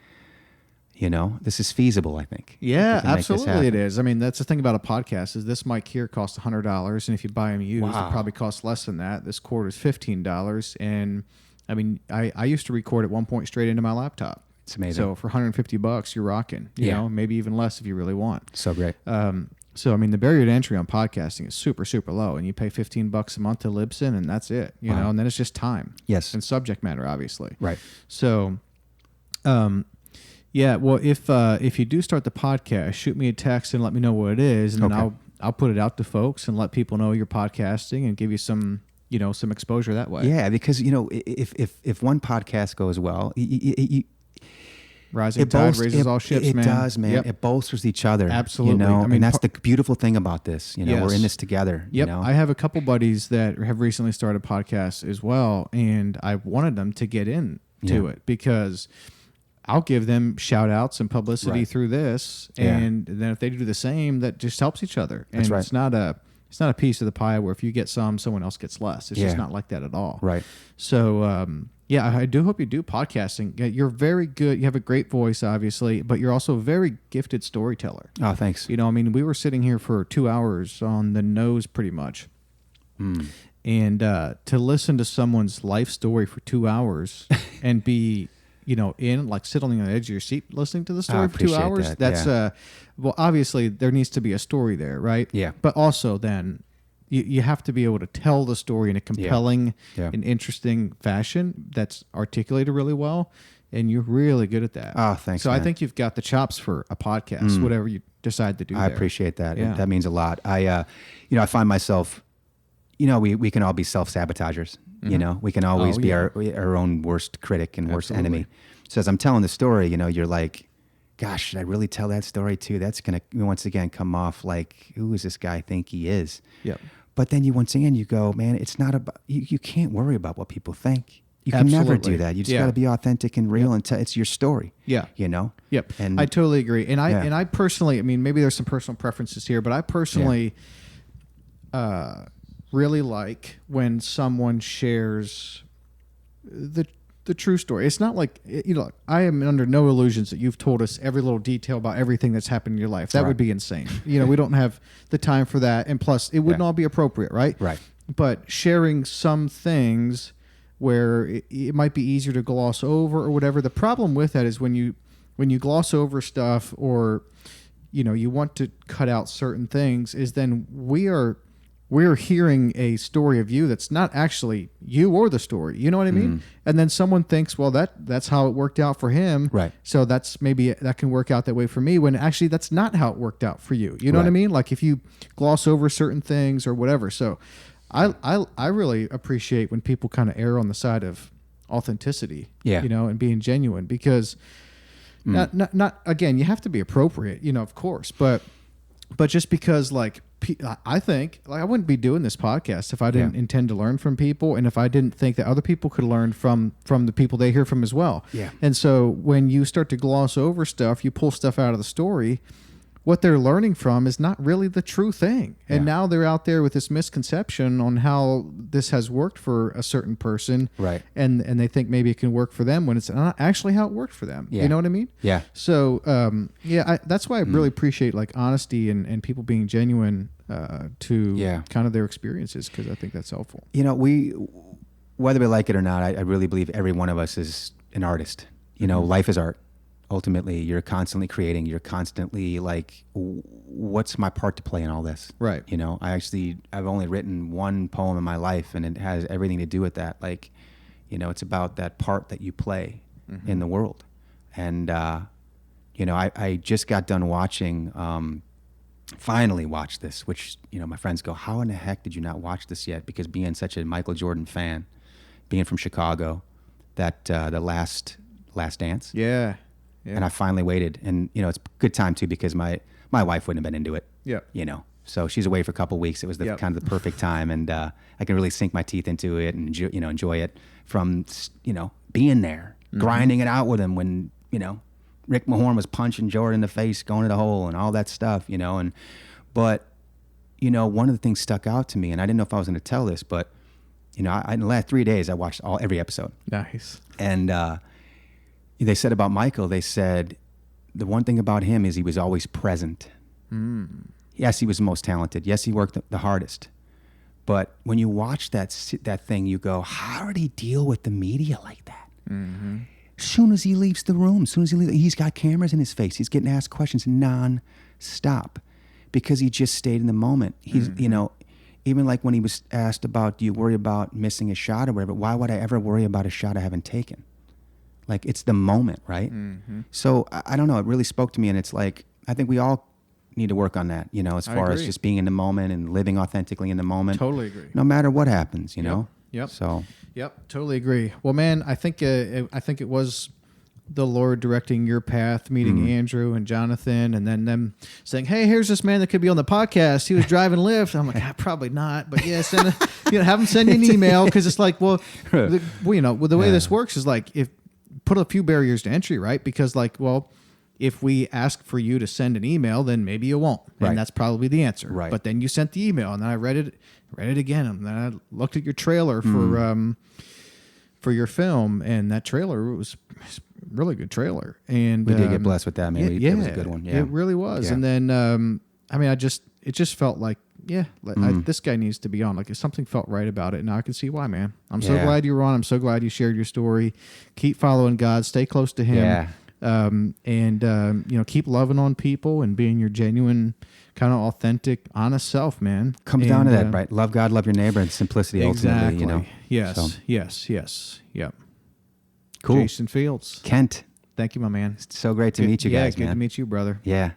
You know, this is feasible, I think. Yeah, We can make this absolutely it happen. is. I mean, that's the thing about a podcast is this mic here costs $100, and if you buy them used, Wow. it probably costs less than that. This cord is $15, and I mean, I used to record at one point straight into my laptop. It's amazing. So for $150, you're rocking. You Yeah. know, maybe even less if you really want. So great. So I mean, the barrier to entry on podcasting is super, super low, and you pay $15 a month to Libsyn, and that's it. You know, and then it's just time. Yes. And subject matter, obviously. Right. So, yeah. Well, if you do start the podcast, shoot me a text and let me know what it is, and then Okay. I'll put it out to folks and let people know you're podcasting and give you some some exposure that way. Yeah, because if one podcast goes well, Rising tide raises all ships, it man. does, man. Yep. It bolsters each other. Absolutely. You know, I mean, and that's the beautiful thing about this. You know, we're Yes. in this together. Yep. You know? I have a couple buddies that have recently started podcasts as well, and I wanted them to get in to Yeah. it because I'll give them shout outs and publicity Right. through this. Yeah. And then if they do the same, that just helps each other. And That's right. it's not a piece of the pie where if you get some, someone else gets less. It's just Yeah. not like that at all. Right. So, yeah, I do hope you do podcasting. Yeah, you're very good. You have a great voice, obviously, but you're also a very gifted storyteller. Oh, thanks. You know, I mean, we were sitting here for 2 hours on the nose pretty much. And to listen to someone's life story for 2 hours and be, sit on the edge of your seat listening to the story for 2 appreciate hours, that, that's, yeah. well, obviously there needs to be a story there, right? Yeah. But also then you have to be able to tell the story in a compelling Yeah. and interesting fashion that's articulated really well. And you're really good at that. Oh, thanks, So I man. think you've got the chops for a podcast, whatever you decide to do. I there. appreciate that. Yeah. That means a lot. I find myself, we can all be self-sabotagers. You know, we can always Oh, be yeah. our own worst critic and worst Absolutely. enemy. So as I'm telling the story, you're like, gosh, should I really tell that story too? That's going to once again come off like, who does this guy think he is? Yep. But then once again, you go, man, it's not about, you can't worry about what people think. You can never Absolutely. do that. You just Yeah. got to be authentic and real and it's your story. Yeah. You know? Yep. And I totally agree. And Yeah. I personally, I mean, maybe there's some personal preferences here, but I personally really like when someone shares the true story. It's not like, I am under no illusions that you've told us every little detail about everything that's happened in your life. That Right. would be insane. We don't have the time for that. And plus, it wouldn't Yeah. all be appropriate, right? Right. But sharing some things where it might be easier to gloss over or whatever. The problem with that is when you gloss over stuff or you want to cut out certain things, is then we're hearing a story of you that's not actually you or the story. You know what I mean? And then someone thinks, well, that's how it worked out for him. Right. So that's maybe that can work out that way for me, when actually that's not how it worked out for you. You know what I Right. mean? Like if you gloss over certain things or whatever. So I really appreciate when people kind of err on the side of authenticity. Yeah. And being genuine, because not again, you have to be appropriate, of course, but just because I think I wouldn't be doing this podcast if I didn't Yeah. intend to learn from people, and if I didn't think that other people could learn from the people they hear from as well. Yeah. And so when you start to gloss over stuff, you pull stuff out of the story, what they're learning from is not really the true thing. And Yeah. now they're out there with this misconception on how this has worked for a certain person. Right. And they think maybe it can work for them when it's not actually how it worked for them. Yeah. You know what I mean? Yeah. So, that's why I really appreciate honesty and people being genuine to Yeah. kind of their experiences, because I think that's helpful. Whether we like it or not, I really believe every one of us is an artist. Life is art. Ultimately, you're constantly creating. You're constantly like, what's my part to play in all this? Right. I've only written one poem in my life, and it has everything to do with that. Like, it's about that part that you play in the world. And, I just got done watching, finally watched this, which, my friends go, how in the heck did you not watch this yet? Because being such a Michael Jordan fan, being from Chicago, that the last Dance. Yeah. Yeah. And I finally waited, and it's a good time too, because my wife wouldn't have been into it. Yep. So she's away for a couple of weeks. It was the Yep. kind of the perfect time, and I can really sink my teeth into it and enjoy it from being there, grinding it out with him when Rick Mahorn was punching Jordan in the face, going to the hole, and all that stuff. But one of the things stuck out to me, and I didn't know if I was going to tell this, but in the last 3 days I watched every episode, Nice. and they said about Michael, they said the one thing about him is he was always present. Yes, he was the most talented. Yes, he worked the hardest. But when you watch that thing, you go, how did he deal with the media like that? As soon as he leaves the room, he's got cameras in his face. He's getting asked questions non-stop because he just stayed in the moment. He's, you know, even like when he was asked about, do you worry about missing a shot or whatever? Why would I ever worry about a shot I haven't taken? Like, it's the moment, right? So I don't know. It really spoke to me, and it's like, I think we all need to work on that, you know, as far as just being in the moment and living authentically in the moment. Totally agree. No matter what happens, you know? Yep. So. Yep, totally agree. Well, man, I think it was the Lord directing your path, meeting Andrew and Jonathan, and then them saying, "Hey, here's this man that could be on the podcast. He was driving Lyft." I'm like, probably not, but yeah, send have him send you an email, because it's like, well, the way this works is like, if put a few barriers to entry, right? Because like, well, if we ask for you to send an email, then maybe you won't, and that's probably the answer. Right. But then you sent the email, and then I read it again, and then I looked at your trailer for your film, and that trailer was a really good trailer. And we did get blessed with that, man. It was a good one. Yeah, it really was. Yeah. And then, I mean, it just felt like, this guy needs to be on. Like, something felt right about it, and now I can see why, man. I'm so glad you were on. I'm so glad you shared your story. Keep following God. Stay close to Him. Yeah. Keep loving on people and being your genuine, kind of authentic, honest self, man. Comes down to that, right? Love God, love your neighbor, and simplicity ultimately, you know? Yes, so. yes. Yep. Cool. Jason Fields. Kent. Thank you, my man. It's so great to meet you guys, man. man. Good to meet you, brother. Yeah.